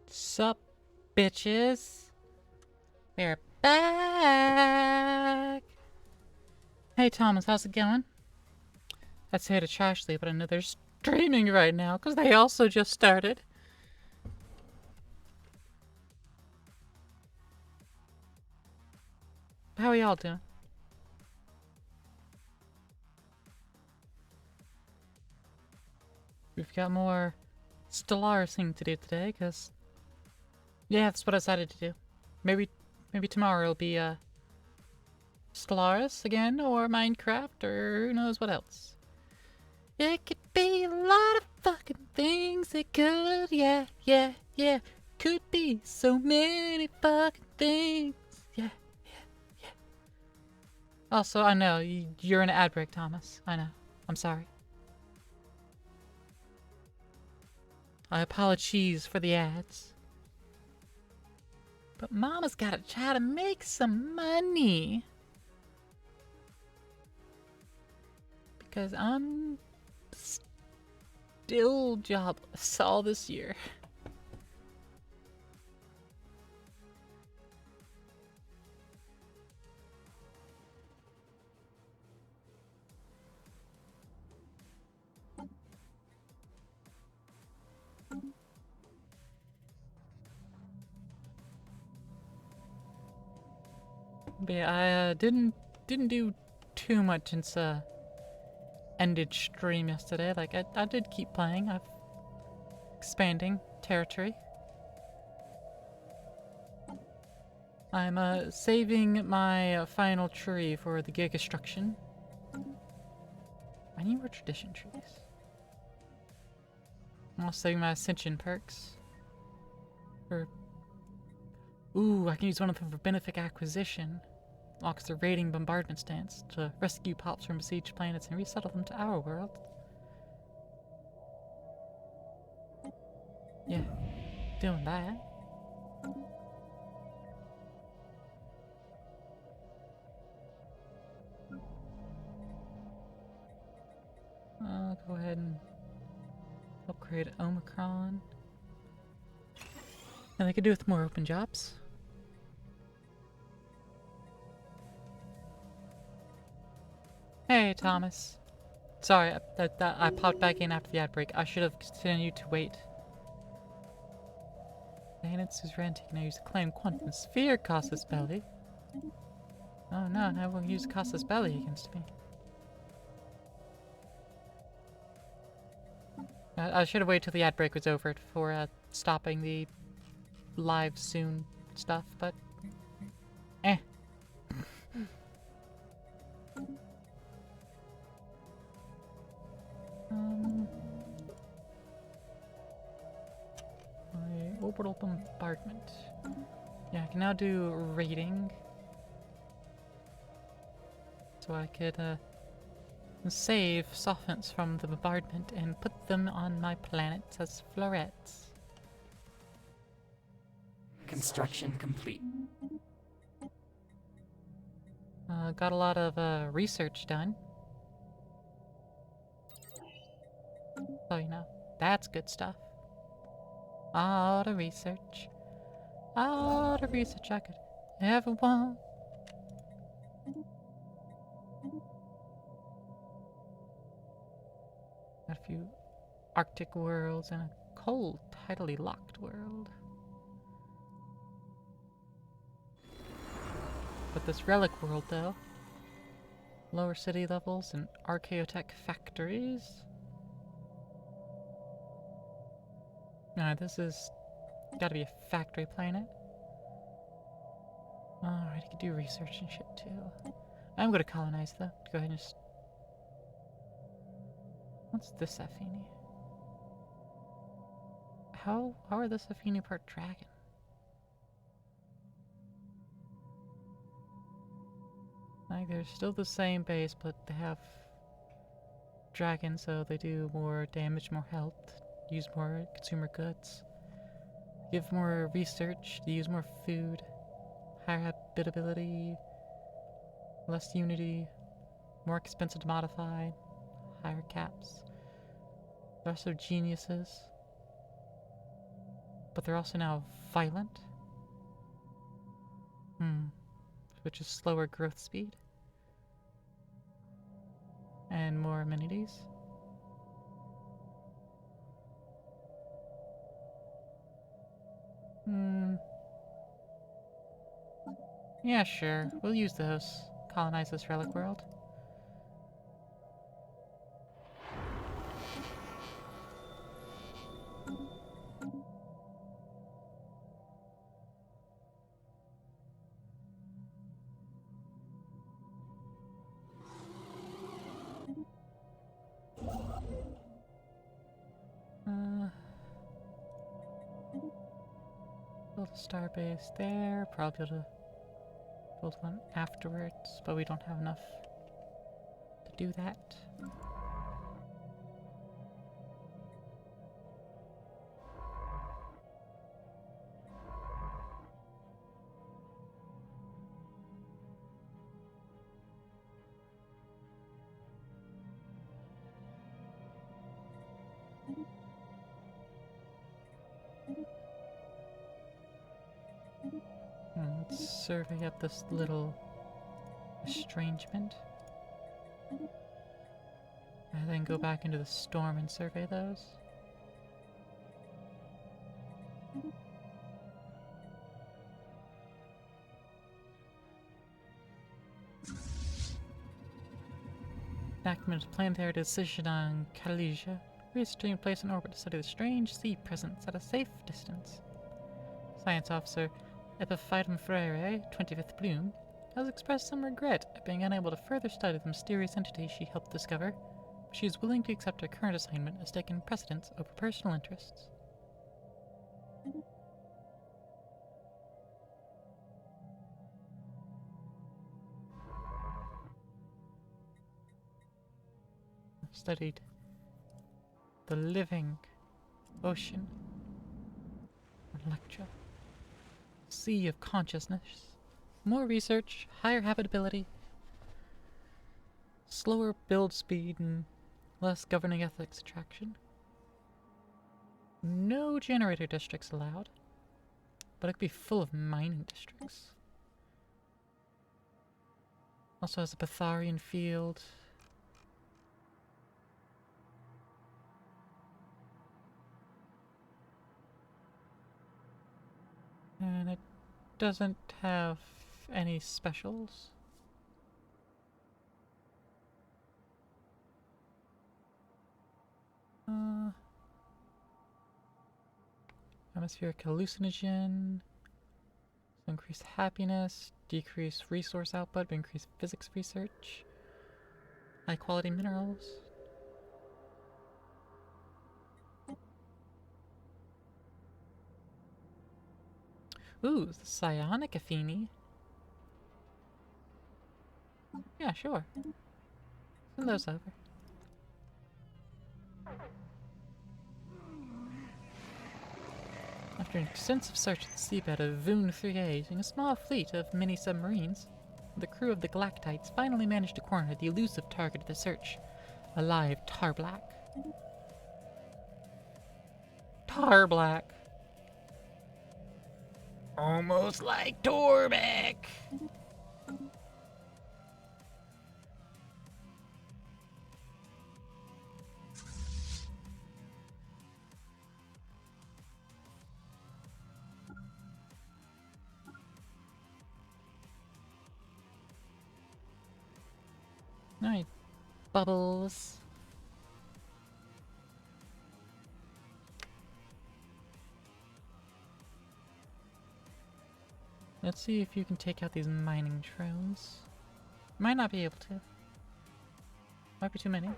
Sup, bitches? We're back! Hey, Thomas, how's it going? I'd say to Trashly, but I know they're streaming right now, because they also just started. How are y'all doing? We've got more Stellaris thing to do today, because... yeah, that's what I decided to do. Maybe tomorrow it'll be, Stellaris again, or Minecraft, or who knows what else. It could be a lot of fucking things. It could, yeah. Could be so many fucking things. Yeah. Also, I know, you're in an ad break, Thomas. I know. I'm sorry. I apologize for the ads. But Mama's gotta try to make some money. Because I'm still jobless all this year. But yeah, I didn't do too much since ended stream yesterday. Like I did keep playing. I've expanding territory. I'm saving my final tree for the Giga Construction. I need more tradition trees. I'm also saving my Ascension perks. Ooh, I can use one of them for Benefic Acquisition. Locks the raiding bombardment stance to rescue pops from besieged planets and resettle them to our world. Yeah, doing that. I'll go ahead and upgrade Omicron. And I could do with more open jobs. Hey, Thomas. Sorry, I popped back in after the ad break. I should have continued to wait. Maintenance is renting. Now use the claim quantum sphere Casus Belli. Oh no, now we'll use Casus Belli against me. I should have waited till the ad break was over for stopping the live soon stuff, but eh. My orbital bombardment. Yeah, I can now do raiding. So I could save soffents from the bombardment and put them on my planets as florets. Construction complete. Got a lot of research done. So, you know, that's good stuff. All the research I could ever want. Got a few Arctic worlds and a cold, tidally locked world. But this relic world, though, lower city levels and archaeotech factories. No, this is gotta be a factory planet. Alright, I could do research and shit too. I'm gonna colonize though. Go ahead and just... what's this Affini? How are this Affini part dragon? Like, they're still the same base, but they have dragons, so they do more damage, more health, use more consumer goods, give more research, they use more food, higher habitability, less unity, more expensive to modify, higher caps. They're also geniuses. but they're also now violent. Which is slower growth speed. And more amenities. Yeah, sure. We'll use those. Colonize this relic world. Build a starbase there. Probably able to build one afterwards, but we don't have enough to do that. Let's survey up this little estrangement. And then go back into the storm and survey those. Enactment of planetary decision on Kalesia. Research team placed in orbit to study the strange sea presence at a safe distance. Science officer Epiphytum Freire, 25th Bloom, has expressed some regret at being unable to further study the mysterious entity she helped discover, but she is willing to accept her current assignment as taking precedence over personal interests. Studied the living ocean, Electra, sea of consciousness, more research, higher habitability, slower build speed, and less governing ethics attraction. No generator districts allowed, but it could be full of mining districts. Also has a Betharian field. And it doesn't have any specials. Atmospheric hallucinogen. Increase happiness, decrease resource output, but increase physics research. High quality minerals. Ooh, the psionic Affini. Yeah, sure. Send those over. After an extensive search of the seabed of Voon 3A using a small fleet of mini-submarines, the crew of the Galactites finally managed to corner the elusive target of the search, a live Tarblack. Tarblack! Almost like Torbeck! Alright, Bubbles. Let's see if you can take out these mining drones. Might not be able to. Might be too many.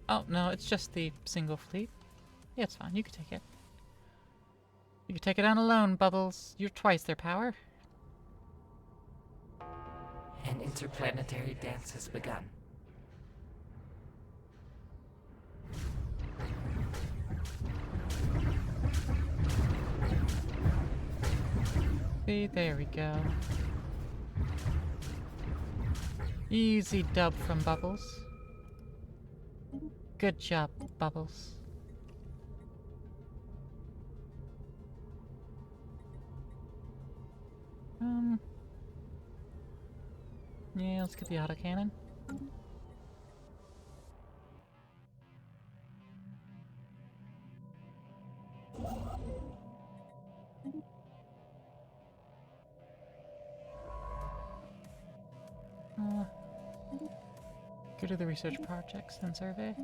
Oh, no, it's just the single fleet. Yeah, it's fine. You can take it. You can take it on alone, Bubbles. You're twice their power. An interplanetary dance has begun. See, there we go. Easy dub from Bubbles. Good job, Bubbles. Yeah, let's get the autocannon. Go to the research projects and survey.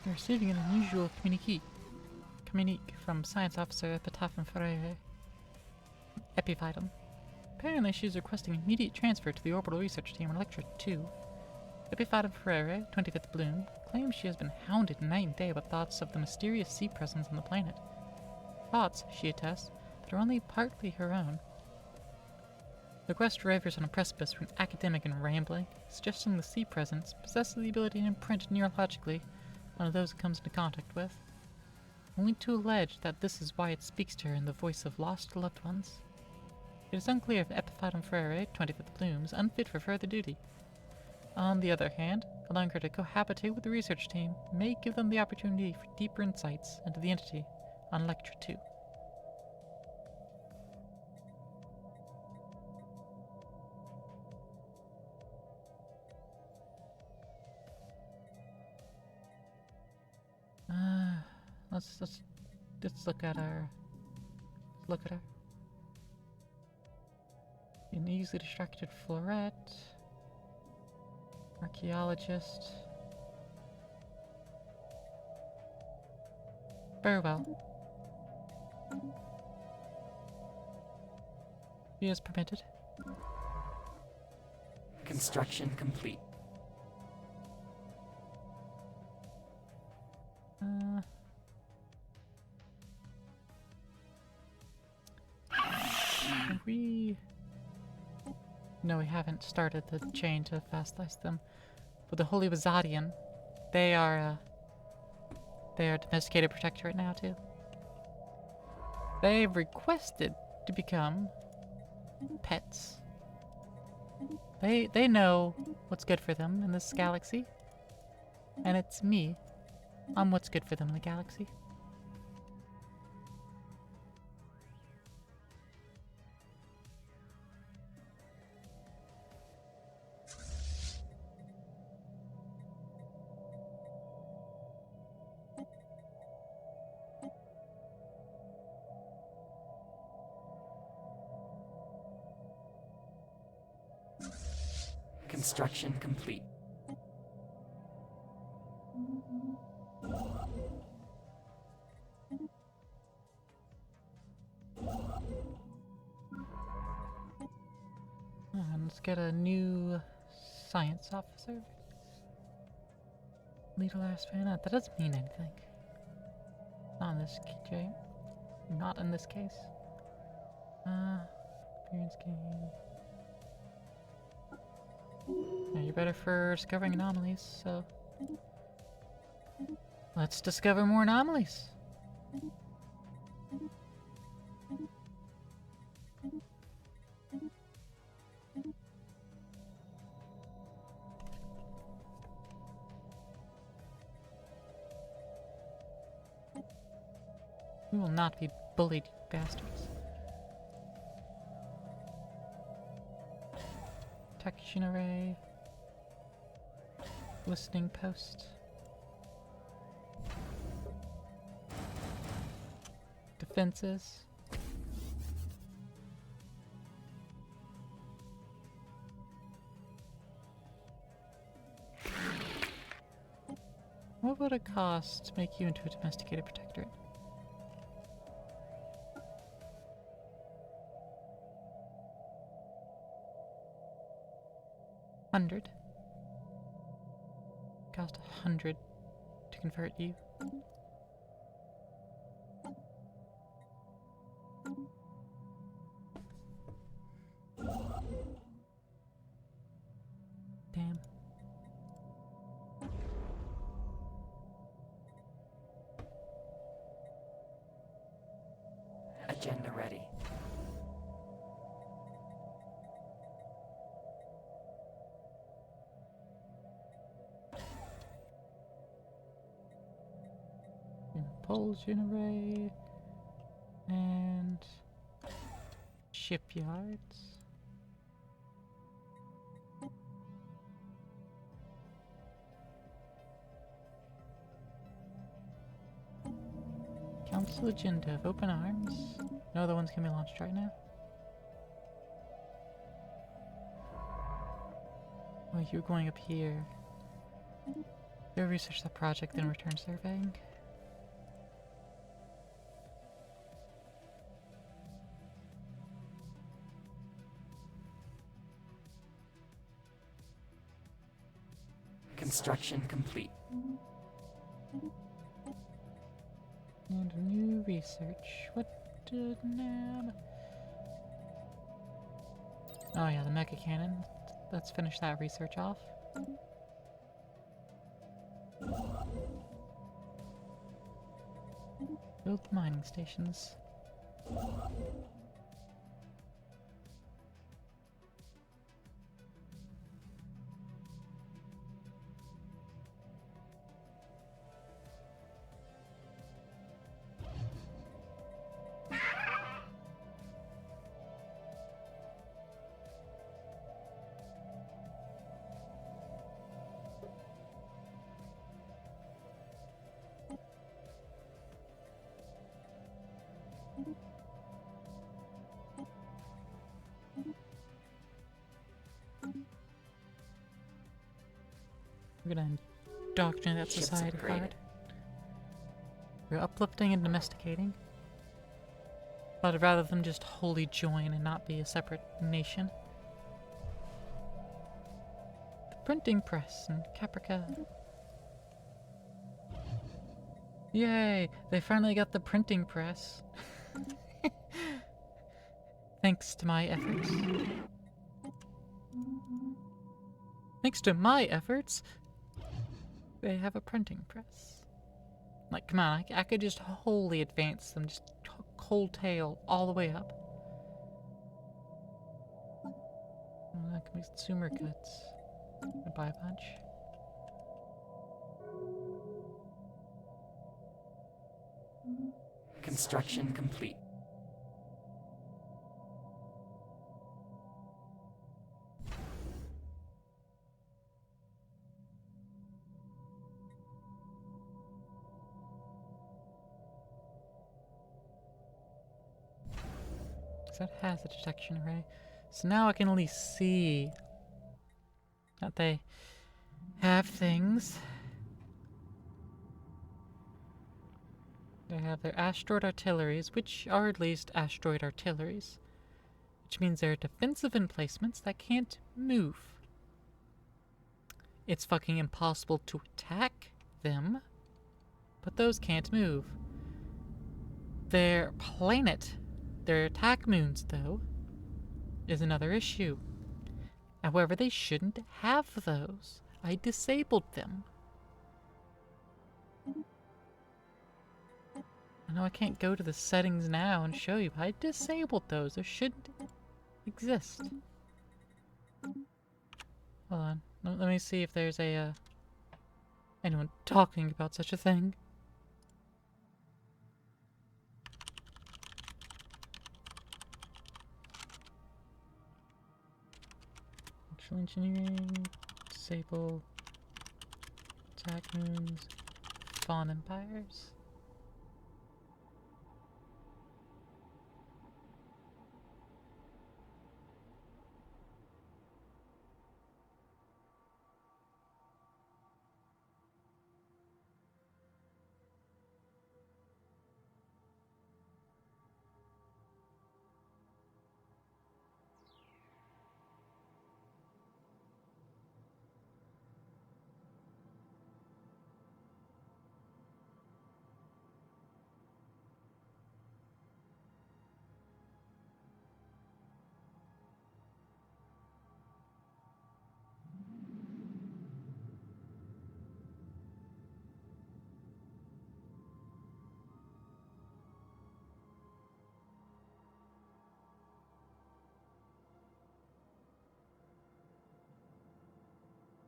You're receiving an unusual communique from Science Officer Epitaph Ferreira. Epiphytum. Apparently she is requesting immediate transfer to the orbital research team on Electra 2. Epiphytum Ferreira, 25th Bloom, claims she has been hounded night and day with thoughts of the mysterious sea presence on the planet. Thoughts, she attests, that are only partly her own. The quest wavers on a precipice between academic and rambling, suggesting the sea presence possesses the ability to imprint neurologically on those it comes into contact with, only to allege that this is why it speaks to her in the voice of lost loved ones. It is unclear if Epiphytum Ferreira, 25th Bloom, is unfit for further duty. On the other hand, allowing her to cohabitate with the research team may give them the opportunity for deeper insights into the entity on Electra 2. Let's look at her. An easily distracted Florette. Archaeologist. Very well. He is permitted. Construction complete. No, we haven't started the chain to fast-ice them. But the Holy Wazadian, they are domesticated protectorate now too. They've requested to become pets. They know what's good for them in this galaxy. And it's me. I'm what's good for them in the galaxy. Construction complete. And let's get a new science officer. Lead last fan out. That doesn't mean anything. Not in this case. Not in this case. Appearance gain. Yeah, you're better for discovering anomalies, so let's discover more anomalies. We will not be bullied, you bastards. Detection array. Listening post. Defenses. What would it cost to make you into a domesticated protectorate? $100. Cost $100 to convert you. Damn. Agenda ready. propulsion array, and shipyards. Council agenda of open arms. No other ones can be launched right now. Oh, you're going up here. Go research that project, then return surveying. Construction complete. And new research. What did nab? Oh yeah, the mecha cannon. Let's finish that research off. Build mining stations. We're gonna indoctrinate that Ships society upgraded. hard. We're uplifting and domesticating. But rather than just wholly join and not be a separate nation. The printing press in Caprica. Yay! They finally got the printing press. Thanks to my efforts. Thanks to my efforts, they have a printing press. Like, come on, I could just wholly advance them, just cold tail all the way up. Oh, that can be consumer goods. I buy a bunch. Construction complete. So that has a detection array. So now I can at least see that they have things. They have their asteroid artilleries, which are at least asteroid artilleries. Which means they're defensive emplacements that can't move. It's fucking impossible to attack them, but those can't move. Their planet, their attack moons, though, is another issue. However, they shouldn't have those. I disabled them. I know I can't go to the settings now and show you, but I disabled those. Those shouldn't exist. Hold on. Let me see if there's a, anyone talking about such a thing. Actual engineering, disable, attack moons, fawn empires.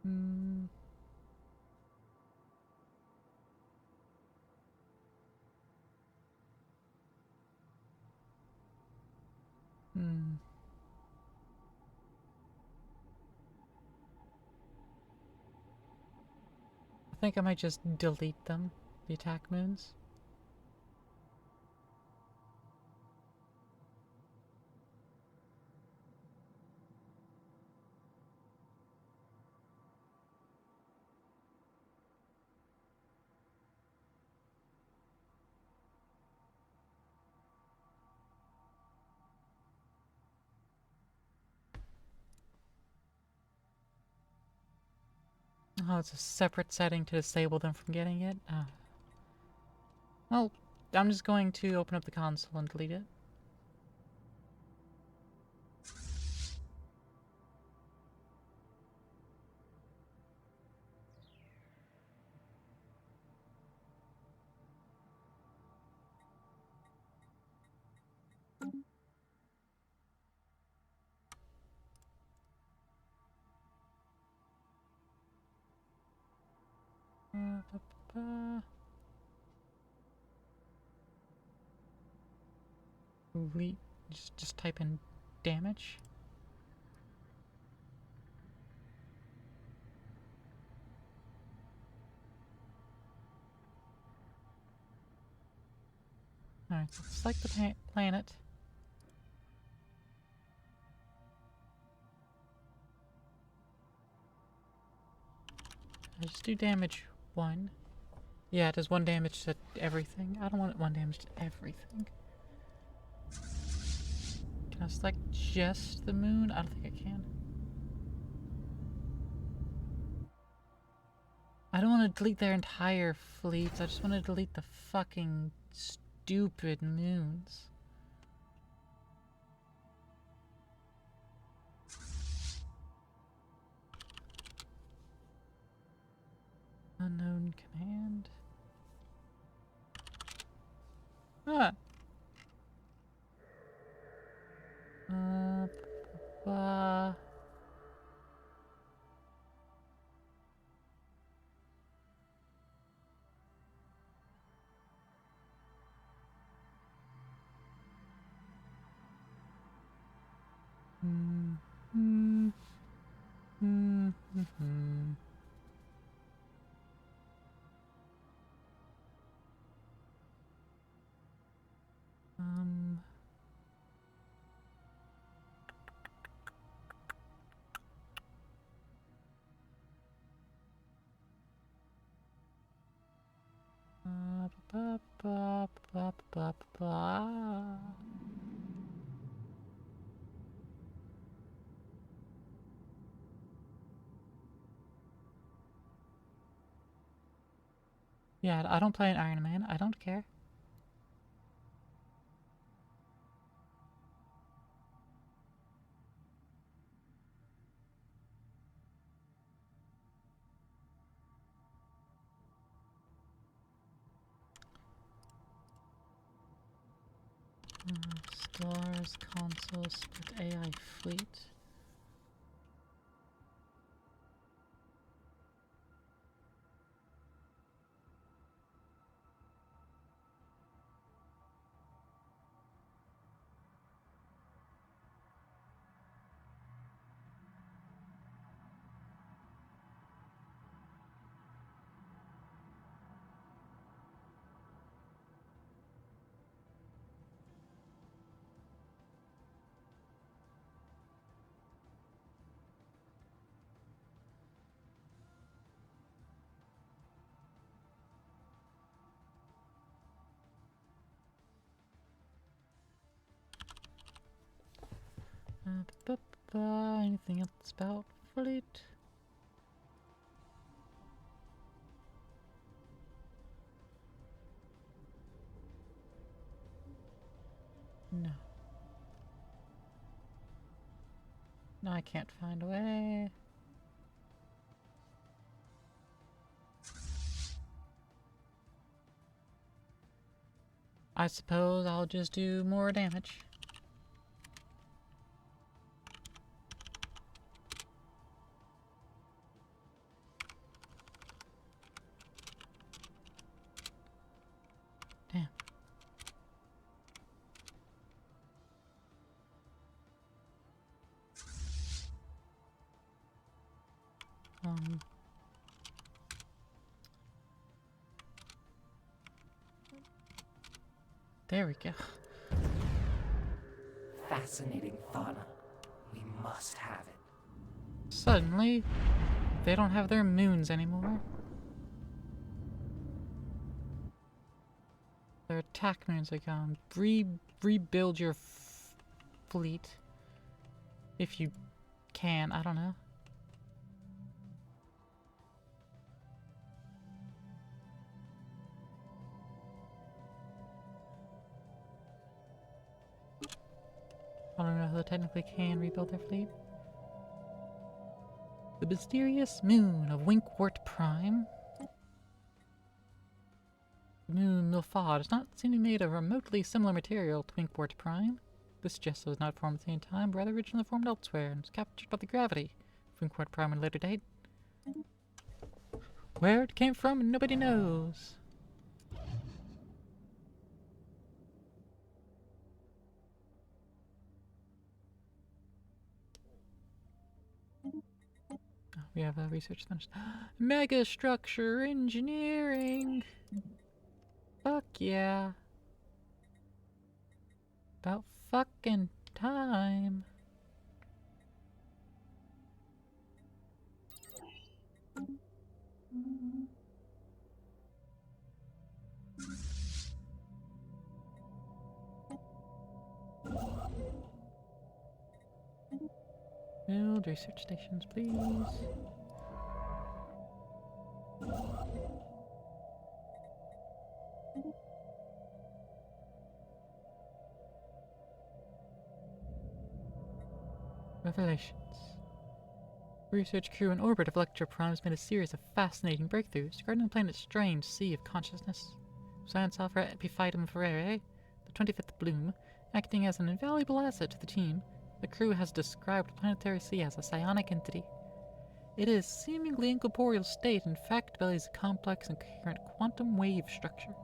Hmm. Hmm. I think I might just delete them, the attack moons. Oh, it's a separate setting to disable them from getting it? Well, I'm just going to open up the console and delete it. Ba, ba, ba. Delete. Just type in damage. Alright, so select the planet. I just do damage 1. Yeah, it does 1 damage to everything. I don't want it 1 damage to everything. Can I select just the moon? I don't think I can. I don't want to delete their entire fleets. I just want to delete the fucking stupid moons. Unknown command. Ah. Uh. Mm, mm, mm, mm. Um. Ba, ba, ba, ba, ba. Yeah, I don't play an Iron Man. I don't care. Stars, console, split AI fleet. Ba, ba, ba. Anything else about fleet? No. No, I can't find a way. I suppose I'll just do more damage. Damn. There we go. Fascinating fauna. We must have it. Suddenly, they don't have their moons anymore. Their attack moons are gone. Rebuild your fleet. If you can, I don't know. I don't know if they technically can rebuild their fleet. The mysterious moon of Winkwort Prime. The moon Milfar does not seem to be made of remotely similar material to Winkwort Prime. This suggests it was not formed at the same time, but rather originally formed elsewhere and was captured by the gravity of Winkwort Prime at a later date. Where it came from, nobody knows. We have research finished. Mega structure engineering. Fuck yeah. About fucking time. Build research stations, please. Revelations. Research crew in orbit of Electro Prime has made a series of fascinating breakthroughs regarding the planet's strange sea of consciousness. Science officer Epiphytum Ferrere, the 25th Bloom, acting as an invaluable asset to the team, the crew has described the planetary sea as a psionic entity. It is seemingly incorporeal state, in fact, bellies a complex and coherent quantum wave structure,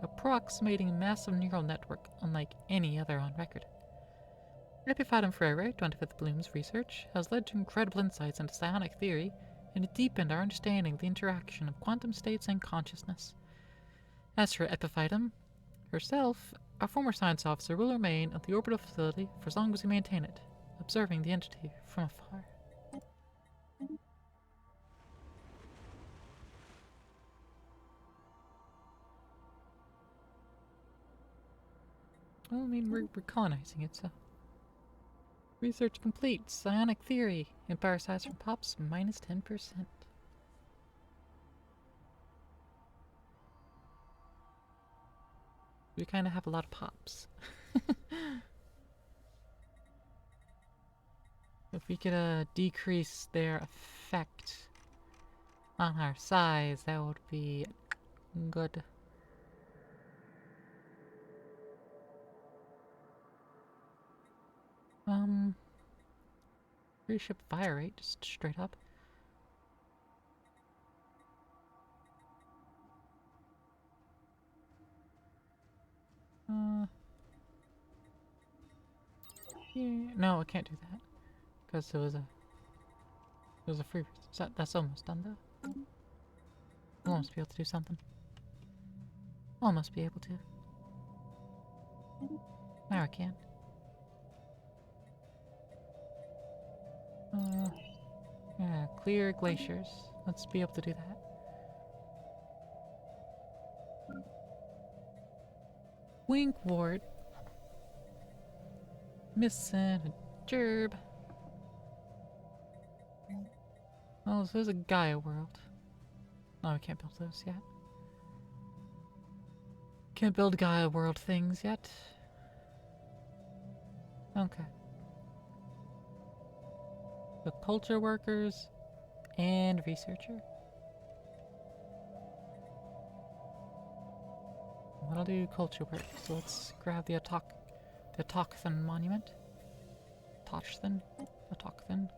approximating a massive neural network unlike any other on record. Epiphytum Freire, 25th Bloom's research, has led to incredible insights into psionic theory, and it deepened our understanding of the interaction of quantum states and consciousness. As for Epiphytum herself, our former science officer will remain at the orbital facility for as long as we maintain it, observing the entity from afar. Well, I mean, we're colonizing it, so. Research complete. Psionic theory. Empire size from pops minus 10%. We kind of have a lot of pops. If we could decrease their effect on our size, that would be good. Free ship fire rate, just straight up. Yeah, no, I can't do that because it was a free. That's almost done though. I'll almost be able to do something. Almost be able to. Now I can't. Yeah, clear glaciers. Let's be able to do that. Winkwort. Missing a gerb. Oh, so there's a Gaia world. No, we can't build those yet. Can't build Gaia world things yet. Okay. The culture workers and researcher. I'll do culture work, so let's grab the Autochthan monument. Autochthan? Autochthan?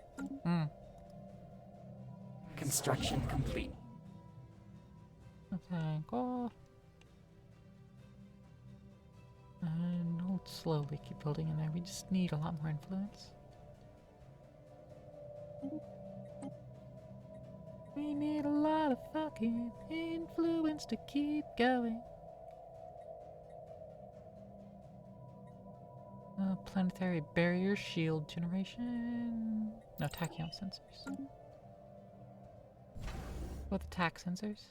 Construction complete. Okay, go. And we'll slowly keep building in there. We just need a lot more influence. We need a lot of fucking influence to keep going. Planetary barrier shield generation. No, tachyon sensors. What the tac sensors?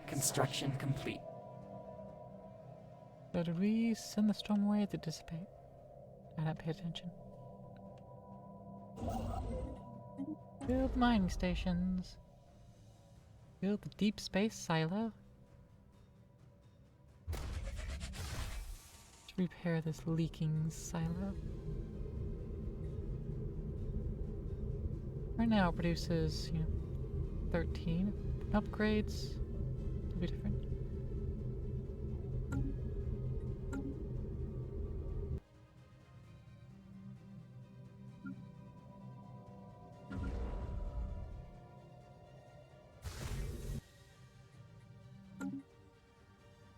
Construction complete. So did we send the storm away to dissipate? I didn't pay attention. Build mining stations. Build the deep space silo. To repair this leaking silo. Right now it produces, 13 upgrades. It'll be different.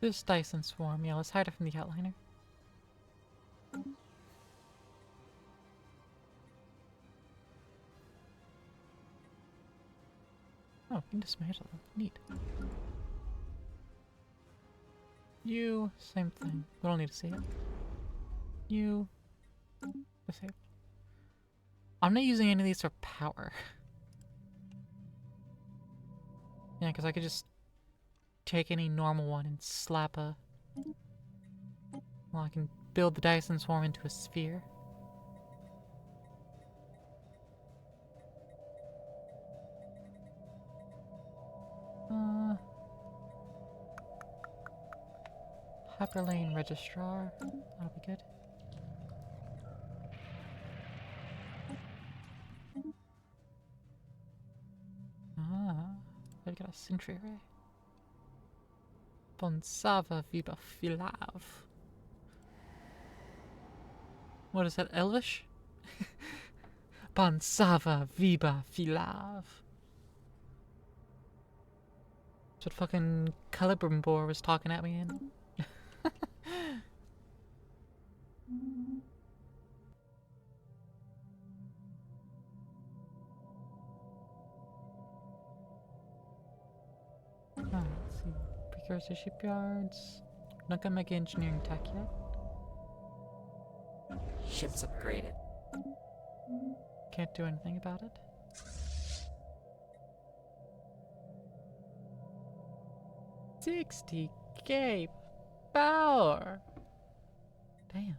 This Dyson swarm, yeah, let's hide it from the outliner. Oh, we can dismantle them. Neat. You, same thing. We don't need to see it. You, disable. I'm not using any of these for power. Yeah, because I could just take any normal one and slap a... Well, I can build the Dyson swarm into a sphere. Hyperlane registrar. That'll be good. I've got a sentry array. Bonsava Viba Filav. What is that, Elvish? Bonsava Viba Filav. That's what fucking Celebrimbor was talking at me in. Let's see. Precursor shipyards. Not gonna make engineering tech yet. Ships upgraded. Can't do anything about it. $60K power. Damn.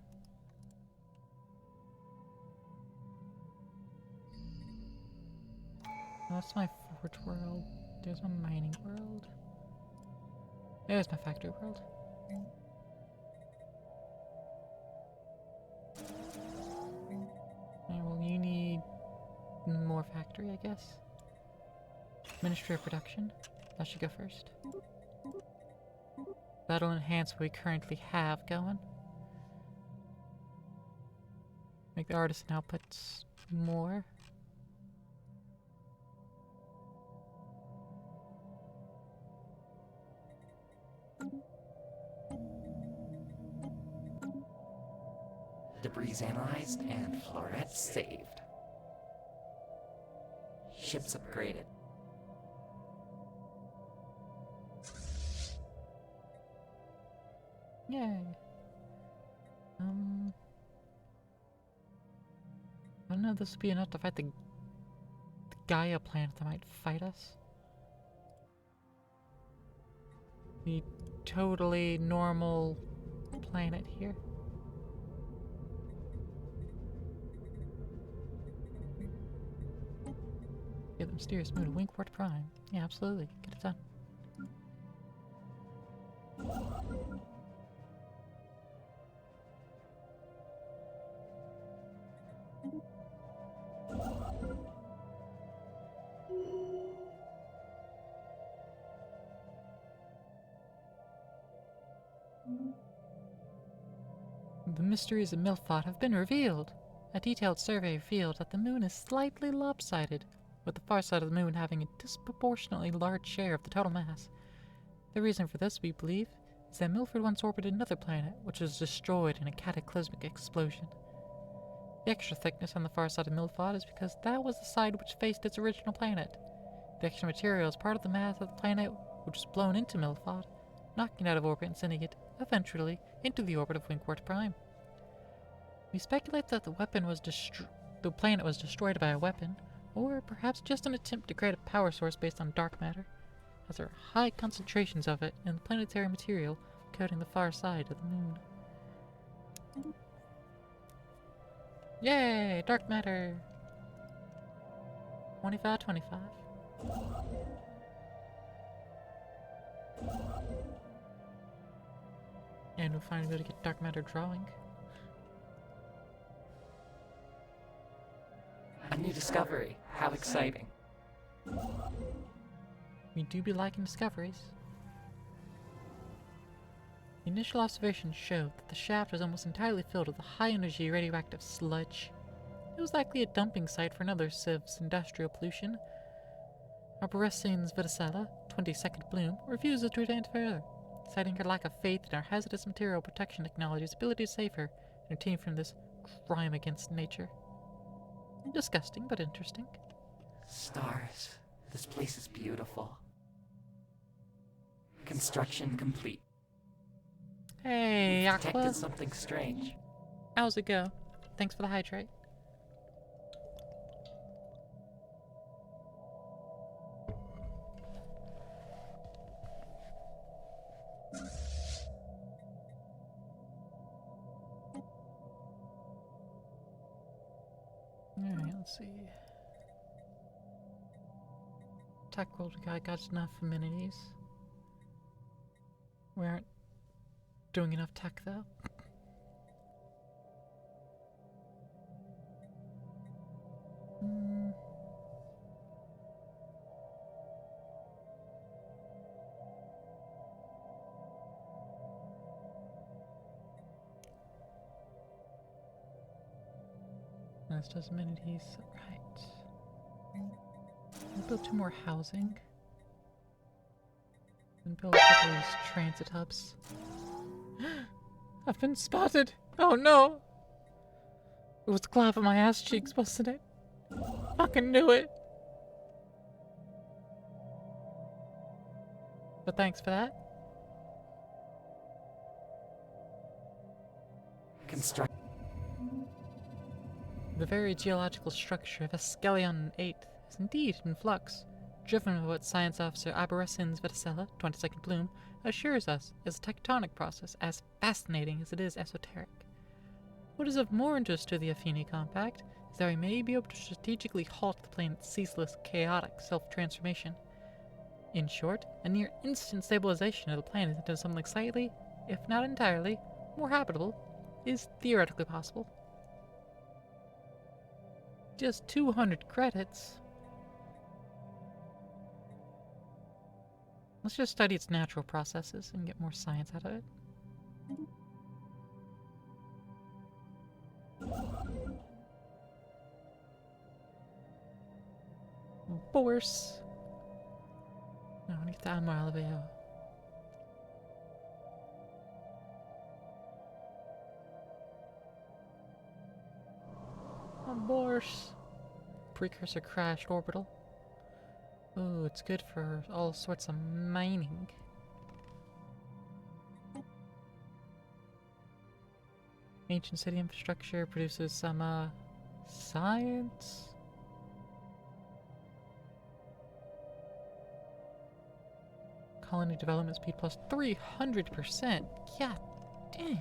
That's my forge world. There's my mining world. There's my factory world. Okay, well, you need more factory, I guess. Ministry of Production. That should go first. That'll enhance what we currently have going. Make the artisan outputs more. Debris analyzed and florets saved. Ships upgraded. Yay. I don't know if this will be enough to fight the Gaia planet that might fight us. The totally normal planet here. Yeah, the mysterious moon of Winkwort Prime. Yeah, absolutely. Get it done. The mysteries of Milfot have been revealed. A detailed survey revealed that the moon is slightly lopsided, with the far side of the moon having a disproportionately large share of the total mass. The reason for this, we believe, is that Milford once orbited another planet, which was destroyed in a cataclysmic explosion. The extra thickness on the far side of Milford is because that was the side which faced its original planet. The extra material is part of the mass of the planet which was blown into Milford, knocking it out of orbit and sending it, eventually, into the orbit of Winkwort Prime. We speculate that the planet was destroyed by a weapon, or perhaps just an attempt to create a power source based on dark matter, as there are high concentrations of it in the planetary material coating the far side of the moon. Yay! Dark matter! 25. And we'll finally be able to get dark matter drawing. A new discovery. How exciting. We do be liking discoveries. The initial observations showed that the shaft was almost entirely filled with a high-energy radioactive sludge. It was likely a dumping site for another civ's industrial pollution. Arborescens Vidicella, 22nd Bloom, refuses to advance further, citing her lack of faith in our hazardous material protection technology's ability to save her and her team from this crime against nature. Disgusting, but interesting. Stars. This place is beautiful. Construction complete. Hey, We've Aqua. detected something strange. How's it go? Thanks for the hydrate. Alright, let's see. Tech world, we got enough amenities. We aren't doing enough tech though. This does amenities, right. We'll build 2 more housing. And build a couple of these transit hubs. I've been spotted! Oh no! It was the clap of my ass cheeks, wasn't it? Fucking knew it! But thanks for that. Construct. The very geological structure of Escalion 8 is indeed in flux, driven by what Science Officer Arborescens Vidicella, 22nd Bloom, assures us is a tectonic process as fascinating as it is esoteric. What is of more interest to the Affini Compact is that we may be able to strategically halt the planet's ceaseless, chaotic self-transformation. In short, a near-instant stabilization of the planet into something slightly, if not entirely, more habitable is theoretically possible. Just 200 credits. Let's just study its natural processes and get more science out of it. Force. No, I want to get the Admiral Alveo. Borse. Precursor crashed orbital. Ooh, it's good for all sorts of mining. Ancient city infrastructure produces some, science? Colony development speed plus 300%. Yeah, damn.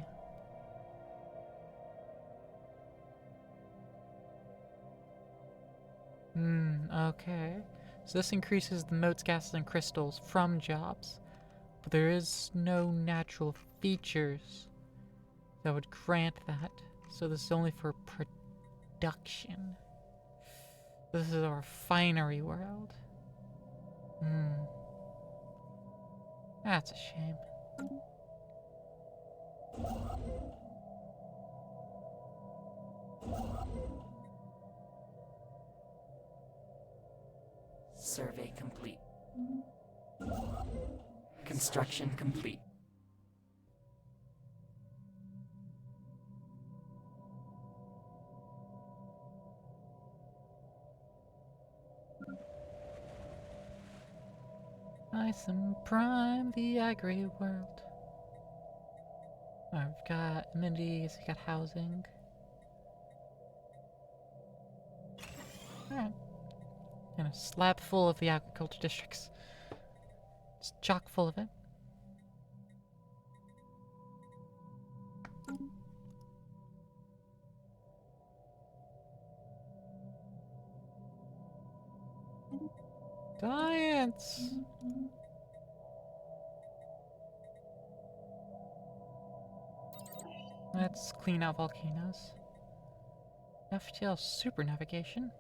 Okay. So this increases the motes, gases, and crystals from jobs. But there is no natural features that would grant that. So this is only for production. This is a refinery world. That's a shame. survey complete. Construction complete. Nice and prime, the agri world. Alright, we've got amenities, we've got housing. Alright. And a slab full of the agriculture districts. It's chock full of it. Science! Let's clean out volcanoes. FTL super navigation.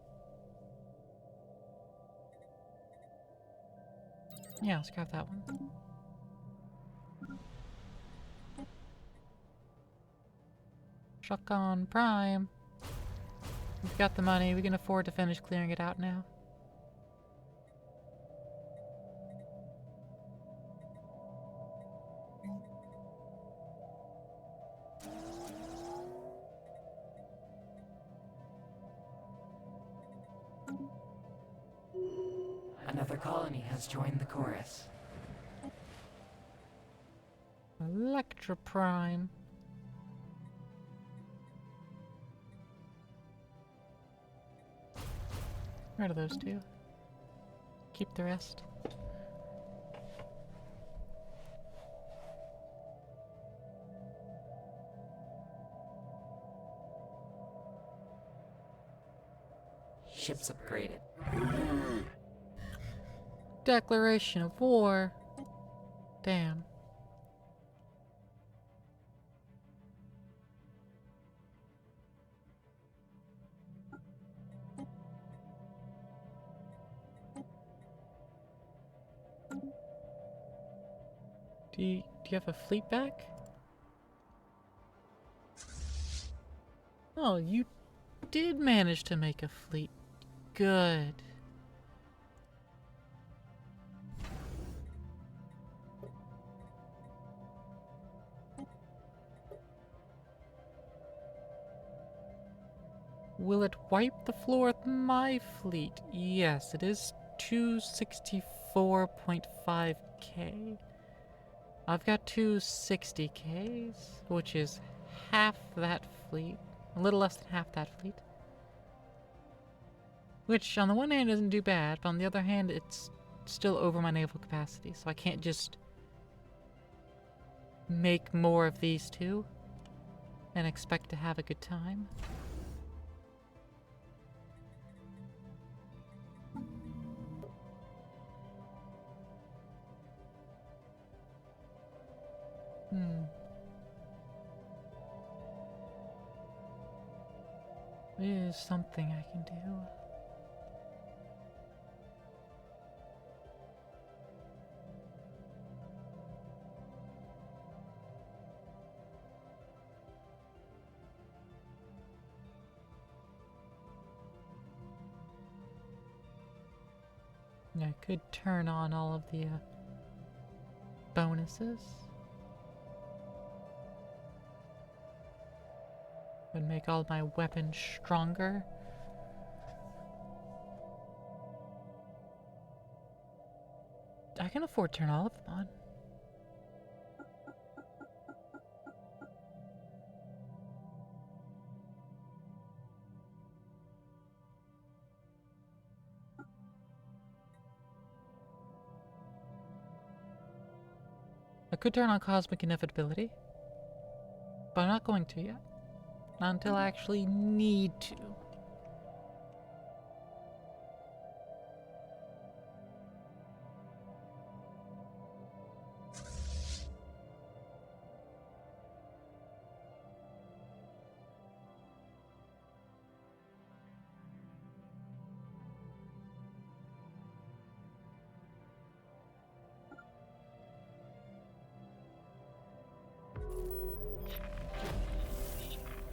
Yeah, let's grab that one. Shotgun Prime. We've got the money, we can afford to finish clearing it out now. Another colony has joined the chorus. Electra Prime. Rid of those two. Keep the rest. Ships upgraded. Declaration of war. Damn. Do you have a fleet back? Oh, you did manage to make a fleet. Good. Will it wipe the floor with my fleet? Yes, it is 264.5k. I've got 260ks, which is half that fleet. A little less than half that fleet. Which, on the one hand, isn't too bad, but on the other hand, it's still over my naval capacity, so I can't just make more of these two and expect to have a good time. There is something I can do. I could turn on all of the bonuses. And make all my weapons stronger. I can afford to turn all of them on. I could turn on cosmic inevitability, but I'm not going to yet. Not until I actually need to.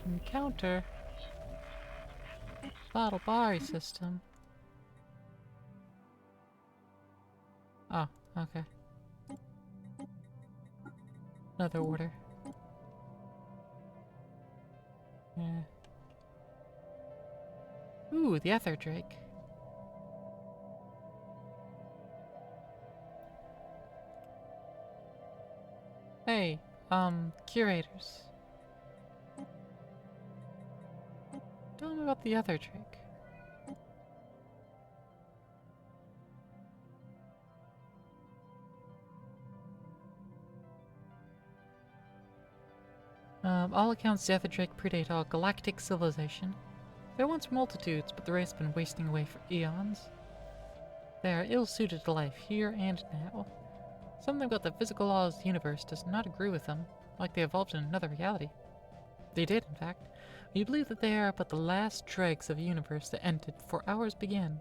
Encounter Battle Bari system. Okay. Another order. Yeah. Ooh, the Ether Drake. Hey, curators. Tell me about the Ether Drake. All accounts the Ether Drake predate all galactic civilization. There once were multitudes, but the race has been wasting away for eons. They are ill-suited to life here and now. Something about the physical laws of the universe does not agree with them, like they evolved in another reality. They did, in fact. We believe that they are but the last dregs of a universe that ended before ours began.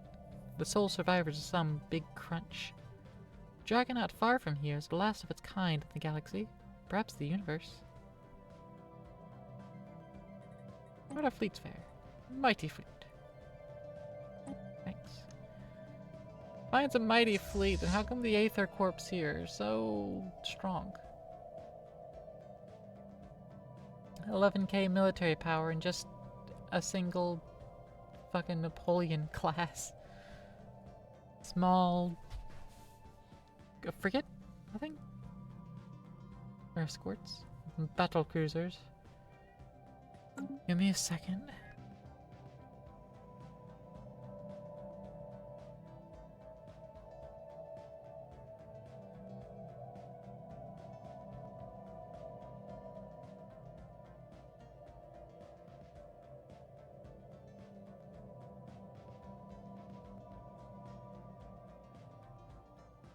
The sole survivors of some big crunch. A dragon not far from here is the last of its kind in the galaxy, perhaps the universe. What our fleet's fare? Mighty fleet. Thanks. Finds a mighty fleet, and how come the Aether Corps here are so strong? 11k military power and just a single fucking Napoleon class. Small frigate, I think? Or escorts? Battle cruisers. Give me a second.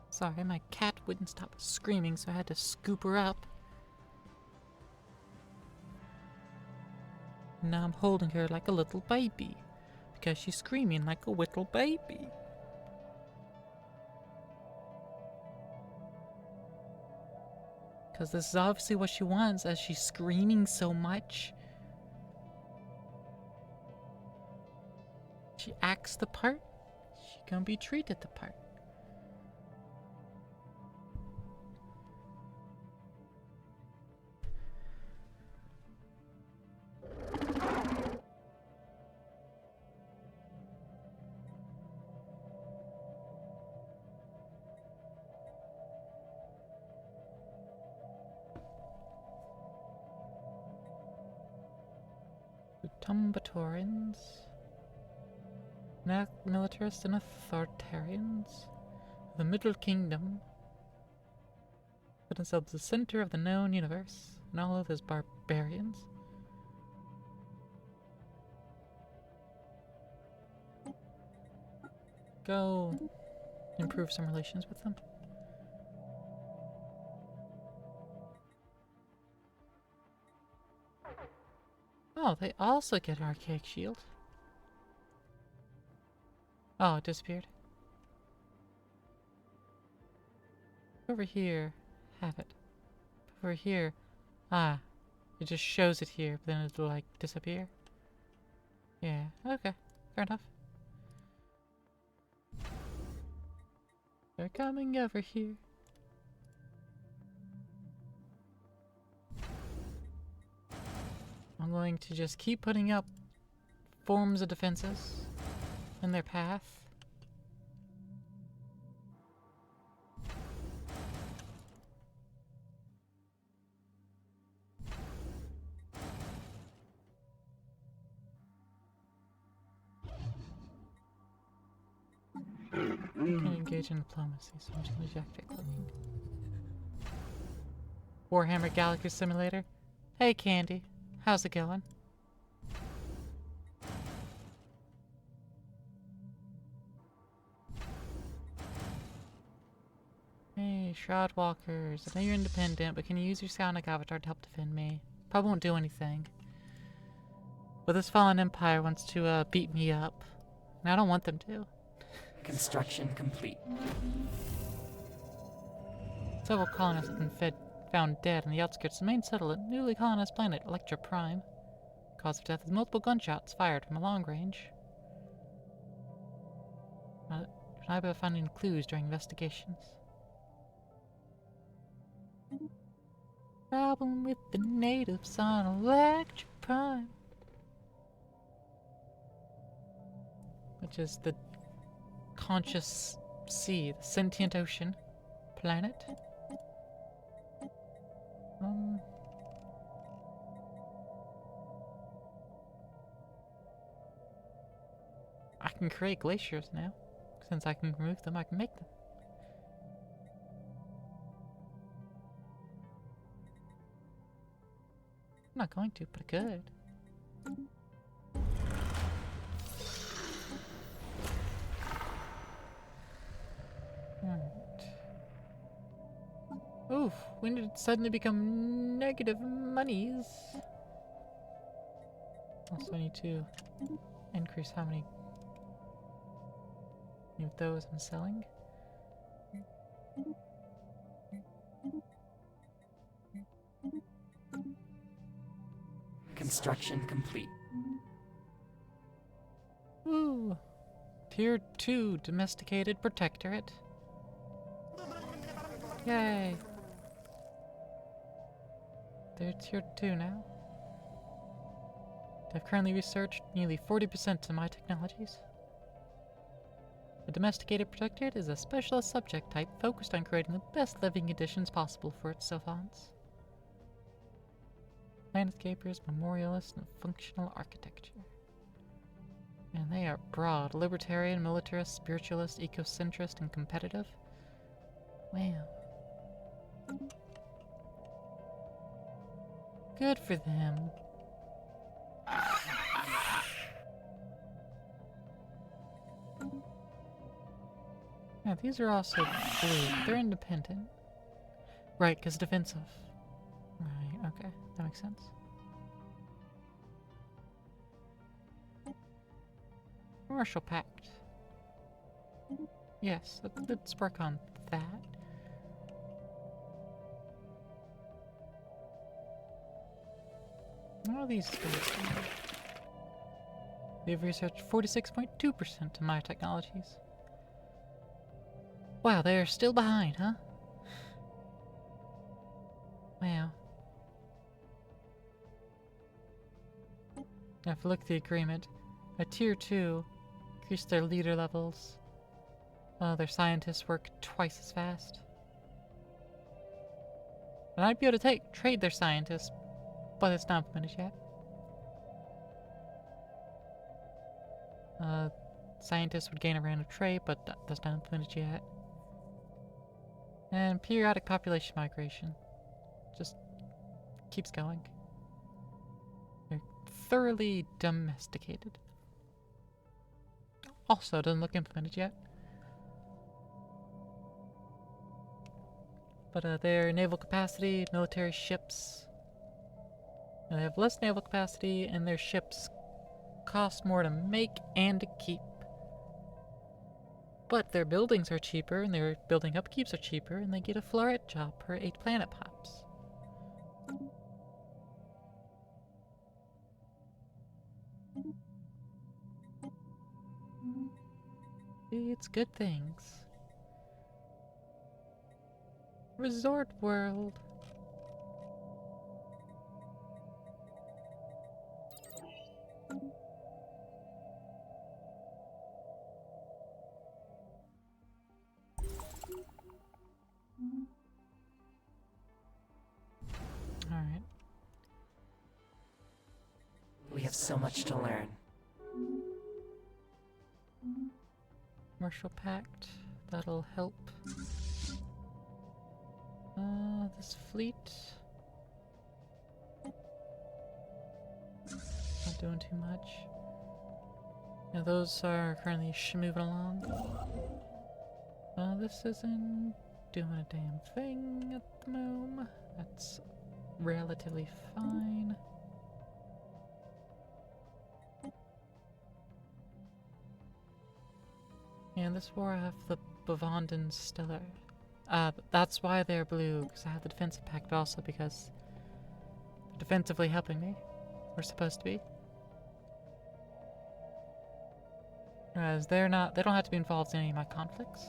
Sorry, my cat wouldn't stop screaming, so I had to scoop her up. Now I'm holding her like a little baby, because she's screaming like a little baby. Because this is obviously what she wants, as she's screaming so much. She acts the part, she gonna be treated the part. The Tumbatorians, militarists and authoritarians, the Middle Kingdom, put themselves the center of the known universe, and all of those barbarians. Go improve some relations with them. Oh, they also get Archaic Shield. Oh, it disappeared. Over here, have it. Over here, ah, it just shows it here, but then it'll like disappear. Yeah, okay, fair enough. They're coming over here. I'm going to just keep putting up forms of defenses in their path. Can engage in diplomacy, so I'm just gonna deactivate cloaking. Warhammer Galaxy Simulator. Hey Candy, how's it going? Hey, Shroud Walkers. I know you're independent, but can you use your Psionic avatar to help defend me? Probably won't do anything. But this fallen empire wants to beat me up. And I don't want them to. Construction complete. Several colonists have been found dead on the outskirts of the main settlement, newly colonized planet Electra Prime. Cause of death is multiple gunshots fired from a long range. Not able to find any clues during investigations. Problem with the natives on Electric Prime. Which is the conscious sea, the sentient ocean planet. I can create glaciers now. Since I can remove them, I can make them. I'm not going to, but I could. Alright. Oof, when did it suddenly become negative monies? Also, I need to increase how many of those I'm selling. Construction complete. Woo! Tier 2 domesticated protectorate. Yay! They're tier 2 now. I've currently researched nearly 40% of my technologies. A domesticated protectorate is a specialist subject type focused on creating the best living conditions possible for its savants. Landscapers, memorialists, and functional architecture. And they are broad, libertarian, militarist, spiritualist, ecocentrist, and competitive. Wow. Good for them. Yeah, these are also blue. They're independent. Right, because defensive. Right, okay. That makes sense. Commercial pact. Yes, let's work on that. What are these guys doing? They've researched 46.2% of my technologies. Wow, they are still behind, huh? Wow. Now, if you look at the agreement, a tier 2 increase their leader levels. Their scientists work twice as fast. And I'd be able to trade their scientists, but it's not implemented yet. Scientists would gain a random trade, but that's not implemented yet. And periodic population migration. Just keeps going. They're thoroughly domesticated. Also doesn't look implemented yet. But their naval capacity, military ships. And they have less naval capacity, and their ships cost more to make and to keep. But their buildings are cheaper, and their building upkeeps are cheaper, and they get a floret job per 8 planet pops. It's good things. Resort World. Alright. We have so much to learn. Commercial pact. That'll help. This fleet. Not doing too much. Now those are currently moving along. This isn't doing a damn thing at the moment. That's relatively fine. And this war I have the Bavondan Stellar. That's why they're blue, because I have the defensive pact, but also because they're defensively helping me. We're supposed to be. Whereas they don't have to be involved in any of my conflicts.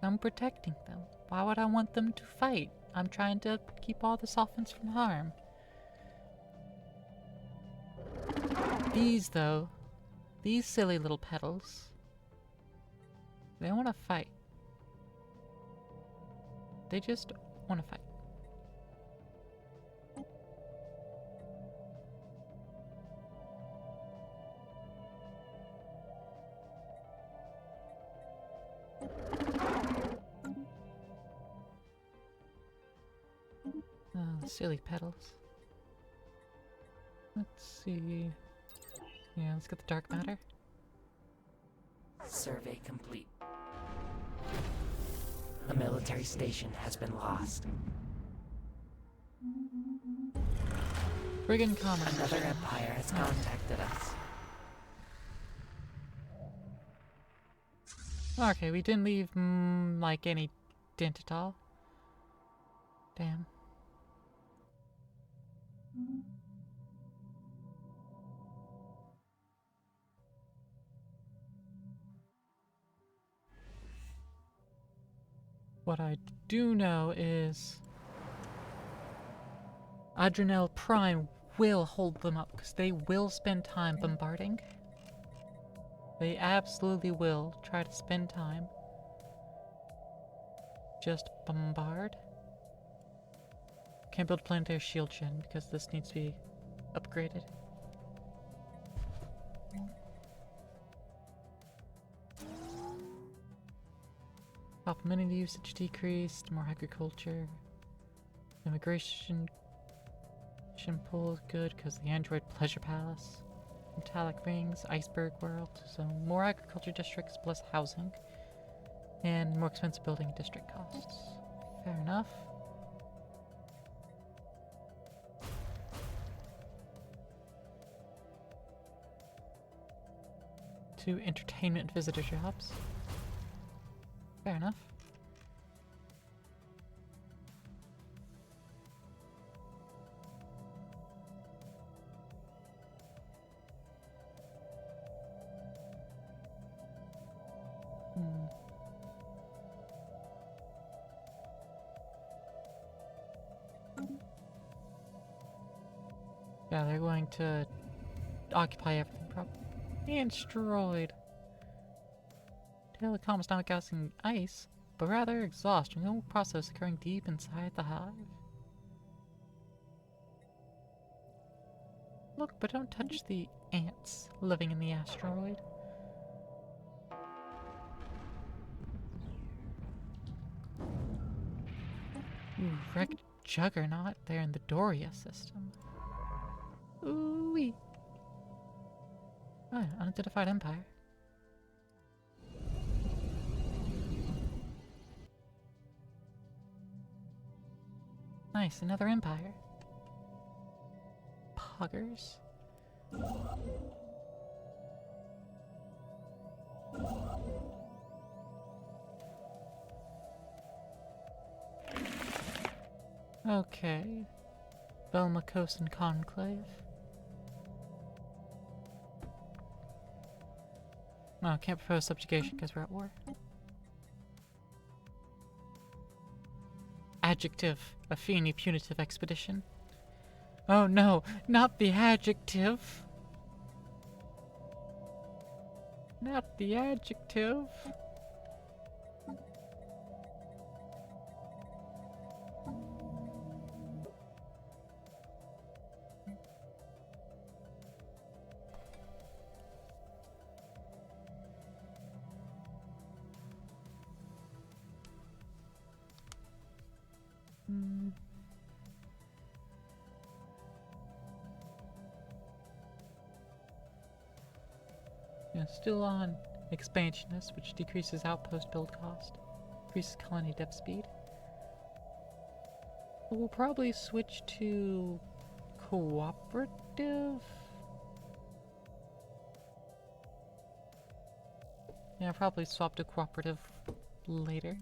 I'm protecting them. Why would I want them to fight? I'm trying to keep all the softens from harm. These, though, these silly little petals, they don't want to fight. They just want to fight. Oh, silly petals. Let's see. Yeah, let's get the dark matter. Survey complete. A military station has been lost. Friggin' common. Another empire has contacted us. Okay, we didn't leave, like, any dent at all. Damn. What I do know is Adrenal Prime will hold them up because they will spend time bombarding. They absolutely will try to spend time. Just bombard. Can't build planetary shield gen because this needs to be upgraded. Pop amenity usage decreased, more agriculture. Immigration pool, good, because the Android Pleasure Palace. Metallic Rings, Iceberg World, so more agriculture districts plus housing. And more expensive building district costs. Fair enough. Two entertainment visitor jobs. Fair enough. Yeah, they're going to occupy everything, probably. Asteroid. Telecom is not gassing ice, but rather exhaust from the old process occurring deep inside the hive. Look, but don't touch the ants living in the asteroid. Ooh, wrecked Juggernaut there in the Doria system. Ooh-wee. Oh, unidentified empire. Nice, another empire. Poggers. Okay. Belmacosan Conclave. Oh, can't propose subjugation because we're at war. Adjective. Affini Punitive Expedition. Oh no, not the adjective. Not the adjective. Yeah, still on expansionist, which decreases outpost build cost, increases colony dev speed. We'll probably switch to cooperative. Yeah, probably swap to cooperative later.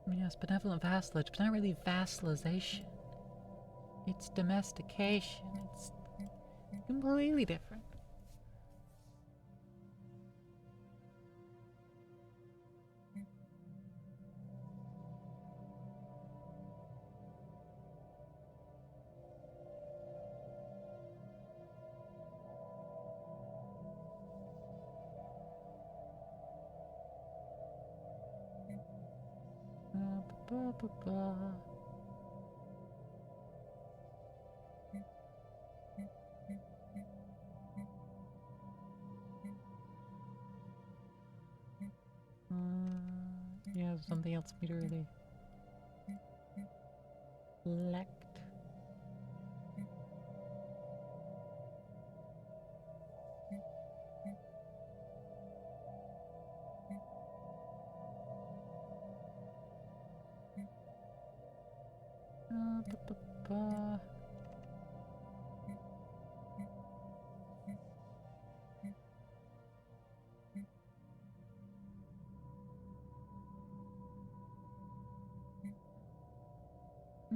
Yes, benevolent vassalage, but not really vassalization. It's domestication. It's completely different. Ba, ba, ba. Yeah, there's something else for me to really collect. Ba, ba, ba.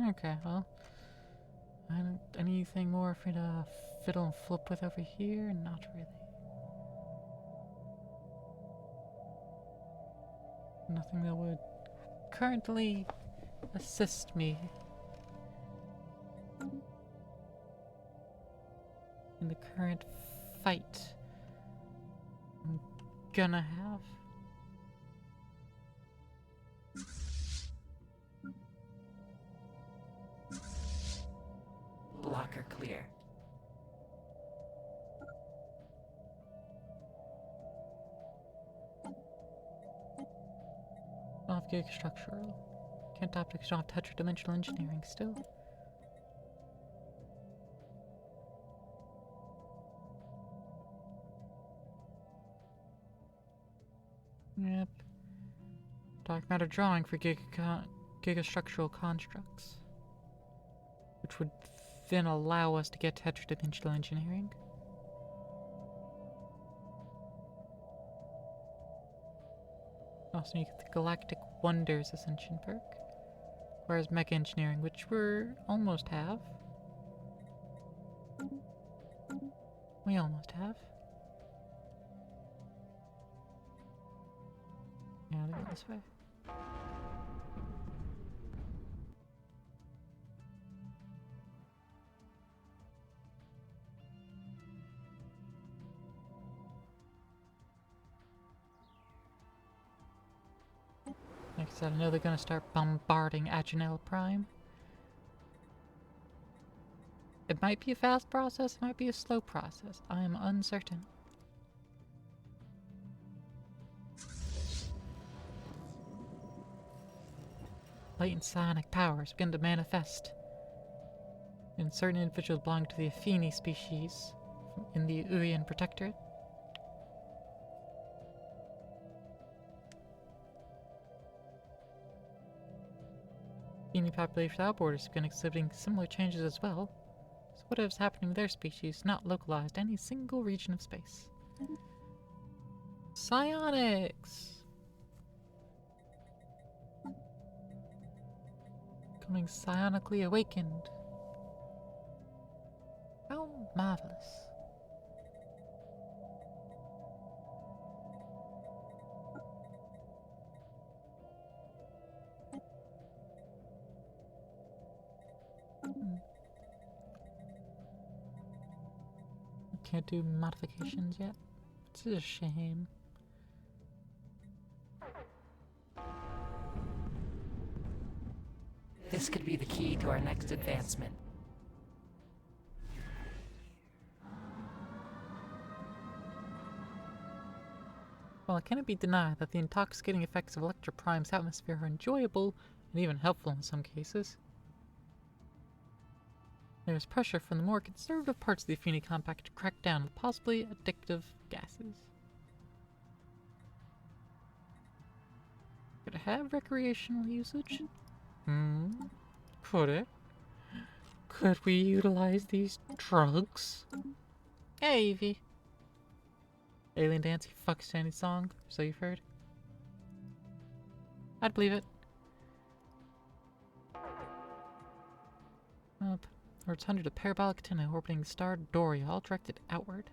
Okay, well, I don't anything more for me to fiddle and flip with over here? Not really. Nothing that would currently assist me in the current fight I'm gonna have. Blocker clear. Off gig structural. Can't optics off tetradimensional engineering still. Yep. Dark matter drawing for gigastructural constructs. Which would then allow us to get tetradimensional engineering. Also, you get the Galactic Wonders Ascension perk. Whereas Mecha Engineering, which we're almost have. We almost have. Yeah, they go this way. Like I said, I know they're gonna start bombarding Agenel Prime. It might be a fast process, it might be a slow process. I am uncertain. Latent psionic powers begin to manifest in certain individuals belonging to the Affini species in the Uyan Protectorate. Affini population without borders have been exhibiting similar changes as well. So what is happening with their species not localized to any single region of space? Psionics! Becoming psionically awakened. How marvelous. Can't do modifications yet. It's a shame. This could be the key to our next advancement. While it cannot be denied that the intoxicating effects of Electra Prime's atmosphere are enjoyable and even helpful in some cases, there is pressure from the more conservative parts of the Affini Compact to crack down on the possibly addictive gases. Could it have recreational usage? Could it? Could we utilize these drugs? Hey, Evie. Alien dance, you fuck standing song, so you've heard. I'd believe it. Up. Earth's 100 a parabolic antenna orbiting star Doria, all directed outward.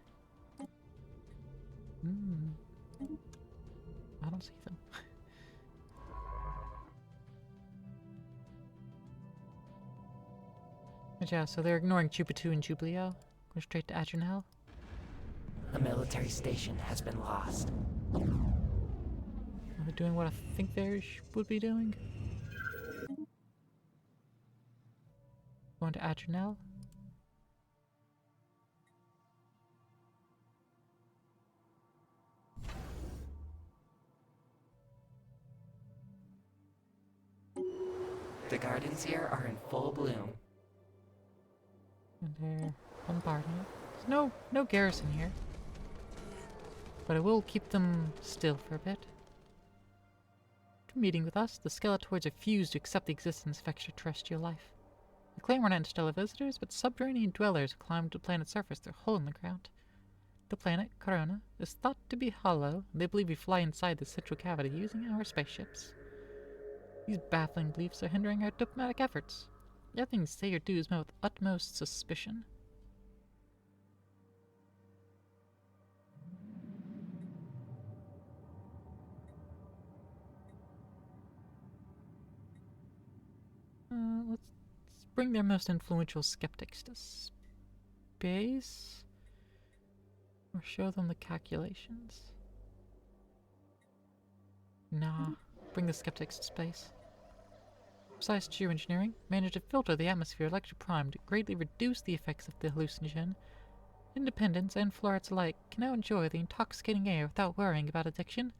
Hmm. I don't see them. But yeah, so they're ignoring Chupa and Jubileo. Going straight to Adrenal. The military station has been lost. They're doing what I think they would be doing. Going to Adrenal. The gardens here are in full bloom. And they're bombarding it. There's no garrison here. But I will keep them still for a bit. After meeting with us, the Skeletoids refuse to accept the existence of extraterrestrial life. They claim we're not interstellar visitors, but subterranean dwellers who climb to the planet's surface through a hole in the ground. The planet, Corona, is thought to be hollow, and they believe we fly inside the central cavity using our spaceships. These baffling beliefs are hindering our diplomatic efforts. Everything you say or do is met with utmost suspicion. Let's bring their most influential skeptics to space. Or show them the calculations. Nah, bring the skeptics to space. Precise geoengineering managed to filter the atmosphere electroprime to greatly reduce the effects of the hallucinogen. Independents and florets alike can now enjoy the intoxicating air without worrying about addiction,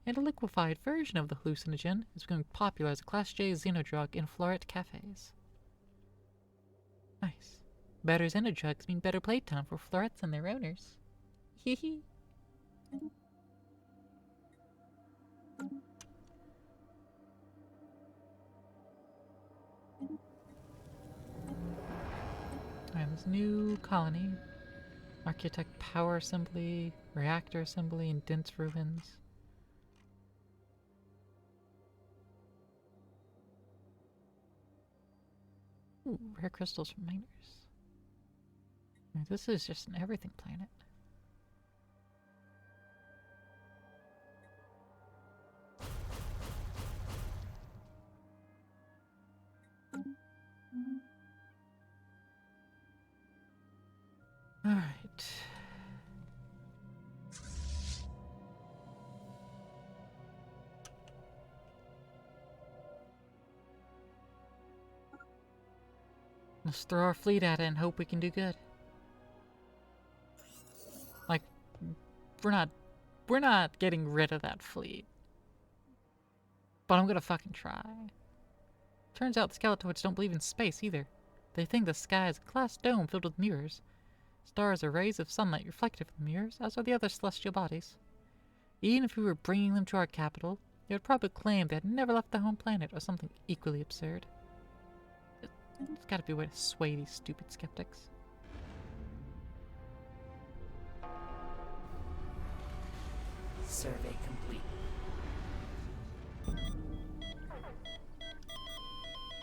and a liquefied version of the hallucinogen is becoming popular as a Class J xenodrug in floret cafes. Nice. Better xenodrugs mean better playtime for florets and their owners. Hehe. Alright, this new colony. Architect power assembly, reactor assembly, and dense ruins. Ooh, rare crystals from miners. This is just an everything planet. Alright. Let's throw our fleet at it and hope we can do good. Like, we're not getting rid of that fleet. But I'm gonna fucking try. Turns out the Skeletoids don't believe in space either. They think the sky is a glass dome filled with mirrors. Stars are rays of sunlight reflected from the mirrors, as are the other celestial bodies. Even if we were bringing them to our capital, they would probably claim they had never left the home planet or something equally absurd. There's gotta be a way to sway these stupid skeptics. Survey complete.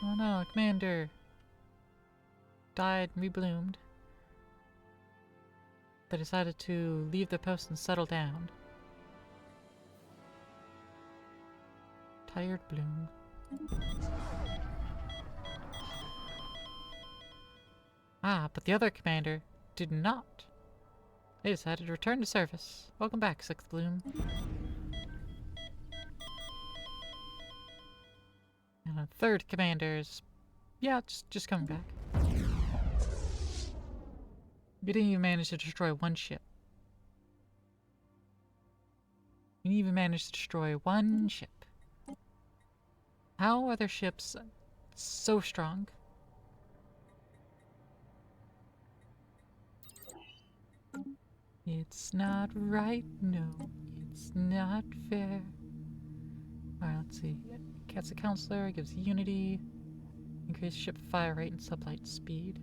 Oh no, Commander died and rebloomed. They decided to leave their post and settle down. Tired bloom. Ah, but the other commander did not. They decided to return to service. Welcome back, Sixth Bloom. And the third commander's... yeah, just coming back. We didn't even manage to destroy one ship. We didn't even manage to destroy one ship. How are their ships so strong? It's not right, no, it's not fair. Alright, let's see. Cat's a counselor, gives unity, increases ship fire rate and sublight speed,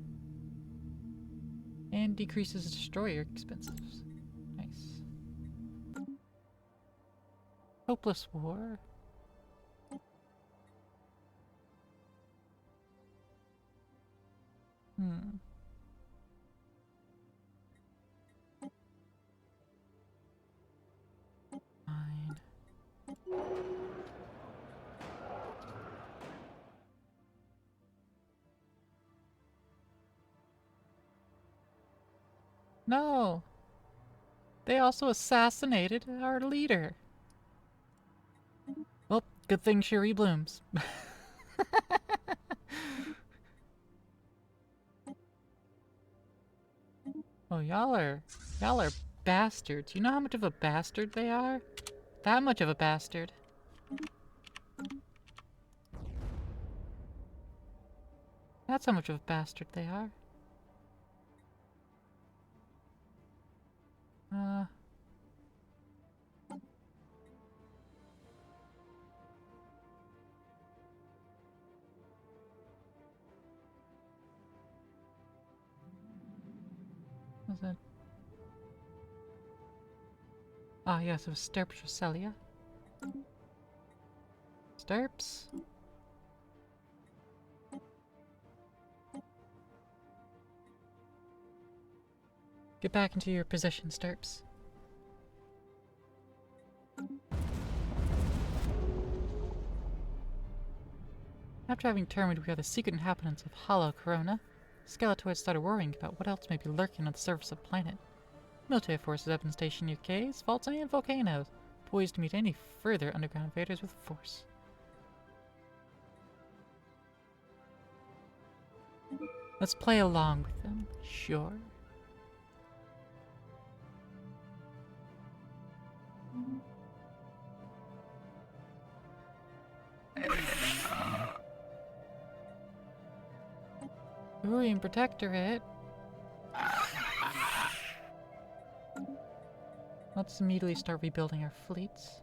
and decreases destroyer expenses. Nice. Hopeless war. Hmm. Fine. No! They also assassinated our leader. Well, good thing Cherie blooms. Oh, y'all are bastards. You know how much of a bastard they are? That much of a bastard. That's how much of a bastard they are. Uh... Was it? Ah, yes, it was Stirps Roselia. Stirps? Get back into your position, Stirps. After having determined we are the secret inhabitants of Hollow Corona, Skeletoids started worrying about what else may be lurking on the surface of the planet. Military forces have been stationed near caves, vaults, and volcanoes, poised to meet any further underground invaders with force. Let's play along with them, sure. Urian Protectorate. Let's immediately start rebuilding our fleets.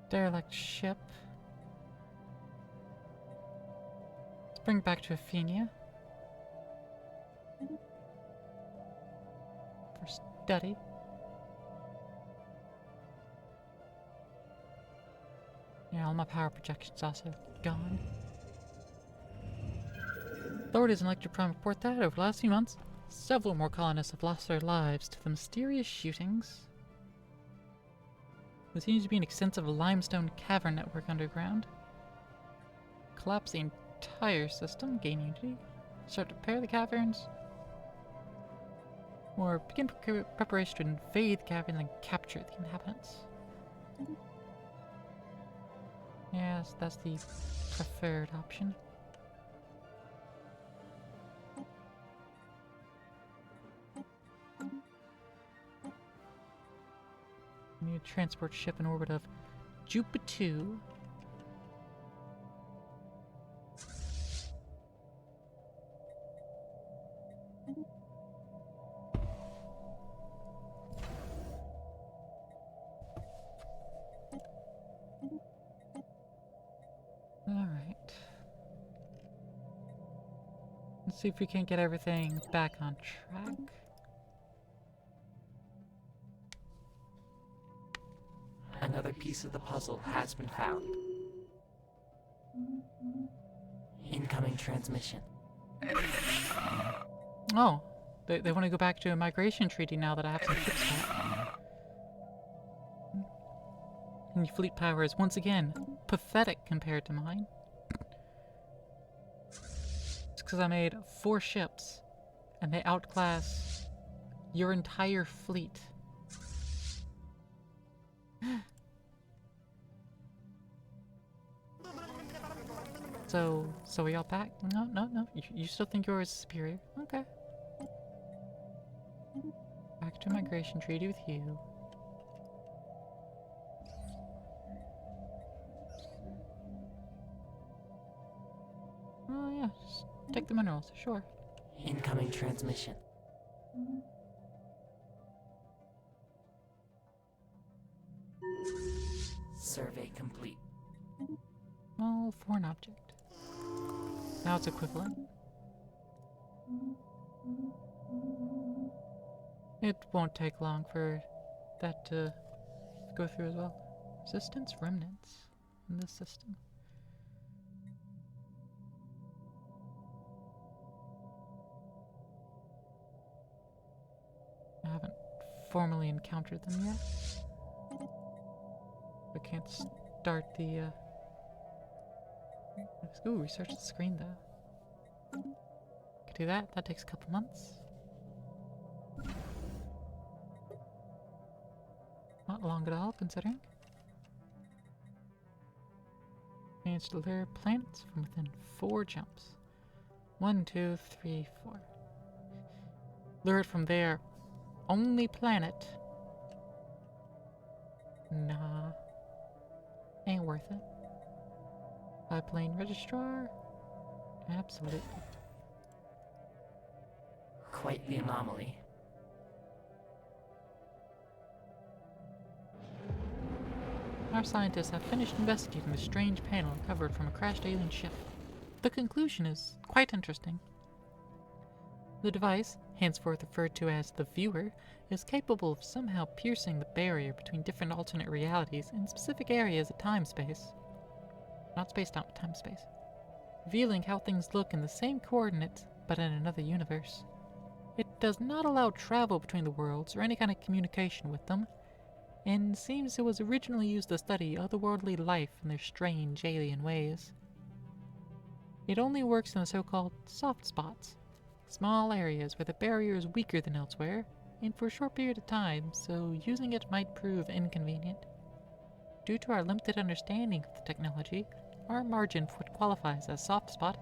Derelict ship. Let's bring it back to Affini for study. Yeah, all my power projections also gone. Authorities in Electroprime report that over the last few months, several more colonists have lost their lives to the mysterious shootings. There seems to be an extensive limestone cavern network underground. Collapse the entire system, gain unity, start to repair the caverns, or begin preparation to invade the caverns and capture the inhabitants. Yes, that's the preferred option. We need a transport ship in orbit of Jupiter 2. Alright. Let's see if we can get everything back on track. Another piece of the puzzle has been found. Incoming transmission. Oh, they want to go back to a migration treaty now that I have some ships back. And your fleet power is once again pathetic compared to mine. It's because I made 4 ships, and they outclass your entire fleet. So are y'all back? No. You still think yours is superior? Okay. Back to migration treaty with you. Oh yeah, just take the minerals, sure. Incoming transmission. Survey complete. Well, foreign object. Now it's equivalent. It won't take long for that to go through as well. Resistance remnants in this system. I haven't formally encountered them yet. I can't start the, ooh, research the screen though. Could do that. That takes a couple months. Not long at all, considering. Managed to lure planets from within 4 jumps. 1, 2, 3, 4. Lure it from their only planet. Nah. Ain't worth it. Biplane registrar? Absolutely. Quite the anomaly. Our scientists have finished investigating the strange panel recovered from a crashed alien ship. The conclusion is quite interesting. The device, henceforth referred to as the viewer, is capable of somehow piercing the barrier between different alternate realities in specific areas of time-space. Not space-time, but time-space. Revealing how things look in the same coordinates, but in another universe. It does not allow travel between the worlds or any kind of communication with them, and seems it was originally used to study otherworldly life and their strange alien ways. It only works in the so-called soft spots, small areas where the barrier is weaker than elsewhere, and for a short period of time, so using it might prove inconvenient. Due to our limited understanding of the technology, our margin for what qualifies as soft spot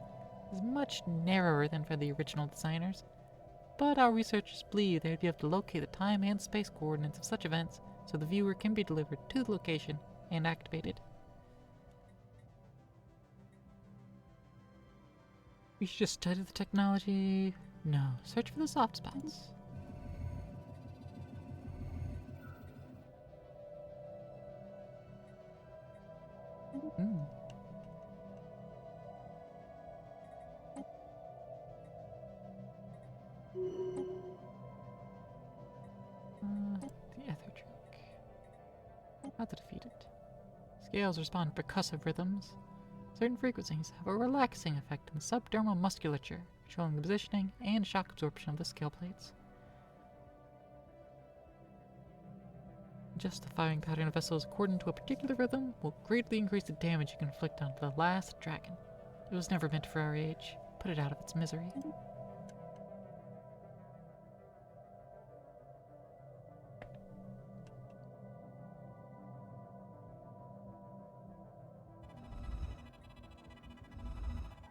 is much narrower than for the original designers, but our researchers believe they would be able to locate the time and space coordinates of such events so the viewer can be delivered to the location and activated. We should just study the technology. No, search for the soft spots. Hmm. The ether drink. How to defeat it. Scales respond to percussive rhythms. Certain frequencies have a relaxing effect on the subdermal musculature, controlling the positioning and shock absorption of the scale plates. Just the firing pattern of vessels according to a particular rhythm will greatly increase the damage you can inflict on the last dragon. It was never meant for our age. Put it out of its misery.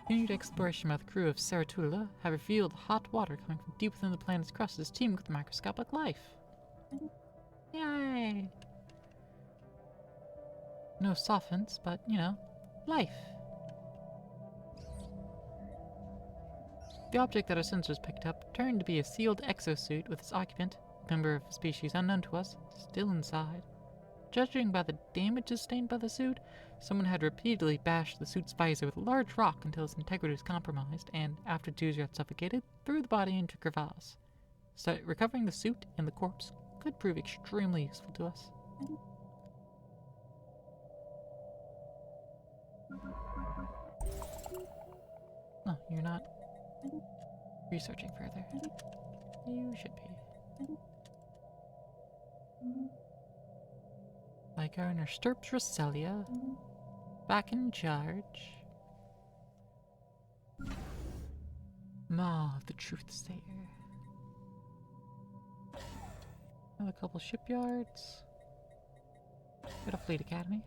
Continued exploration by the crew of Saratula have revealed hot water coming from deep within the planet's crust is teeming with microscopic life. Yay! No soffents, but, you know, life. The object that our sensors picked up turned to be a sealed exosuit with its occupant, a member of a species unknown to us, still inside. Judging by the damage sustained by the suit, someone had repeatedly bashed the suit's visor with a large rock until its integrity was compromised, and, after its user had suffocated, threw the body into a crevasse. So recovering the suit and the corpse could prove extremely useful to us. Oh, you're not researching further. You should be. Like our Sturps Roselia, back in charge. The truth sayer. Another couple shipyards. Got a fleet academy.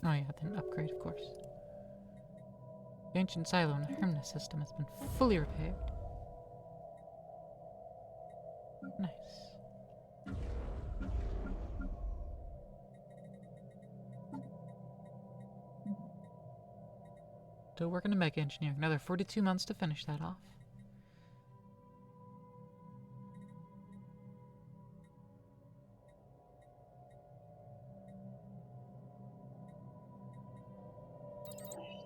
Oh yeah, then upgrade, of course. The ancient silo in the Hermna system has been fully repaired. Nice. Still working on mega engineering. Another 42 months to finish that off.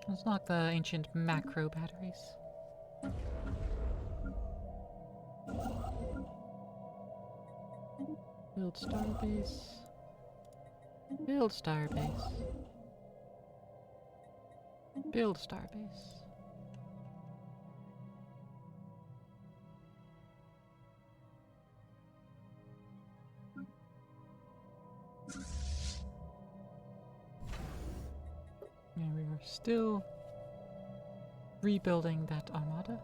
Let's knock the ancient macro batteries. Build starbase. Build starbase. Build starbase. And we are still rebuilding that armada.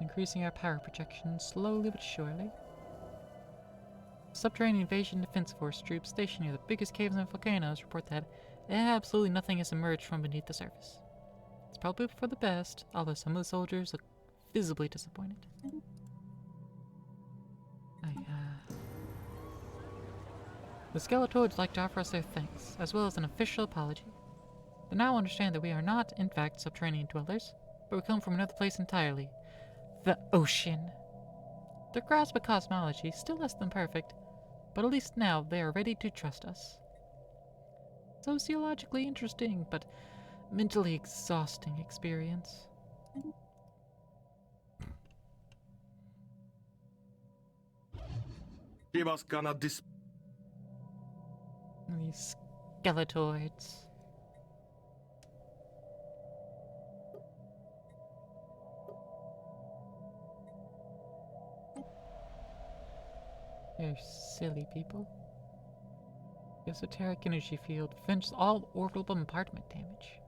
Increasing our power projection slowly but surely. Subterranean Invasion Defense Force troops stationed near the biggest caves and volcanoes report that absolutely nothing has emerged from beneath the surface. It's probably for the best, although some of the soldiers look visibly disappointed. The Skeletoids would like to offer us their thanks, as well as an official apology. They now understand that we are not, in fact, subterranean dwellers, but we come from another place entirely. The ocean. Their grasp of cosmology is still less than perfect, but at least now they are ready to trust us. Sociologically interesting, but mentally exhausting experience. Shivas cannot These Skeletoids. They're silly people. The esoteric energy field prevents all orbital bombardment damage.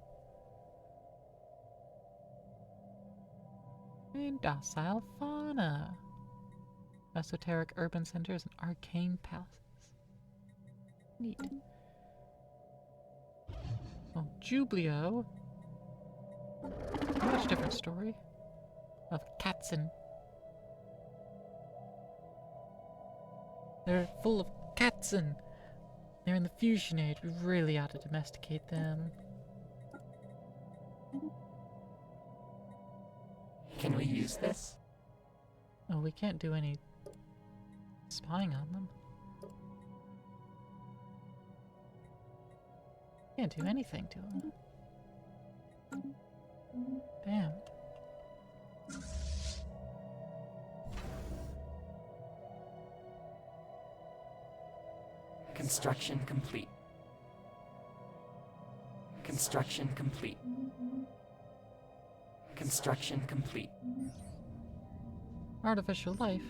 And docile fauna. Esoteric urban centers and arcane palaces. Neat. Well, Jublio. Much different story. Of Katzen. They're full of Katzen. They're in the fusion age. We really ought to domesticate them. Can we use this? Oh, we can't do any spying on them. Can't do anything to them. Damn. Construction complete. Construction complete. Construction complete. Artificial life.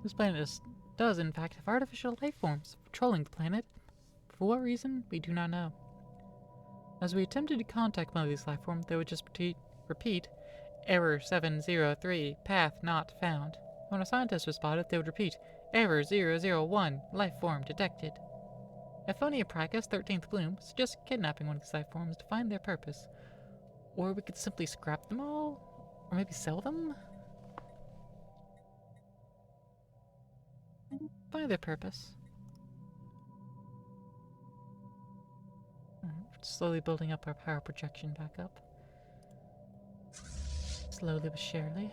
This planet does in fact have artificial life forms patrolling the planet. For what reason, we do not know. As we attempted to contact one of these life forms, they would just repeat, Error 703, path not found. When a scientist responded, they would repeat, Error 001, life form detected. Affini Compact, 13th Bloom, suggests kidnapping one of these life forms to find their purpose. Or we could simply scrap them all? Or maybe sell them? Find their purpose. Slowly building up our power projection back up. Slowly but surely.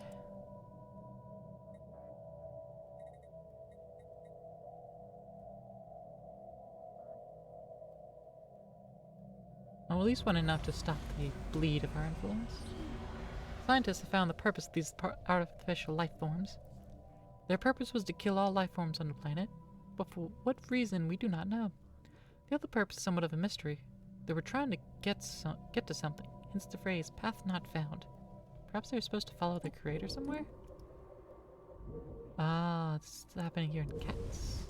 Well, at least one enough to stop the bleed of our influence. Scientists have found the purpose of these artificial life forms. Their purpose was to kill all life forms on the planet, but for what reason we do not know. The other purpose is somewhat of a mystery. They were trying to get to something, hence the phrase, path not found. Perhaps they're supposed to follow the creator somewhere? Ah, it's happening here in Cats.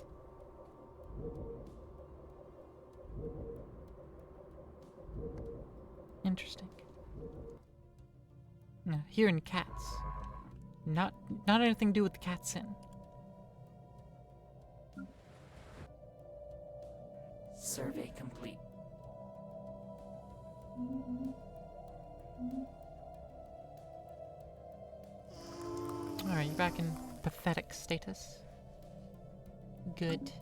Interesting. No, here in Cats. Not anything to do with the Cats in. Survey complete. Alright, you're back in pathetic status. Good.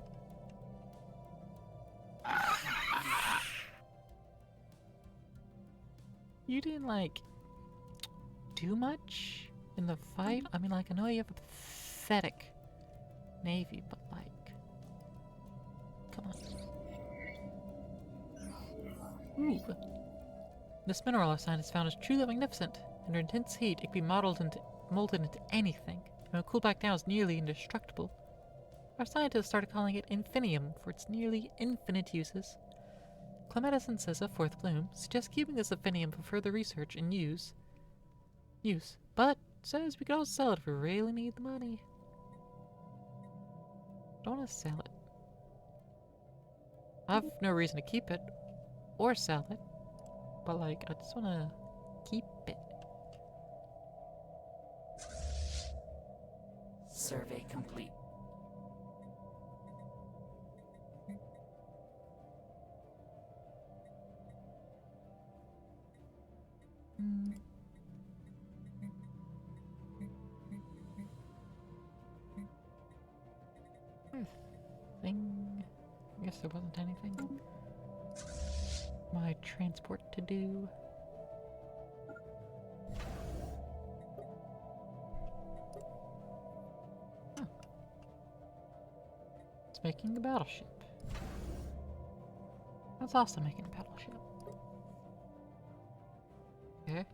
You didn't, like, do much in the fight? I mean, like, I know you have a pathetic navy, but, like, come on. Ooh. This mineral our scientists found is truly magnificent. Under intense heat, it can be molded into anything, and when cooled back down, it's nearly indestructible. Our scientists started calling it infinium for its nearly infinite uses. Clemedicine says a fourth bloom suggests keeping this infinium for further research and use, but says we could also sell it if we really need the money. Don't want to sell it. I have no reason to keep it or sell it, but like I just want to keep it. Survey complete. Thing. I guess there wasn't anything. My transport to do. Oh. It's making a battleship. That's also making a battleship. Okay.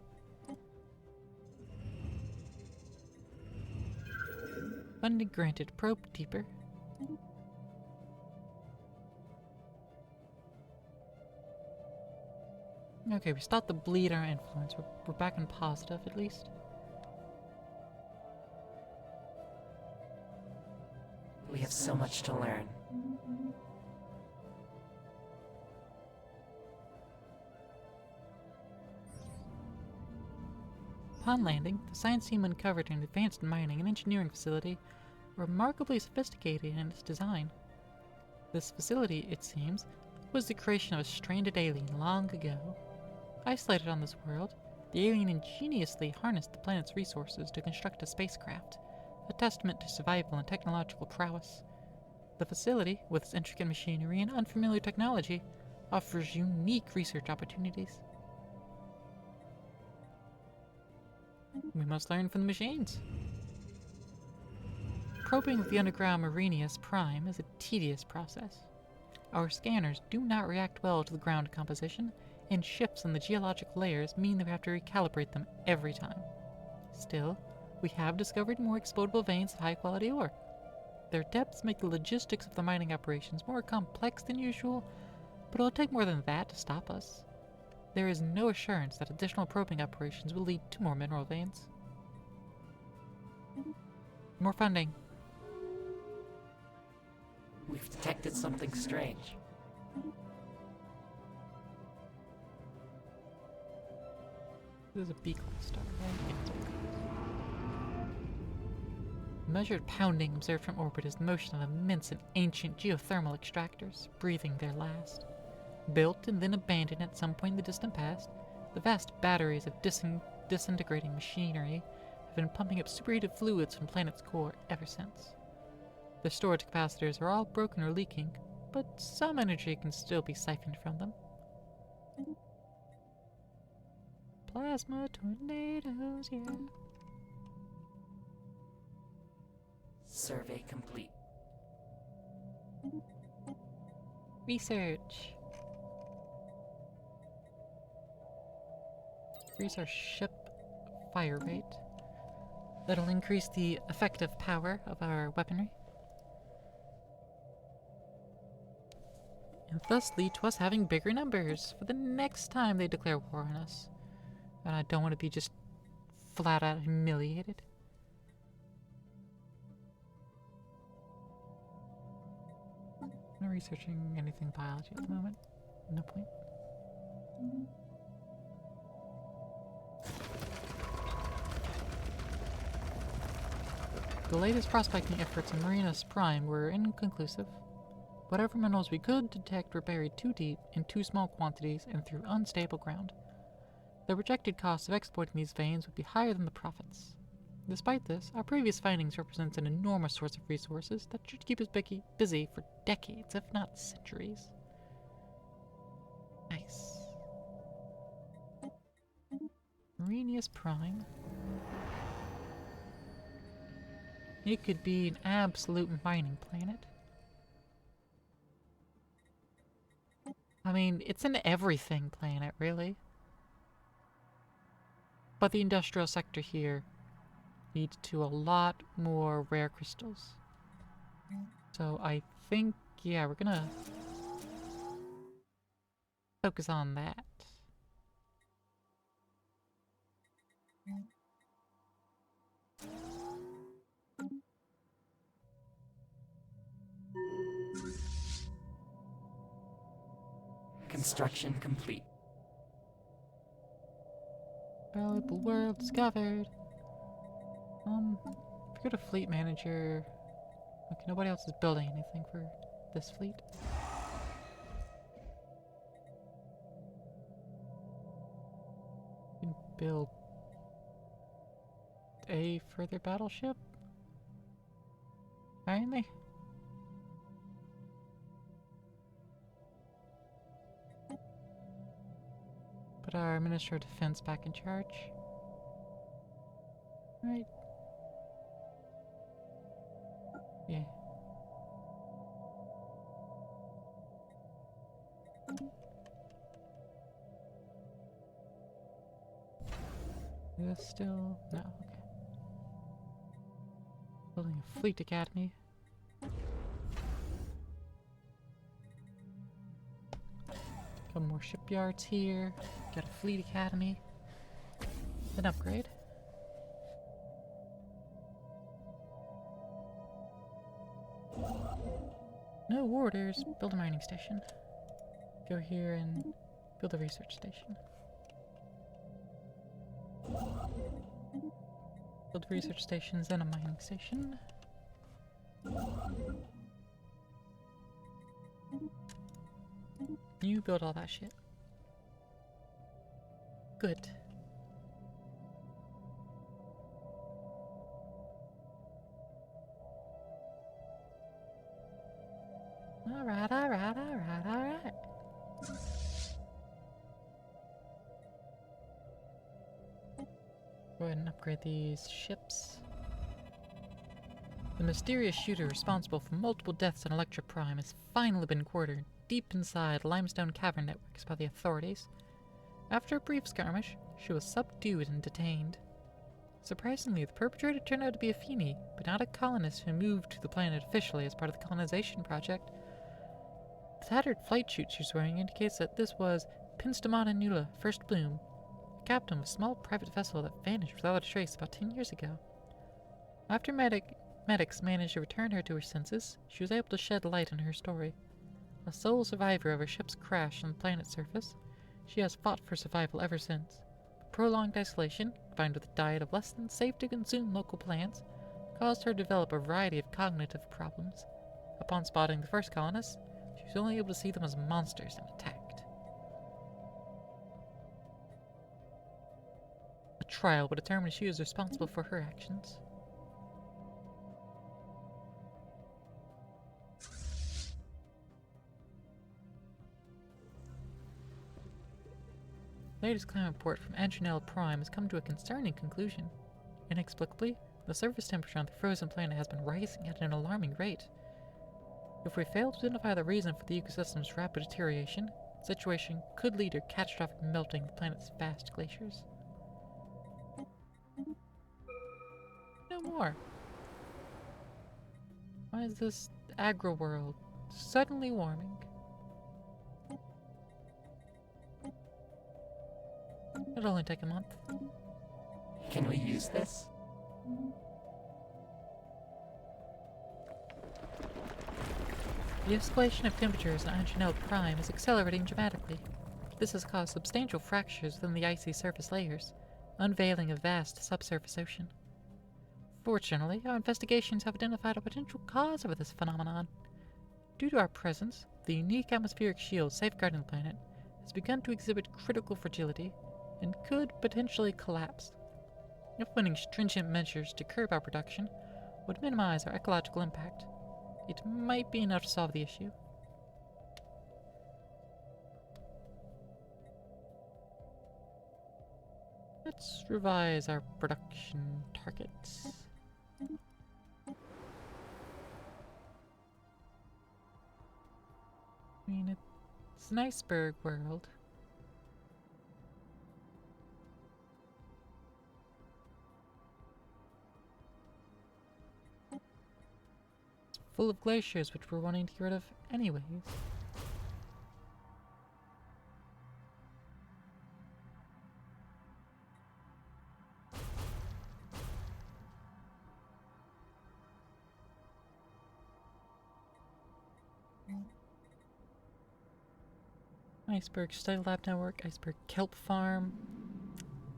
Funding granted. Probe deeper. Okay, we stopped the bleed our influence. We're back in positive, at least. We have so much to learn. Upon landing, the science team uncovered an advanced mining and engineering facility remarkably sophisticated in its design. This facility, it seems, was the creation of a stranded alien long ago. Isolated on this world, the alien ingeniously harnessed the planet's resources to construct a spacecraft, a testament to survival and technological prowess. The facility, with its intricate machinery and unfamiliar technology, offers unique research opportunities. We must learn from the machines. Probing of the underground Marinius Prime is a tedious process. Our scanners do not react well to the ground composition, and shifts in the geological layers mean that we have to recalibrate them every time. Still, we have discovered more exploitable veins of high-quality ore. Their depths make the logistics of the mining operations more complex than usual, but it'll take more than that to stop us. There is no assurance that additional probing operations will lead to more mineral veins. More funding. We've detected something strange. This is a beacon star, right? Yeah. Measured pounding observed from orbit is the motion of immense and ancient geothermal extractors, breathing their last. Built and then abandoned at some point in the distant past, the vast batteries of disintegrating machinery have been pumping up superheated fluids from the planet's core ever since. The storage capacitors are all broken or leaking, but some energy can still be siphoned from them. Plasma tornadoes, yeah. Survey complete. Research. Increase our ship fire rate. That'll increase the effective power of our weaponry. And thus lead to us having bigger numbers for the next time they declare war on us. And I don't want to be just flat out humiliated. I'm not researching anything biology at the moment. No point. The latest prospecting efforts in Marina's Prime were inconclusive. Whatever minerals we could detect were buried too deep, in too small quantities, and through unstable ground. The projected cost of exploiting these veins would be higher than the profits. Despite this, our previous findings represent an enormous source of resources that should keep us busy for decades, if not centuries. Nice. Marinius Prime. It could be an absolute mining planet. I mean, it's an everything planet, really. But the industrial sector here leads to a lot more rare crystals. So I think, yeah, we're gonna focus on that. Construction complete. Valuable world discovered. If you go to fleet manager, okay, nobody else is building anything for this fleet. You can build a further battleship, apparently. Put our Minister of Defense back in charge. Right. Yeah. Is this still? No, okay. Building a fleet academy. Couple more shipyards here. Got a fleet academy. An upgrade. No orders. Build a mining station. Go here and build a research station. Build research stations and a mining station. You build all that shit. Good. Alright, alright, alright, alright. Go ahead and upgrade these ships. The mysterious shooter responsible for multiple deaths on Electra Prime has finally been quartered deep inside limestone cavern networks by the authorities. After a brief skirmish, she was subdued and detained. Surprisingly, the perpetrator turned out to be Affini, but not a colonist who moved to the planet officially as part of the colonization project. The tattered flight suit she's wearing indicates that this was Pinstamana Nula, First Bloom, a captain of a small private vessel that vanished without a trace about 10 years ago. After medics managed to return her to her senses, she was able to shed light on her story. A sole survivor of her ship's crash on the planet's surface, she has fought for survival ever since. Prolonged isolation, combined with a diet of less than safe to consume local plants, caused her to develop a variety of cognitive problems. Upon spotting the first colonists, she was only able to see them as monsters and attacked. A trial would determine if she was responsible for her actions. The latest climate report from Anjanel Prime has come to a concerning conclusion. Inexplicably, the surface temperature on the frozen planet has been rising at an alarming rate. If we fail to identify the reason for the ecosystem's rapid deterioration, the situation could lead to catastrophic melting of the planet's vast glaciers. No more. Why is this agro world suddenly warming? It'll only take a month. Can we use this? The escalation of temperatures on Anjanel Prime is accelerating dramatically. This has caused substantial fractures within the icy surface layers, unveiling a vast subsurface ocean. Fortunately, our investigations have identified a potential cause of this phenomenon. Due to our presence, the unique atmospheric shield safeguarding the planet has begun to exhibit critical fragility and could potentially collapse. Implementing stringent measures to curb our production would minimize our ecological impact. It might be enough to solve the issue. Let's revise our production targets. I mean, it's an iceberg world. full of glaciers which we're wanting to get rid of anyways. Iceberg Study Lab Network, Iceberg Kelp Farm.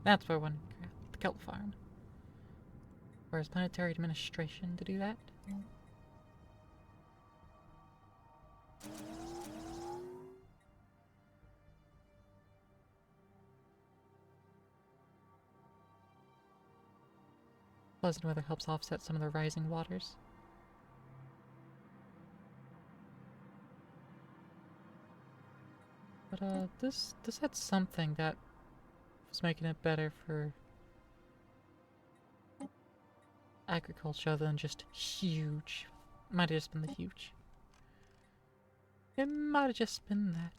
That's where I want to craft the Kelp Farm. Whereas Planetary Administration to do that. Pleasant weather helps offset some of the rising waters. But this had something that was making it better for agriculture other than just huge. Might have just been the huge. It might have just been that.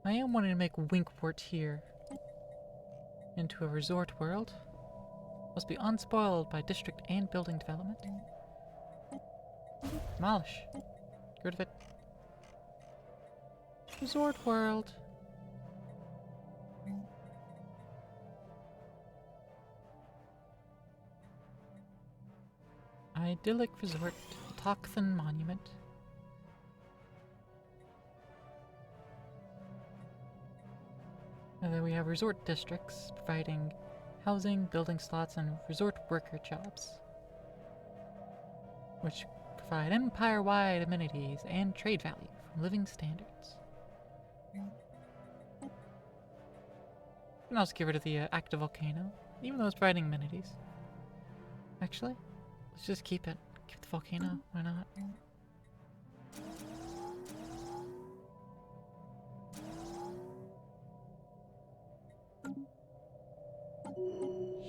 I am wanting to make Winkport here into a resort world. Must be unspoiled by district and building development. Demolish. Get rid of it. Resort world. Idyllic resort. Tocthan Monument. And then we have resort districts providing housing, building slots, and resort worker jobs, which provide empire-wide amenities and trade value from living standards. You can also get rid of the active volcano, even though it's providing amenities. Actually, let's just keep it. Keep the volcano. Why not?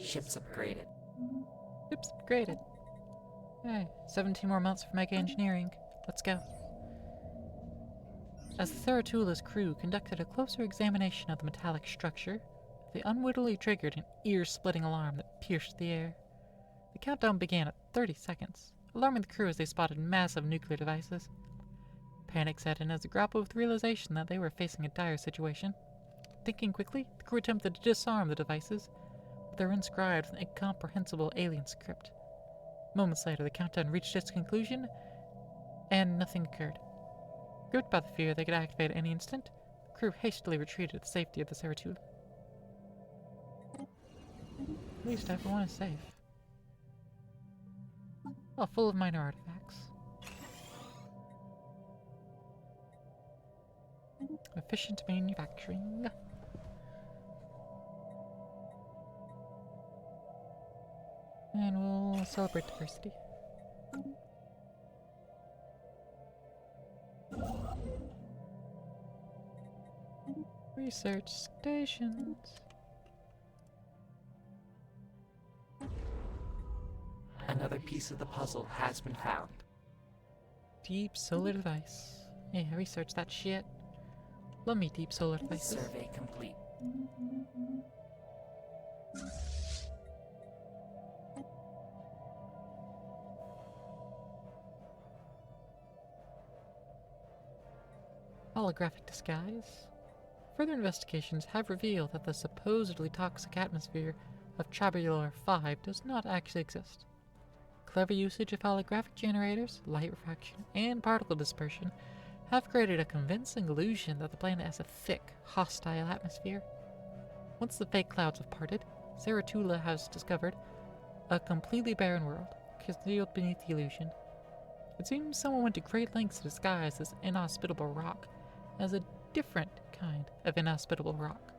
Ships upgraded. Ships upgraded. Hey, 17 more months for mega engineering. Let's go. As the Theratula's crew conducted a closer examination of the metallic structure, they unwittingly triggered an ear-splitting alarm that pierced the air. The countdown began at 30 seconds, alarming the crew as they spotted massive nuclear devices. Panic set in as they grappled with the realization that they were facing a dire situation. Thinking quickly, the crew attempted to disarm the devices, but they were inscribed with an incomprehensible alien script. Moments later, the countdown reached its conclusion, and nothing occurred. Gripped by the fear they could activate at any instant, the crew hastily retreated to the safety of the Saratula. At least everyone is safe. Oh, full of minor artifacts. Efficient manufacturing. And we'll celebrate diversity. Research stations. Another piece of the puzzle has been found. Deep solar device. Yeah, research that shit. Love me deep solar devices. Survey complete. Holographic disguise. Further investigations have revealed that the supposedly toxic atmosphere of Trabecular 5 does not actually exist. Clever usage of holographic generators, light refraction, and particle dispersion have created a convincing illusion that the planet has a thick, hostile atmosphere. Once the fake clouds have parted, Saratula has discovered a completely barren world, concealed beneath the illusion. It seems someone went to great lengths to disguise this inhospitable rock as a different kind of inhospitable rock.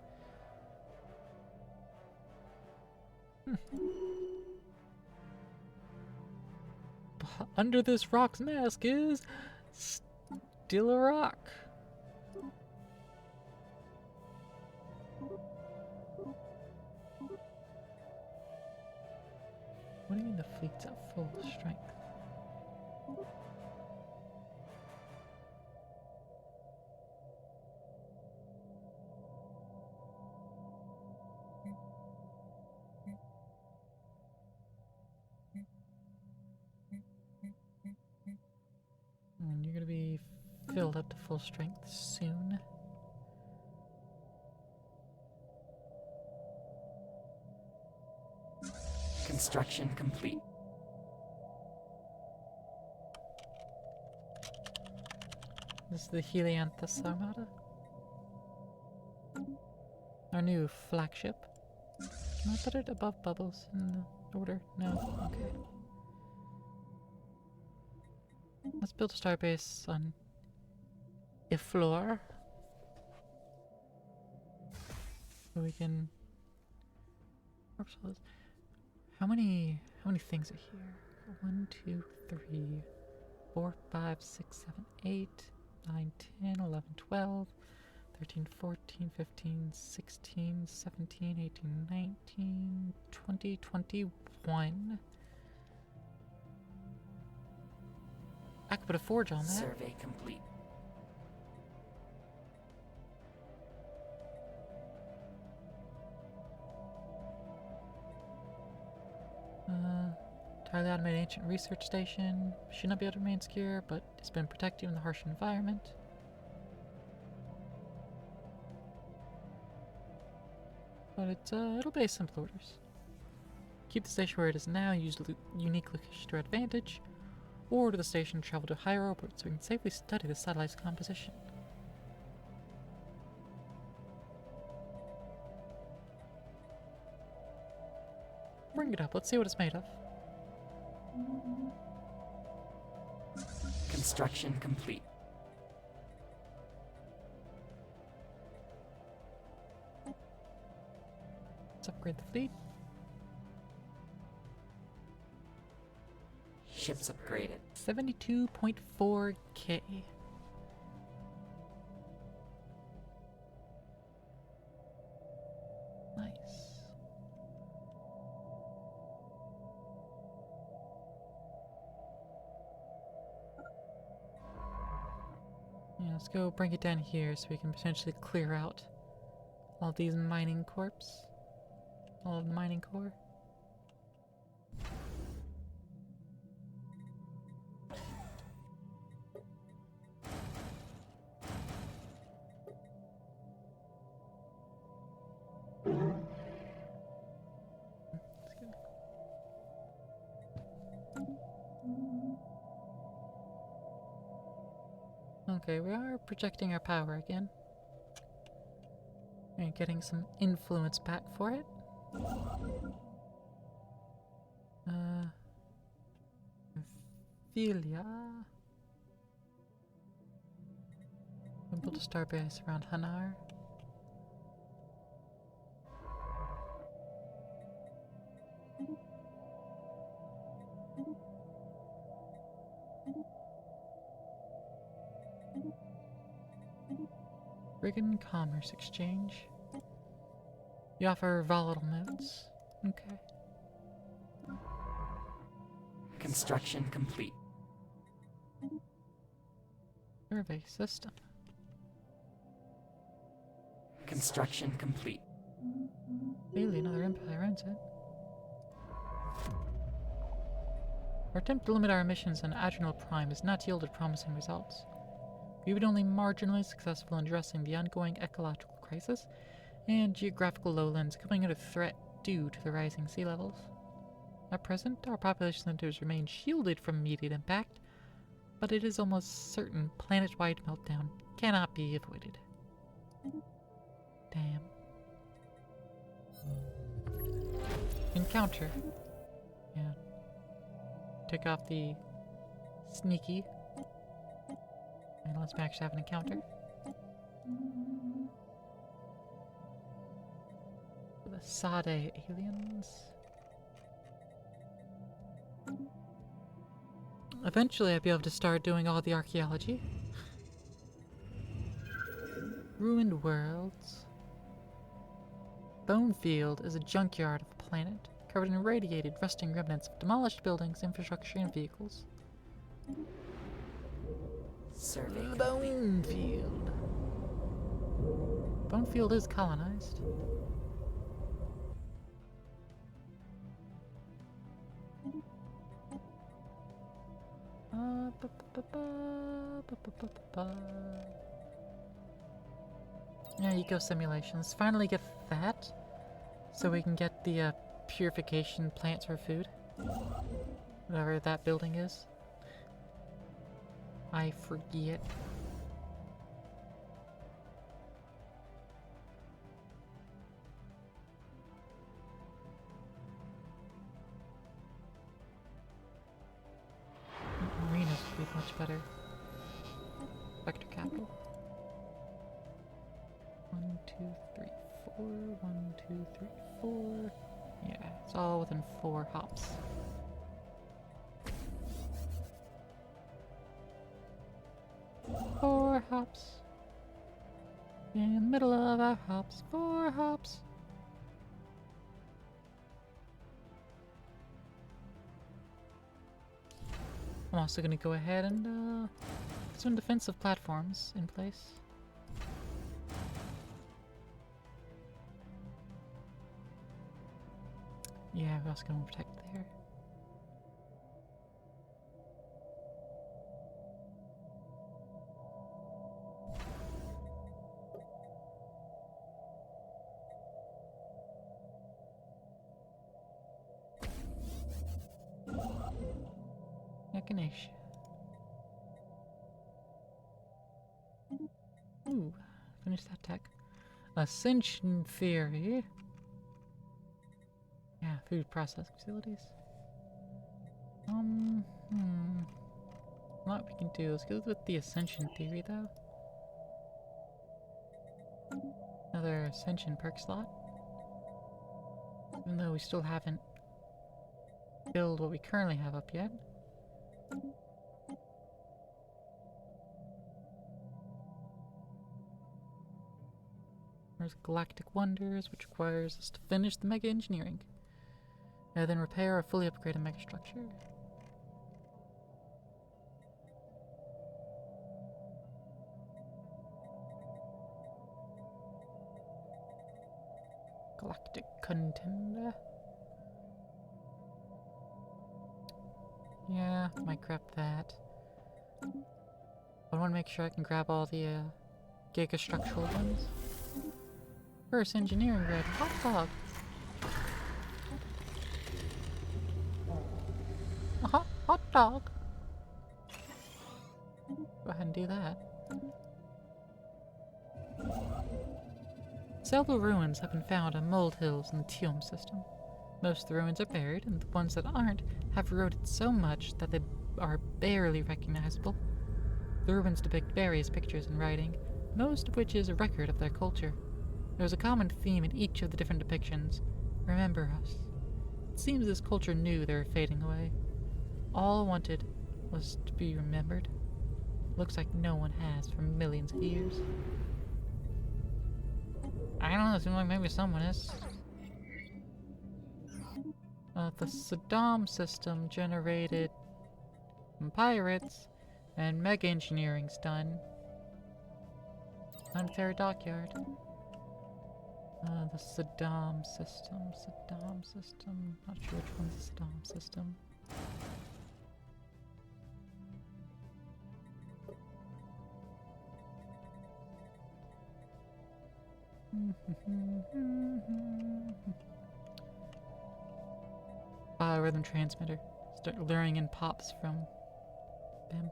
But under this rock's mask is still a rock. What do you mean the fleet's at full strength? build up to full strength soon. Construction complete. This is the Helianthus Armada. Our new flagship. Can I put it above Bubbles in the order? No? Okay. Let's build a starbase on Iflor. So we can... How many things are here? 1, 2, 3, 4, 5, 6, 7, 8, 9, 10, 11, 12, 13, 14, 15, 16, 17, 18, 19, 20, 21. I could put a forge on that. Survey complete. Entirely automated ancient research station. Should not be able to remain secure, but it's been protected in the harsh environment. But it'll obey simple orders. Keep the station where it is now, use unique location to our advantage, or to the station travel to higher orbit so we can safely study the satellite's composition. Bring it up, let's see what it's made of. Construction complete. Let's upgrade the fleet. Ships upgraded. 72.4K. Nice. Yeah, let's go bring it down here so we can potentially clear out all these mining corps. All of the mining core. Okay, we are projecting our power again. And getting some influence back for it. Ophelia. We build a starbase around Hanar. Brigand Commerce Exchange. You offer volatile notes. Okay. Construction complete. Survey system. Construction complete. Clearly another empire owns it. Our attempt to limit our emissions on Adrenal Prime has not yielded promising results. We've been only marginally successful in addressing the ongoing ecological crisis and geographical lowlands coming under threat due to the rising sea levels. At present, our population centers remain shielded from immediate impact, but it is almost certain planet-wide meltdown cannot be avoided. Damn. Encounter. Yeah. Take off the sneaky. And let's actually have an encounter. The Sade aliens. Eventually I'd be able to start doing all the archaeology. Ruined worlds. Bonefield is a junkyard of a planet, covered in irradiated, rusting remnants of demolished buildings, infrastructure, and vehicles. Survey complete. Bonefield. Bonefield is colonized. Yeah, eco simulations. Finally get that, so we can get the purification plants for food. Whatever that building is. I forget. Marinas would be much better. Vector capital. 1, 2, 3, 4. 1, 2, 3, 4. Yeah, it's all within 4 hops. Four hops. In the middle of our hops. 4 hops. I'm also gonna go ahead and put some defensive platforms in place. Yeah, we're also gonna protect there. Echinacea. Ooh, finish that tech. Ascension Theory. Yeah, food processing facilities. What we can do, let's go with the Ascension Theory though. Another Ascension perk slot. Even though we still haven't built what we currently have up yet. There's Galactic Wonders, which requires us to finish the Mega Engineering. And then repair or fully upgrade a mega structure. Galactic Contender. Yeah, might grab that. I want to make sure I can grab all the Giga Structural ones. First engineering grade. Hot dog! Hot dog! Go ahead and do that. Several ruins have been found on mold hills in the Tium system. Most of the ruins are buried, and the ones that aren't have eroded so much that they are barely recognizable. The ruins depict various pictures and writing, most of which is a record of their culture. There's a common theme in each of the different depictions. Remember us. It seems this culture knew they were fading away. All wanted was to be remembered. Looks like no one has for millions of years. I don't know, it seems like maybe someone is. The Saddam system generated pirates, and mega engineering's done. Planetary dockyard. The Saddam system. Not sure which one's the Saddam system. Biorhythm transmitter. Start luring in pops from them.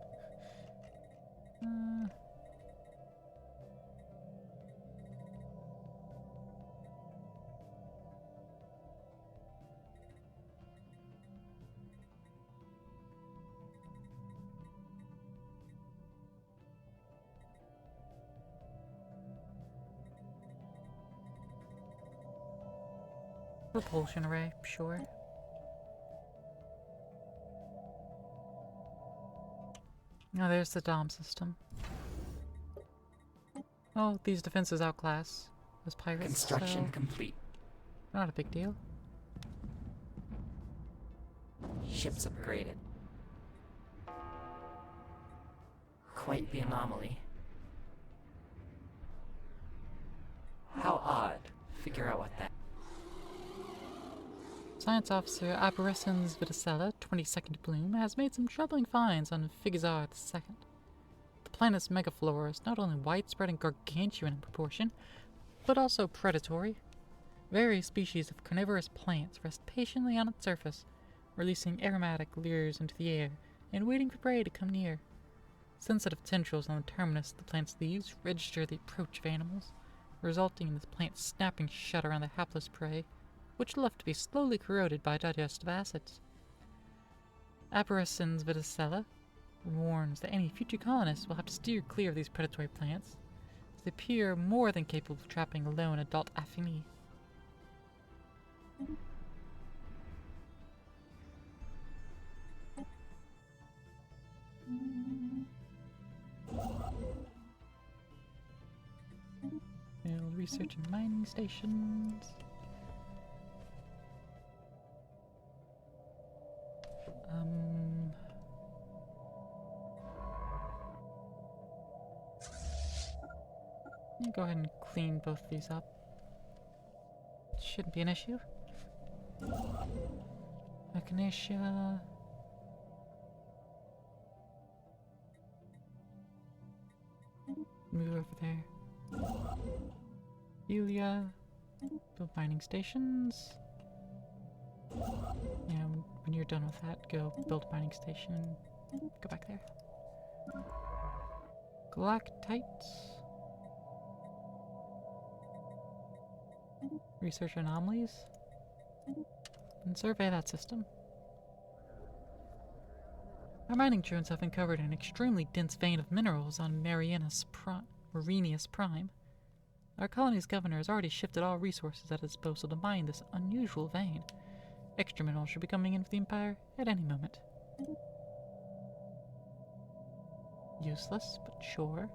Propulsion array, sure. Oh, there's the Dom system. Oh, these defenses outclass those pirates. Construction so complete. not a big deal. Ships upgraded. Quite the anomaly. How odd. Figure out what that. Science Officer Aberressens Vitacella, 22nd bloom has made some troubling finds on Figazar II. The planet's megaflora is not only widespread and gargantuan in proportion, but also predatory. Various species of carnivorous plants rest patiently on its surface, releasing aromatic lures into the air and waiting for prey to come near. Sensitive tendrils on the terminus of the plant's leaves register the approach of animals, resulting in the plant snapping shut around the hapless prey, which are left to be slowly corroded by digestive acids. Aparisons Viticella warns that any future colonists will have to steer clear of these predatory plants, as they appear more than capable of trapping a lone adult Affini. We'll research mining stations. Go ahead and clean both of these up. Shouldn't be an issue. Echinacea. Move over there. Yulia. Build mining stations. Yeah, when you're done with that, go build a mining station and go back there. Galactites. Research anomalies. And survey that system. Our mining drones have uncovered an extremely dense vein of minerals on Marinius Prime. Our colony's governor has already shifted all resources at his disposal to mine this unusual vein. Extra minerals should be coming in for the Empire at any moment. Useless, but sure.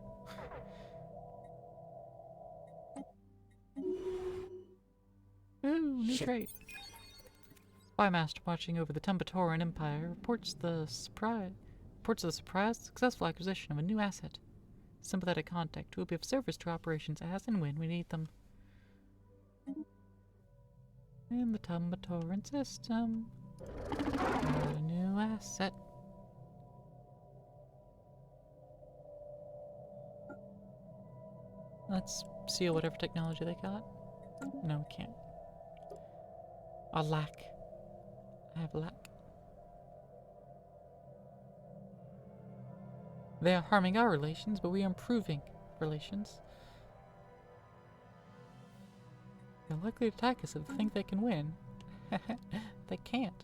Ooh, new trait. Spy master watching over the Tumbatoran Empire reports the surprise successful acquisition of a new asset. Sympathetic contact who will be of service to operations as and when we need them. In the Tumbatoran system. Got a new asset. Let's seal whatever technology they got. No, we can't. A lack. I have a lack. They are harming our relations, but we are improving relations. They're likely to attack us if they think they can win. They can't.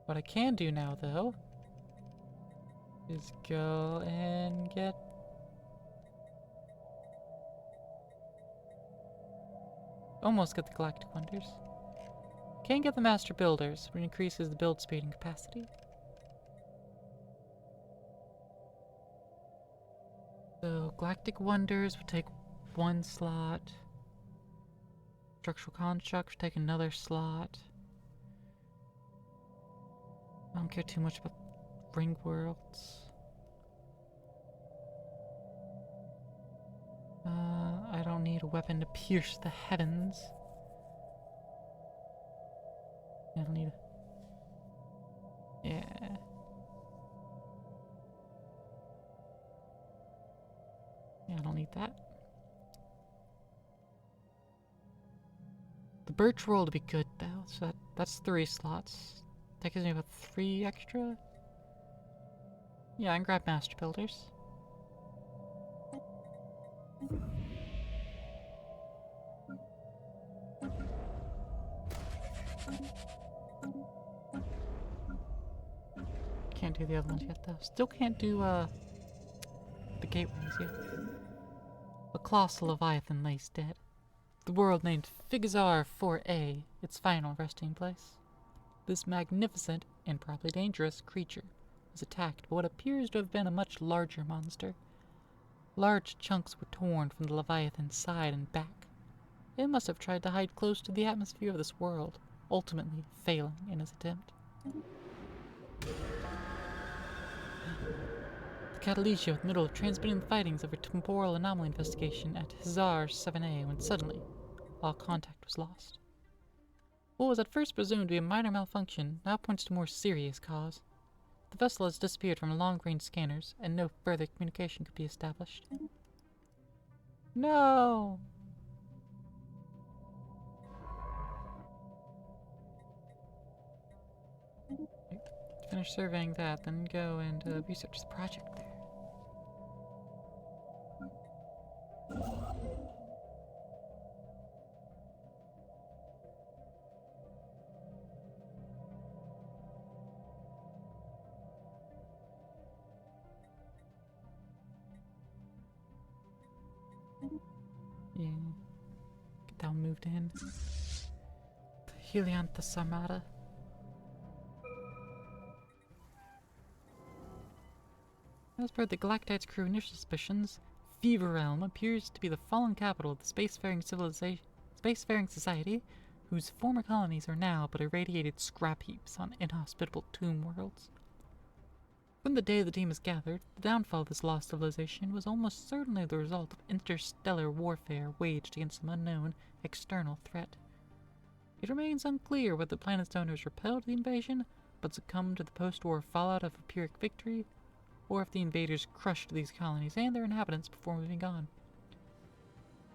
What I can do now, though, is go and get... almost get the Galactic Wonders. Can't get the Master Builders, which increases the build speed and capacity. So, Galactic Wonders would take one slot. Structural Construct would take another slot. I don't care too much about Ring Worlds. I don't need a weapon to pierce the heavens. I don't need a... Yeah. Yeah, I don't need that. The birch roll to be good though, so that's 3 slots. That gives me about 3 extra. Yeah, I can grab Master Builders. Can't do the other ones yet though. Still can't do the gateways yet. A colossal Leviathan lays dead. The world named Figazar 4A, its final resting place. This magnificent and probably dangerous creature was attacked by what appears to have been a much larger monster. Large chunks were torn from the Leviathan's side and back. It must have tried to hide close to the atmosphere of this world, ultimately failing in its attempt. The Catalysia was in the middle of transmitting the findings of a temporal anomaly investigation at Hazar 7A when suddenly, all contact was lost. What was at first presumed to be a minor malfunction now points to a more serious cause. The vessel has disappeared from long-range scanners, and no further communication could be established. No! Finish surveying that, then go and research the project there. Yeah. Get that one moved in. The Helianthus Armada. As per the Galactite's crew initial suspicions, Fever Realm appears to be the fallen capital of the spacefaring society, whose former colonies are now but irradiated scrap heaps on inhospitable tomb worlds. From the day the team is gathered, the downfall of this lost civilization was almost certainly the result of interstellar warfare waged against some unknown external threat. It remains unclear whether the planet's owners repelled the invasion, but succumbed to the post-war fallout of a Pyrrhic victory, or if the invaders crushed these colonies and their inhabitants before moving on.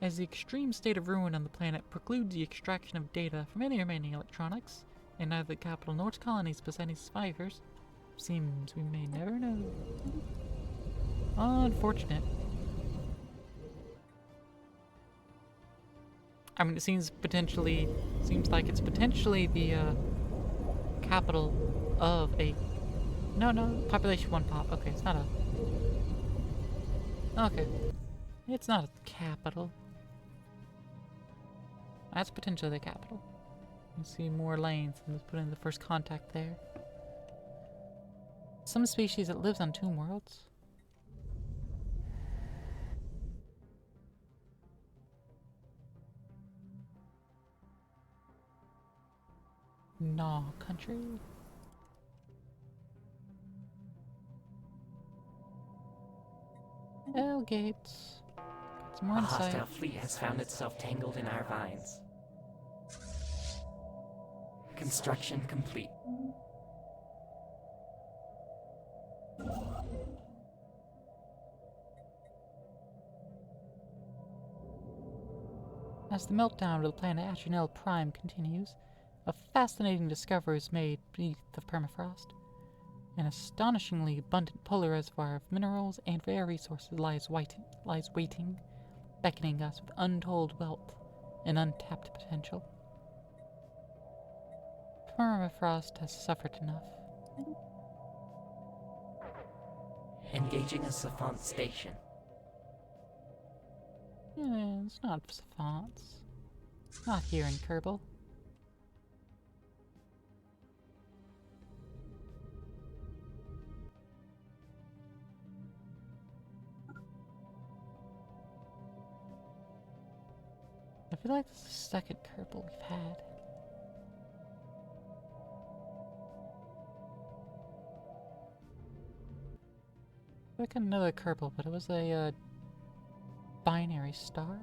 As the extreme state of ruin on the planet precludes the extraction of data from any remaining electronics, and neither the capital nor its colonies possess any survivors, seems we may never know. Unfortunate. I mean, it seems like it's potentially the capital of a. No, population 1 pop. Okay, it's not a. Okay. It's not a capital. That's potentially the capital. You see more lanes, and let's put in the first contact there. Some species that lives on tomb worlds. Gnaw country. Hell gates. Got some more A insight. hostile fleet has found itself tangled in our vines. Construction complete. As the meltdown of the planet Atronel Prime continues, a fascinating discovery is made beneath the permafrost. An astonishingly abundant polar reservoir of minerals and rare resources lies waiting, beckoning us with untold wealth and untapped potential. Permafrost has suffered enough. Engaging a savant station. It's not savants. Not here in Kerbal. I feel like this is the second Kerbal we've had. Like another Kerbal, but it was a binary star.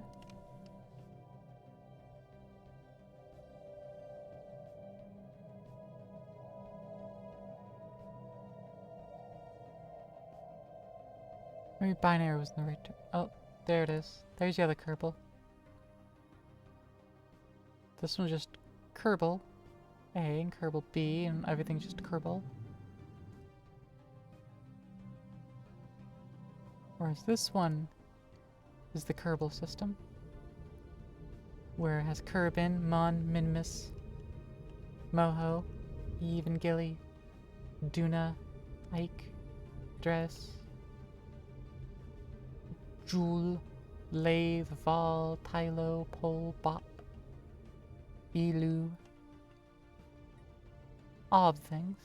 Maybe binary was in the right. Oh, there it is. There's the other Kerbal. This one's just Kerbal A and Kerbal B, and everything's just Kerbal. Whereas this one is the Kerbal system, where it has Kerbin, Mon, Minmus, Moho, Eve and Gilly, Duna, Ike, Dress, Jewel, Lathe, Val, Tylo, Pol, Bop, Elu, all of the things.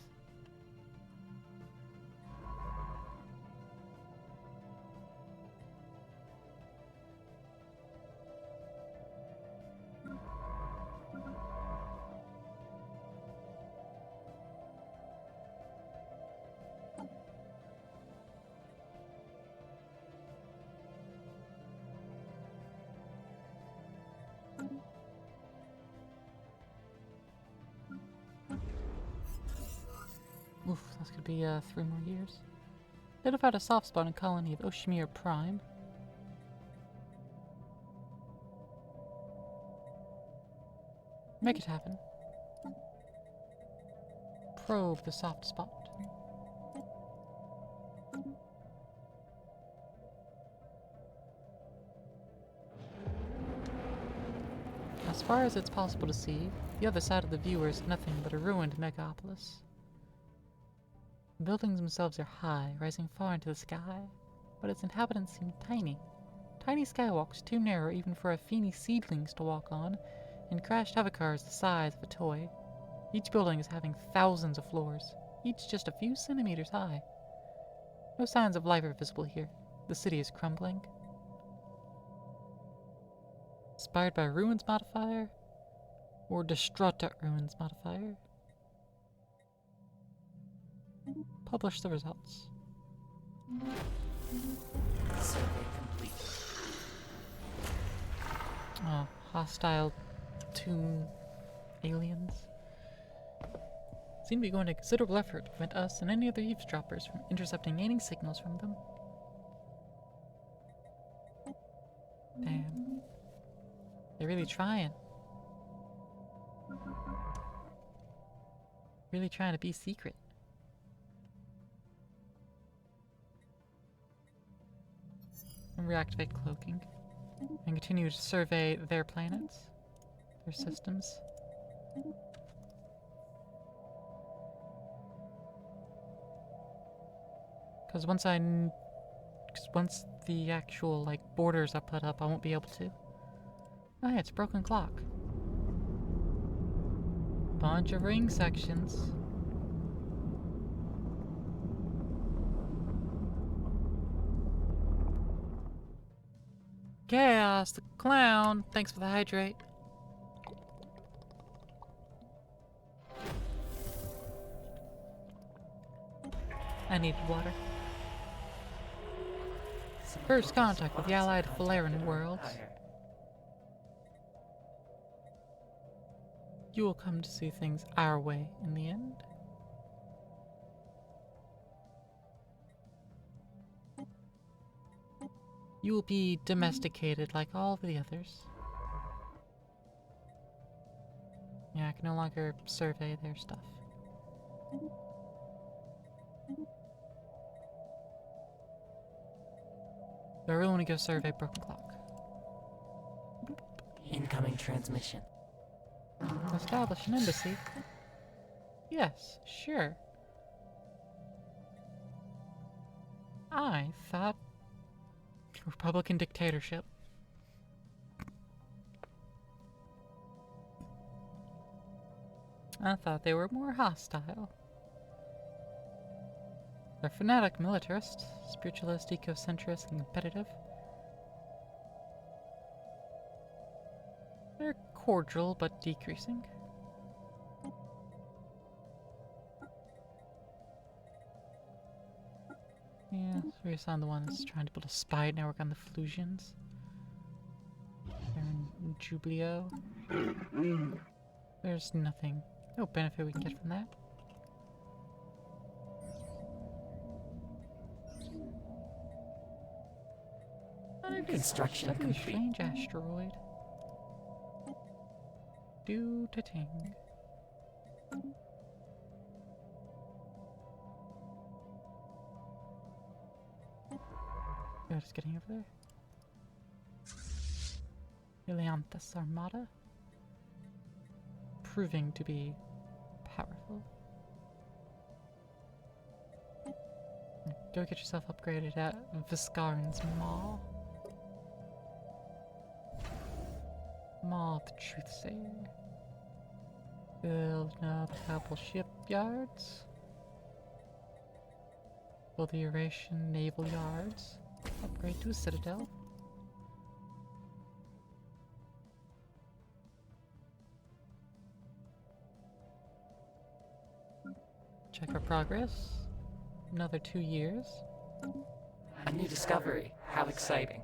This could be 3 more years. They'd have had a soft spot in colony of Oshimir Prime. Make it happen. Probe the soft spot. As far as it's possible to see, the other side of the viewer is nothing but a ruined megapolis. The buildings themselves are high, rising far into the sky, but its inhabitants seem tiny. Tiny skywalks too narrow even for Affini seedlings to walk on, and crashed hovercars the size of a toy. Each building is having thousands of floors, each just a few centimeters high. No signs of life are visible here. The city is crumbling. Inspired by Ruins modifier? Or Destructa Ruins modifier? Publish the results. Survey complete. Oh, hostile tomb aliens. Seem to be going to considerable effort to prevent us and any other eavesdroppers from intercepting any signals from them. Damn. They're really trying. Really trying to be secret. And reactivate cloaking. And continue to survey their planets. Their systems. Because once the actual, like, borders are put up, I won't be able to. Oh yeah, it's a broken clock. Bunch of ring sections. Chaos, the clown. Thanks for the hydrate. I needed water. First contact with the allied Falaran worlds. You will come to see things our way in the end. You will be domesticated like all the others. Yeah, I can no longer survey their stuff. I really want to go survey Broken Clock. Incoming transmission. Establish an embassy? Yes, sure. I thought Republican dictatorship. I thought they were more hostile. They're fanatic militarist, spiritualist, ecocentrist, and competitive. They're cordial but decreasing. Yeah, so we assigned the one that's trying to build a spy network on the Flusians. They're in Jubileo. There's nothing, no benefit we can get from that. Construction That'd be a complete. strange asteroid. Do ta ting. Yeah, just getting over there. Ilianthus Armada. Proving to be powerful. Go get yourself upgraded at Viscarin's Maw. Maw of the Truthsayer. Build another couple shipyards. Build the Eurasian naval yards. Upgrade to a citadel. Check our progress. Another 2 years. A new discovery. How exciting.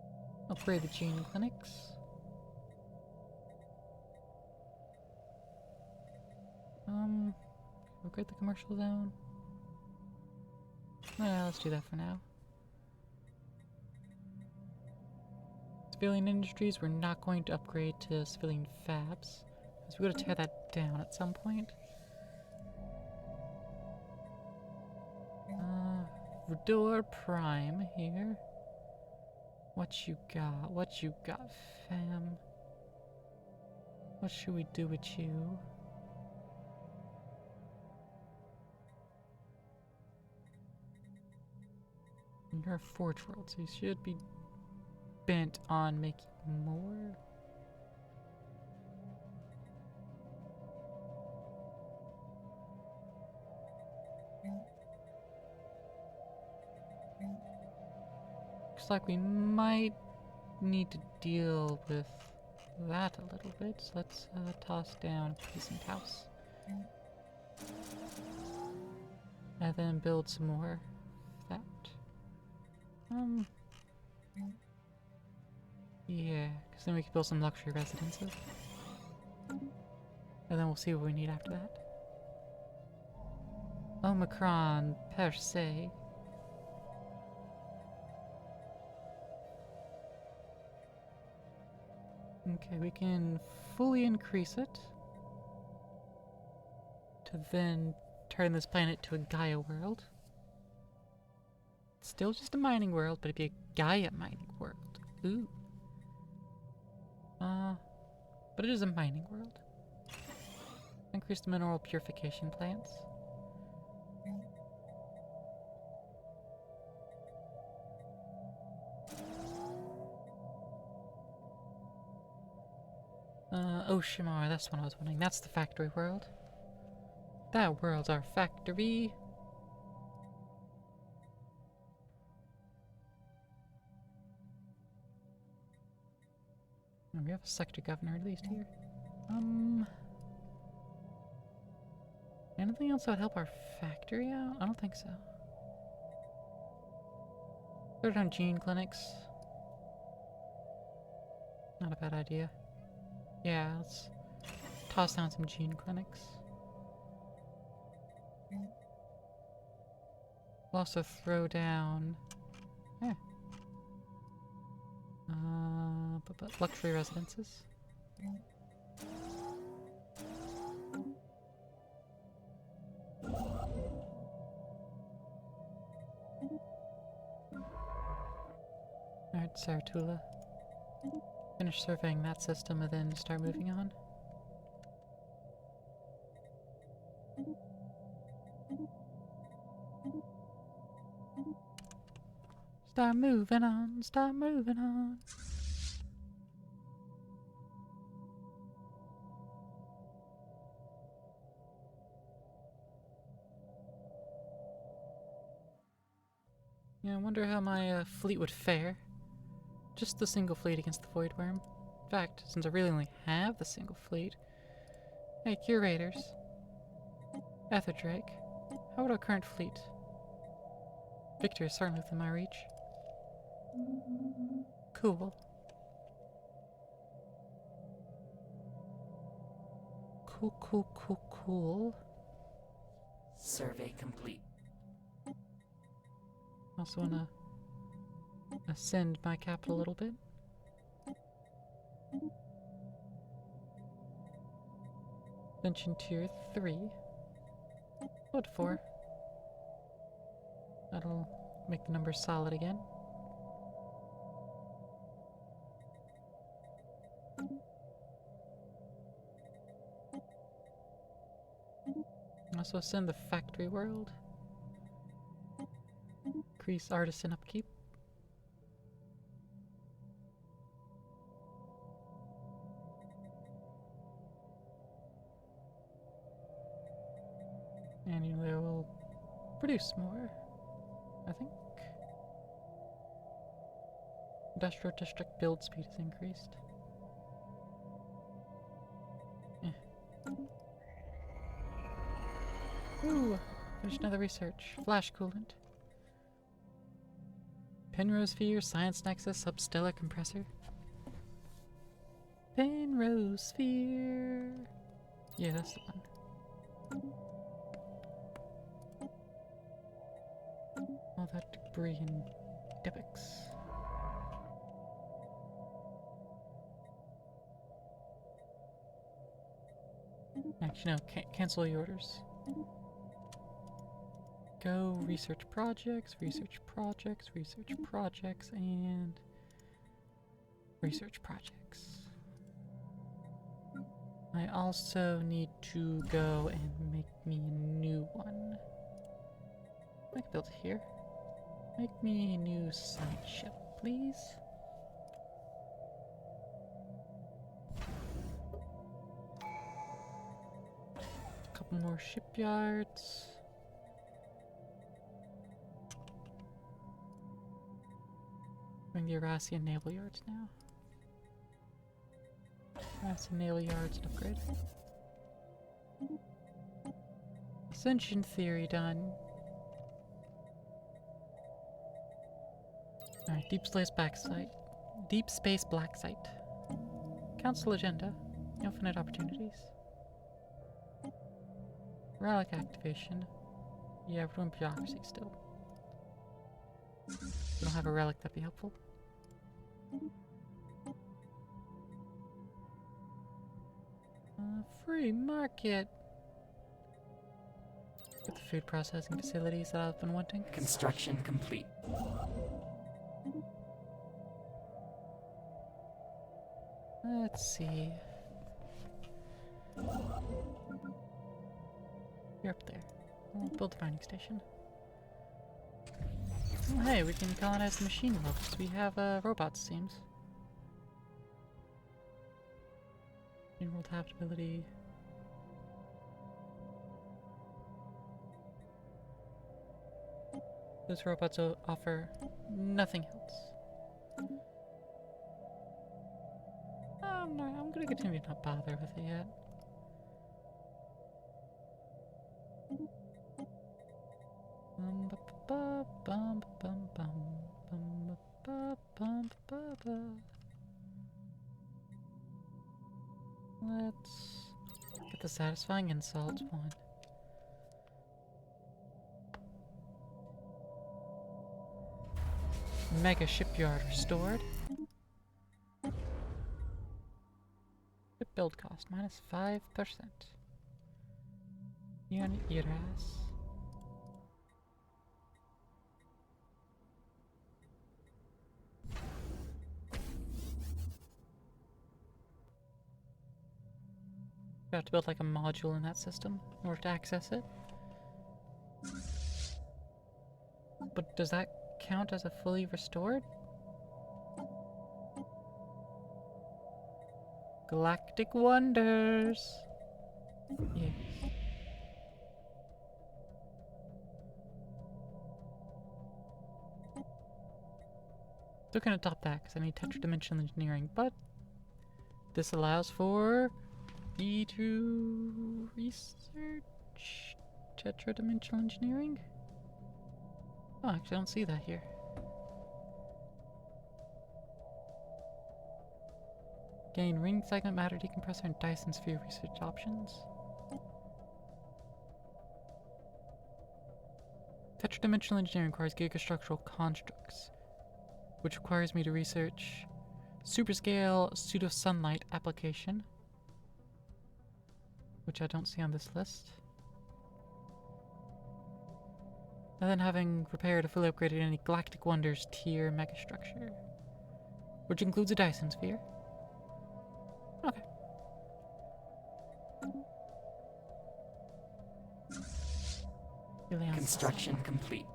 Upgrade the gene clinics. Upgrade the commercial zone. Yeah, let's do that for now. Civilian industries, we're not going to upgrade to civilian fabs, because we're going to tear that down at some point. Redor Prime here. What you got? What you got, fam? What should we do with you? You're a Forge World, so you should be bent on making more. Looks like we might need to deal with that a little bit. So let's toss down a decent house. And then build some more of that. Yeah, because then we can build some luxury residences. And then we'll see what we need after that. Omicron per se. Okay, we can fully increase it to then turn this planet to a Gaia world. It's still just a mining world, but it'd be a Gaia mining world. Ooh. But it is a mining world. Increase the mineral purification plants. Oshimar, that's what I was wondering. That's the factory world. That world's our factory. We have a sector governor at least here. Anything else that would help our factory out? I don't think so. Throw down gene clinics. Not a bad idea. Yeah, let's toss down some gene clinics. We'll also throw down... luxury residences. Alright, Saratula. Finish surveying that system and then start moving on. Start moving on, start moving on. Yeah, I wonder how my fleet would fare. Just the single fleet against the Void Worm. In fact, since I really only have the single fleet. Hey, Curators. Ether Drake. How about our current fleet? Victor is certainly within my reach. Cool. Cool. Survey complete. Also wanna ascend my capital a little bit. Ascension tier 3. What 4? That'll make the numbers solid again. Also ascend the factory world. Increase artisan upkeep. Annually it will produce more, I think. Industrial district build speed is increased. Ooh, finish another research. Flash coolant. Penrose Sphere, Science Nexus, Substellar Compressor. Penrose Sphere. Yeah, that's the one. All that debris and debix. Actually, no, cancel your orders. Go research projects, research projects, research projects, and research projects. I also need to go and make me a new one. I can build it here. Make me a new science ship, please. A couple more shipyards. Bring the Eurasian naval yards now. Eurasian naval yards and upgrade. Ascension theory done. Alright, Deep space black site. Council agenda. Infinite opportunities. Relic activation. Yeah, we're doing bureaucracy still. If we don't have a relic, that'd be helpful. Free market. Get the food processing facilities that I've been wanting. Construction complete. Let's see. You're up there. We'll build a mining station. Oh, hey, we can colonize the machine worlds. We have robots, seems. Machine world habitability. Those robots offer nothing else. I'm gonna continue to not bother with it yet. Let's get the satisfying insult one. Mega shipyard restored. Ship build cost minus 5%. Unit Iras. You have to build like a module in that system in order to access it. But does that count as a fully restored? Galactic Wonders. Yes. Still gonna adopt that because I need tetradimensional engineering, but this allows for me to research tetradimensional engineering. Oh, actually, I don't see that here. Gain ring segment matter decompressor and Dyson sphere research options. Tetradimensional engineering requires gigastructural constructs, which requires me to research superscale pseudo-sunlight application, which I don't see on this list. And then having repaired a fully upgraded any Galactic Wonders tier megastructure, which includes a Dyson sphere. Okay. Construction complete.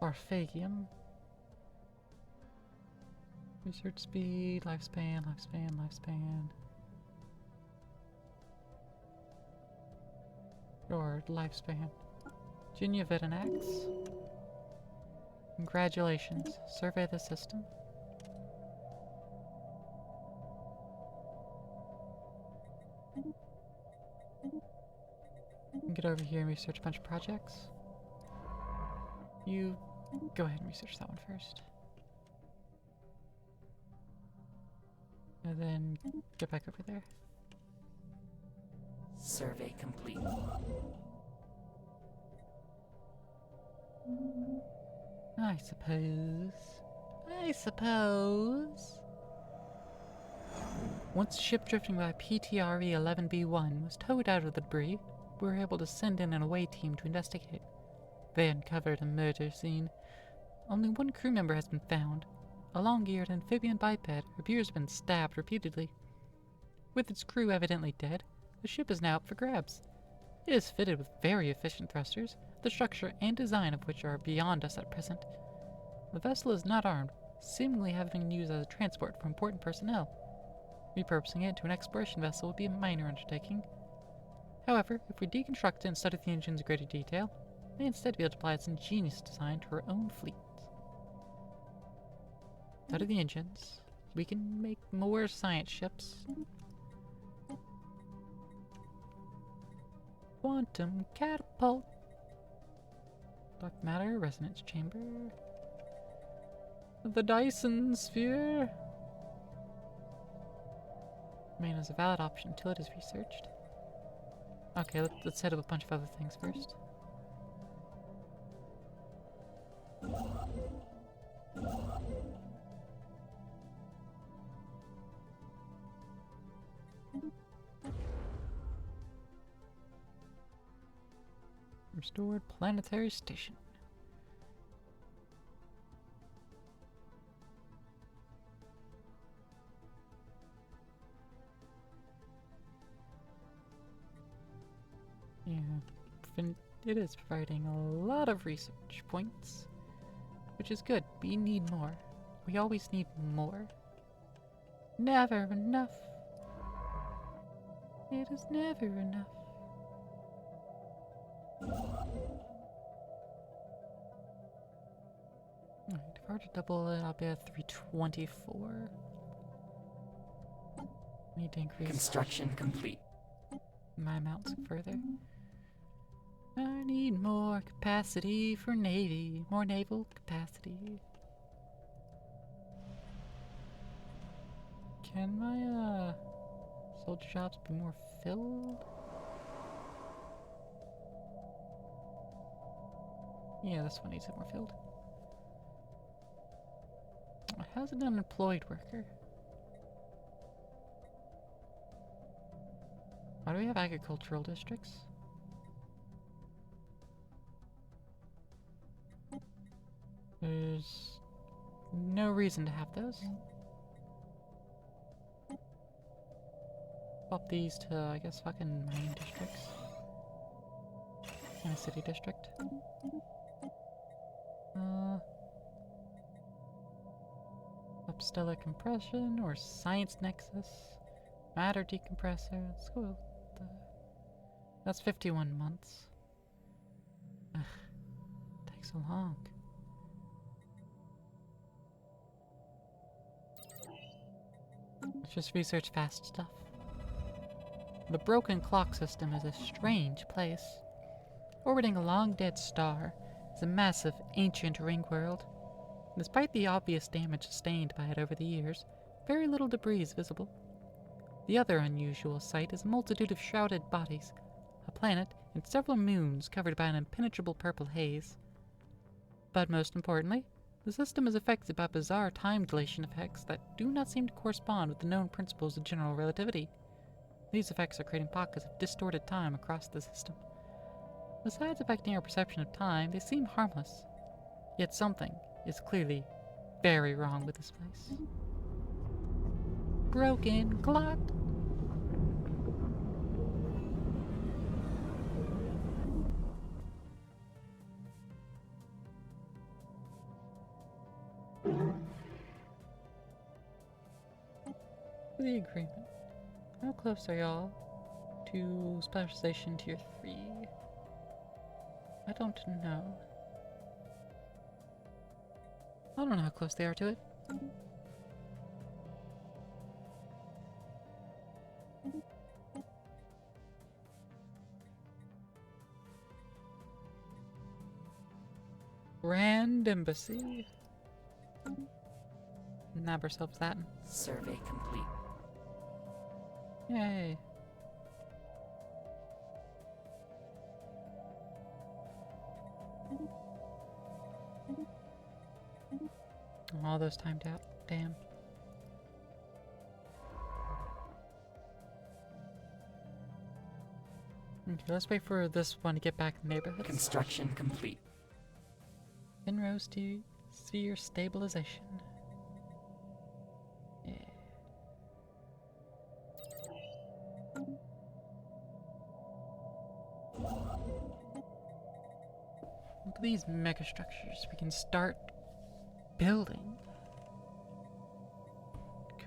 Orphagium. Research speed, lifespan. Or lifespan. Junior Vetinax. Congratulations. Survey the system. Get over here and research a bunch of projects. You go ahead and research that one first. And then get back over there. Survey complete. I suppose. I suppose. Once a ship drifting by PTRE 11B1 was towed out of the debris, we were able to send in an away team to investigate. They uncovered a murder scene. Only one crew member has been found. A long-eared amphibian biped who appears to have been stabbed repeatedly. With its crew evidently dead, the ship is now up for grabs. It is fitted with very efficient thrusters, the structure and design of which are beyond us at present. The vessel is not armed, seemingly having been used as a transport for important personnel. Repurposing it into an exploration vessel would be a minor undertaking. However, if we deconstruct it and study the engines in greater detail, we may instead be able to apply its ingenious design to our own fleet. Study the engines. We can make more science ships. Quantum catapult. Dark matter, resonance chamber. The Dyson sphere. Remain as a valid option until it is researched. Okay, let's set up a bunch of other things first. Restored planetary station. Yeah, it is providing a lot of research points, which is good. We need more. We always need more. Never enough. It is never enough. Alright, if I were to double it, I'll be at 324. Need to increase Construction complete. my amounts further. I need more capacity for Navy. More naval capacity. Can my, soldier shops be more filled? Yeah, this one needs it more filled. How's an unemployed worker? Why do we have agricultural districts? There's no reason to have those. Swap these to, I guess, fucking main districts. And a city district. Upstellar compression or science nexus. Matter decompressor. Let's go with that's 51 months. Ugh, takes so long. Let's just research fast stuff. The broken clock system is a strange place. Orbiting a long-dead star is a massive, ancient ring world. Despite the obvious damage sustained by it over the years, very little debris is visible. The other unusual sight is a multitude of shrouded bodies, a planet and several moons covered by an impenetrable purple haze. But most importantly, the system is affected by bizarre time dilation effects that do not seem to correspond with the known principles of general relativity. These effects are creating pockets of distorted time across the system. Besides affecting our perception of time, they seem harmless. Yet something is clearly very wrong with this place. Broken clock. The agreement. How close are y'all to specialization tier 3? I don't know. I don't know how close they are to it. Grand Embassy. Nab ourselves that. Survey complete. Yay. All those timed out. Damn. Okay, let's wait for this one to get back in the neighborhood. Construction complete. Pinrose sphere stabilization. Yeah. Look at these mega structures. We can start building.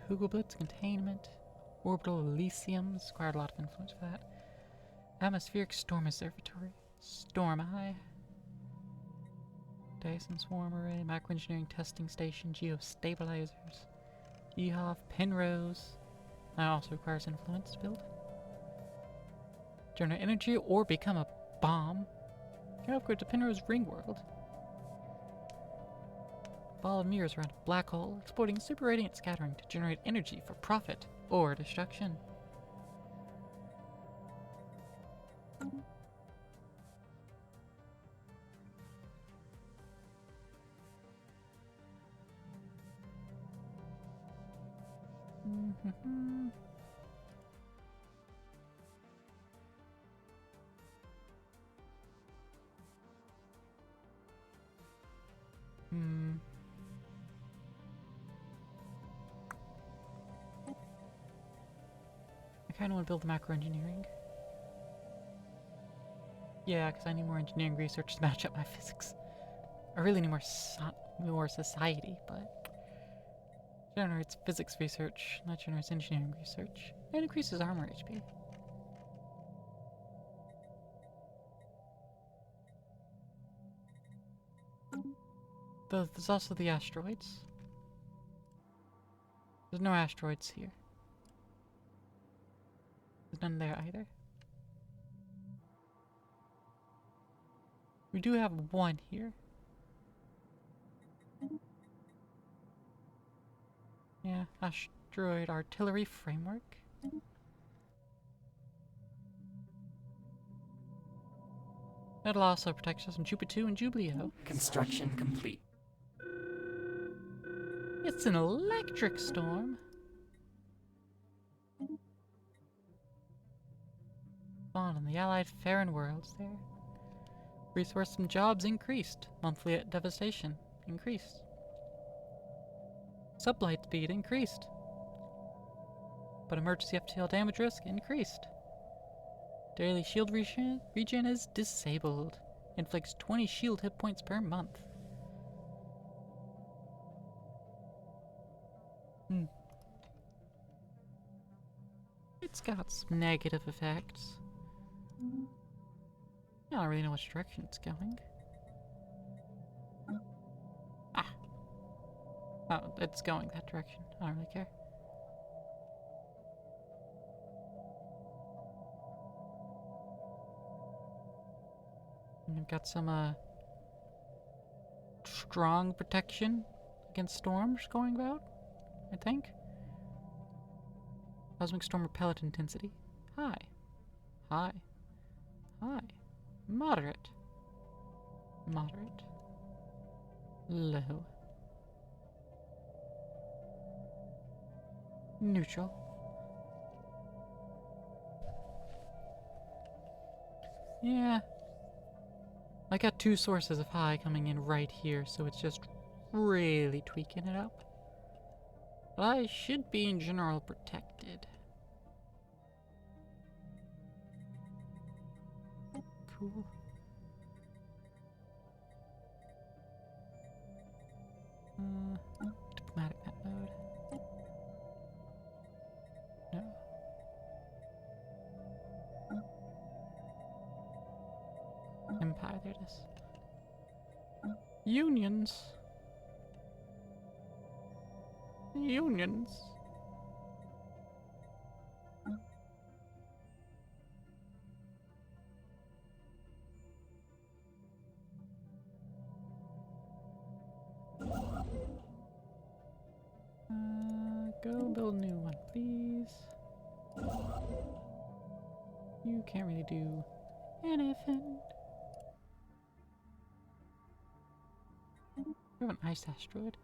Kugelblitz containment. Orbital Elysiums. Required a lot of influence for that. Atmospheric Storm Observatory. Storm Eye. Dyson Swarm Array. Macroengineering Testing Station. Geostabilizers. EHOF. Penrose. That also requires influence to build. Generate energy or become a bomb. Can upgrade to Penrose Ring World. Ball of mirrors around a black hole, exploding super radiant scattering to generate energy for profit or destruction. I kind of want to build the macro engineering. Yeah, because I need more engineering research to match up my physics. I really need more society, but generates physics research, not generates engineering research. It increases armor HP. There's also the asteroids. There's no asteroids here. There's none there either. We do have one here. Yeah, asteroid artillery framework. It'll also protect us from Jupitu and Jubileo. Construction complete. It's an electric storm. Spawned on the allied Farron worlds there. Resource and jobs increased. Monthly devastation increased. Sublight speed increased. But emergency FTL damage risk increased. Daily shield regen is disabled. Inflicts 20 shield hit points per month. It's got some negative effects. I don't really know which direction it's going. Ah! Oh, it's going that direction. I don't really care. And we've got some, strong protection against storms going about, I think. Cosmic storm repellent intensity. High. High. High. Moderate. Moderate. Low. Neutral. Yeah. I got two sources of high coming in right here, so it's just really tweaking it up. But I should be in general protected. Cool. Diplomatic map mode. No. Empire, there it is. Unions. Unions. build a new one, please. You can't really do anything. We have an ice asteroid.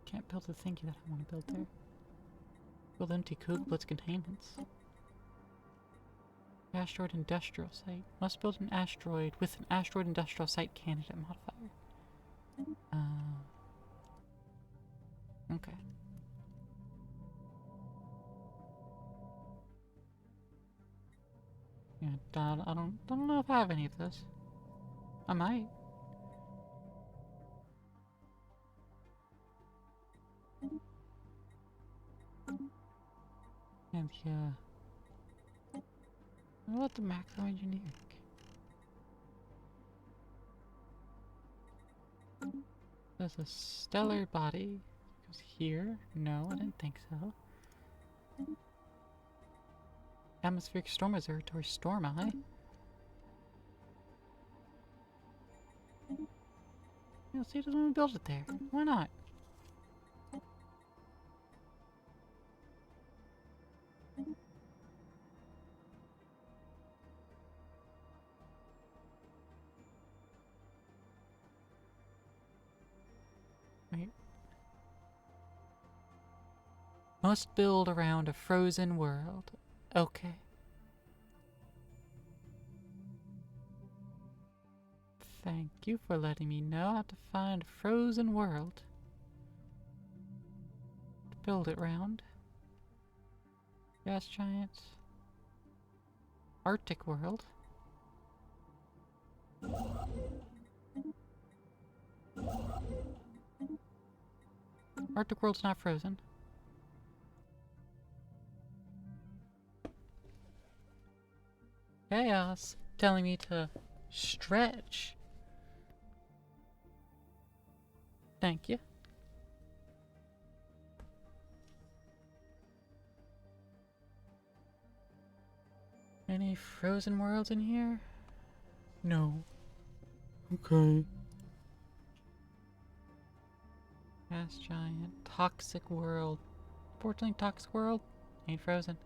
Can't build the thingy that I want to build there. Build empty Kugelblitz containments. Asteroid industrial site. Must build an asteroid with an asteroid industrial site candidate modifier. Okay. Yeah, I don't know if I have any of this. I might. And what about the macro engineering? There's a stellar body. Goes here? No, I didn't think so. Atmospheric storm observatory storm eye. Yeah, see, it doesn't want to build it there. Why not? Wait. Must build around a frozen world. Okay. Thank you for letting me know how to find a frozen world to build it round. Gas giants. Arctic world. Arctic world's not frozen. Chaos telling me to stretch. Thank you. Any frozen worlds in here? No. Okay. Gas giant. Toxic world. Fortunately, toxic world ain't frozen.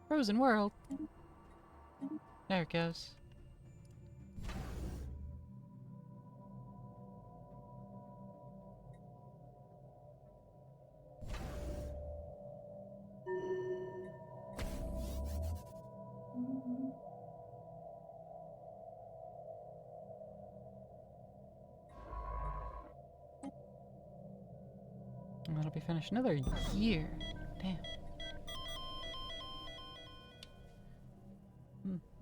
Frozen world. There it goes. And that'll be finished another year. Damn.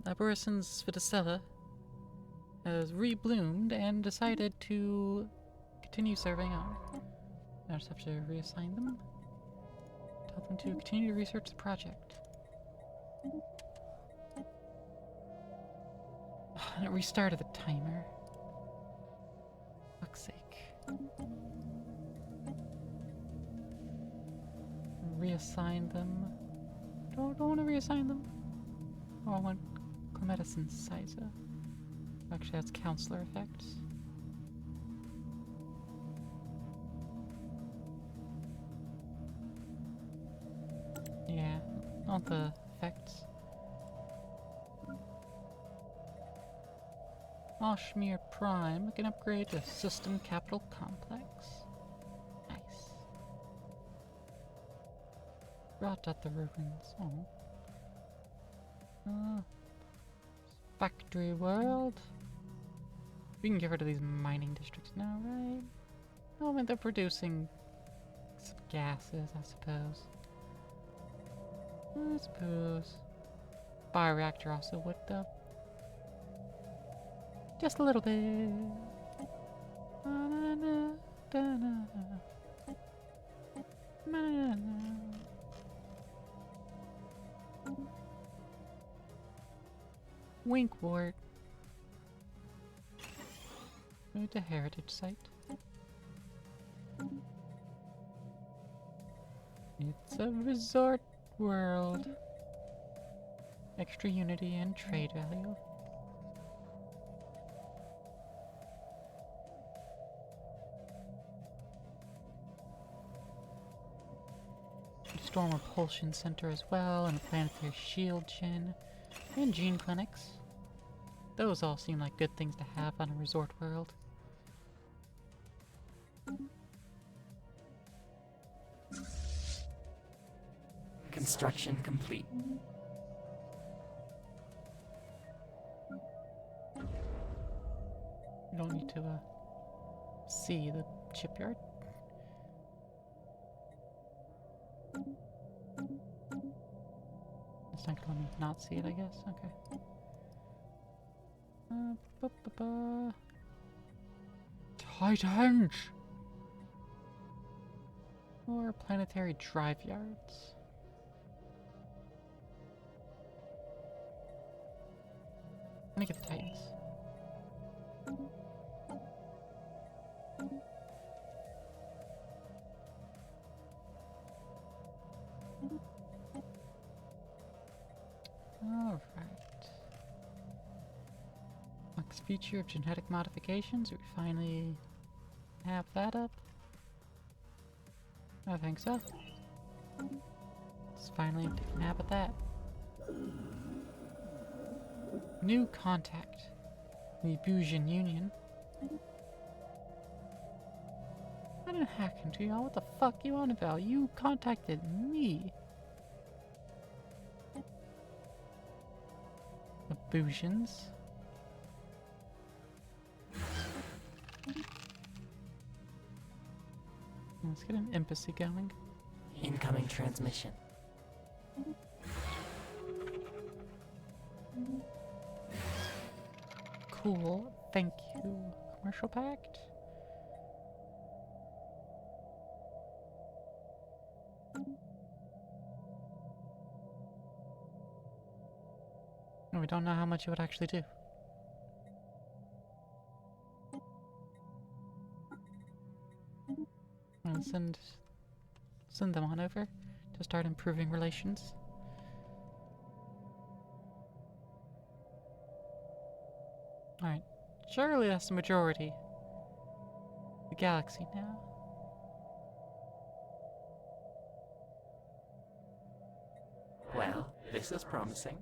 Arborescens Vidicella has rebloomed and decided to continue serving on. I just have to reassign them. Tell them to continue to research the project. And it restarted the timer. Fuck's sake. Reassign them. Don't want to reassign them. Oh, I want Clemedicine Siza. Actually, that's counselor effects. Yeah, not the effects. Oshmere Prime can upgrade to System Capital Complex. Nice. Brought out the ruins. Oh. Factory world. We can get rid of these mining districts now, right? Oh, I mean, they're producing some gases, I suppose. I suppose. Bioreactor also would, though. Just a little bit. Winkwort. Go to heritage site. It's a resort world. extra unity and trade value. Storm Repulsion Center as well, and a Planetary Shield Gen, and Gene Clinics. Those all seem like good things to have on a resort world. Construction complete. You don't need to see the shipyard. It's not gonna let me not see it, I guess. Okay. Titans! Or planetary drive yards. I'm gonna get the Titans. Alright. Next feature of genetic modifications. We finally have that up. I think so. Let's finally take a nap at that. New contact. The Busian Union. I didn't hack into y'all. What the fuck you on about? You contacted me. The Busians. Let's get an embassy going. Incoming transmission. Cool. Thank you. Commercial pact. We don't know how much it would actually do. And send them on over to start improving relations. Alright, surely that's the majority. The galaxy now. Well, this is promising.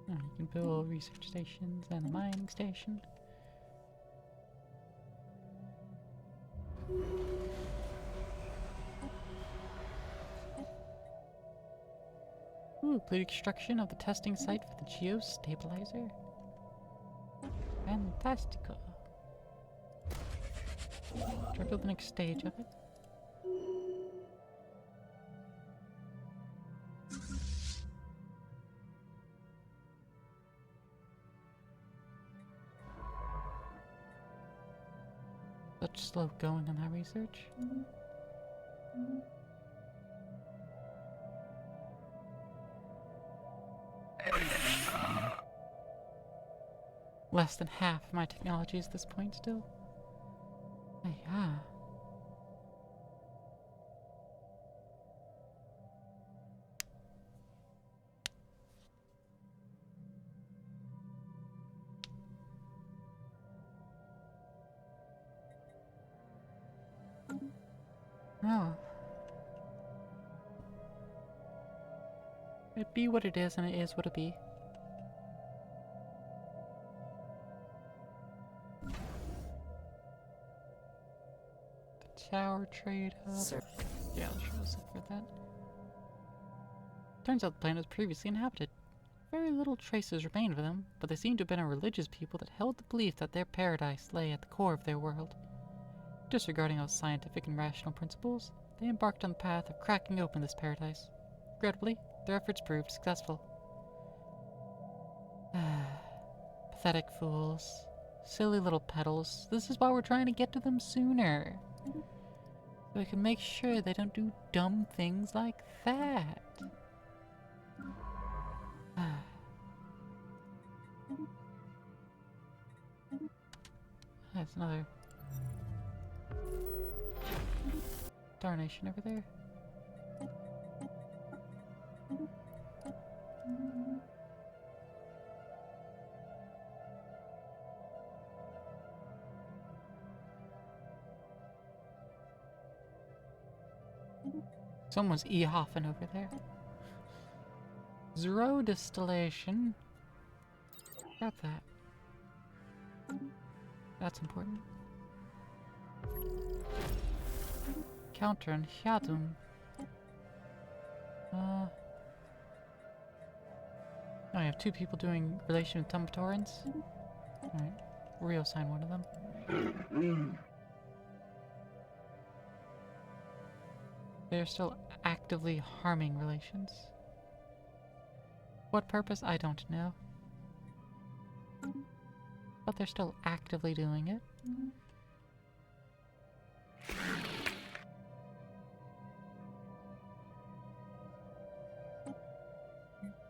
You can build research stations and a mining station. Ooh, complete construction of the testing site for the geostabilizer. Fantastico. Try to build the next stage of it. Such slow going on that research. Less than half my technology is at this point still. Yeah. Oh. It be what it is, and it is what it be. The tower trade hub. Sir. Yeah, I'll show us up for that. Turns out the planet was previously inhabited. Very little traces remain of them, but they seem to have been a religious people that held the belief that their paradise lay at the core of their world. Disregarding all scientific and rational principles, they embarked on the path of cracking open this paradise. Regrettably, their efforts proved successful. Pathetic fools. Silly little petals. This is why we're trying to get to them sooner. So we can make sure they don't do dumb things like that. That's another darnation over there. Someone's e-hoffing over there. Zero distillation. Grab that. That's important. Counter and Hyadum. Oh, I have two people doing relation with Tumbatorans. Alright, reassign one of them. They're still actively harming relations. What purpose? I don't know. But they're still actively doing it.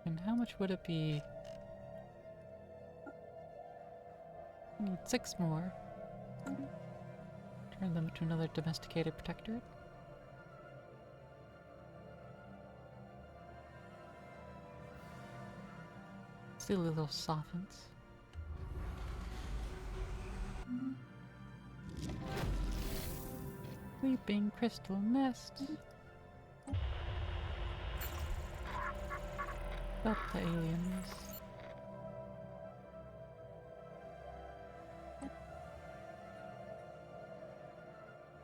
And how much would it be? I need 6 more. Turn them to another domesticated protectorate. Still a little softens. Sleeping crystal nest. Delta aliens.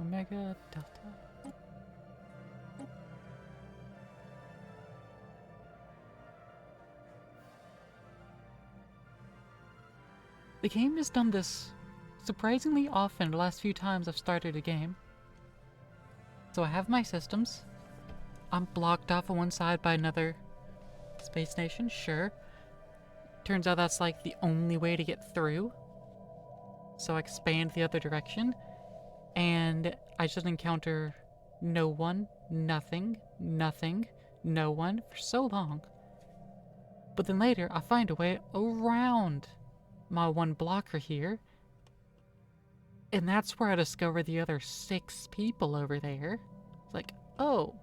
Omega Delta. The game has done this surprisingly often the last few times I've started a game. So I have my systems. I'm blocked off on one side by another space station, sure. Turns out that's like the only way to get through. So I expand the other direction, and I just encounter no one, nothing, nothing, no one for so long. But then later, I find a way around my one blocker here, and that's where I discover the other 6 people over there. It's like, oh,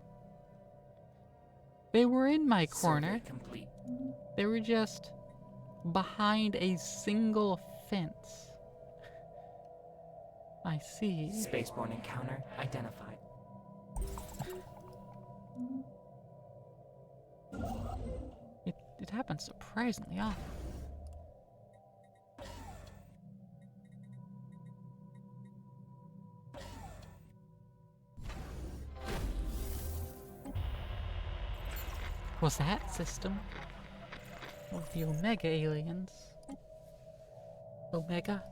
they were in my corner. Survey complete. They were just behind a single fence. I see. Spaceborne encounter identified. It happens surprisingly often. Was that system of the Omega aliens? Omega?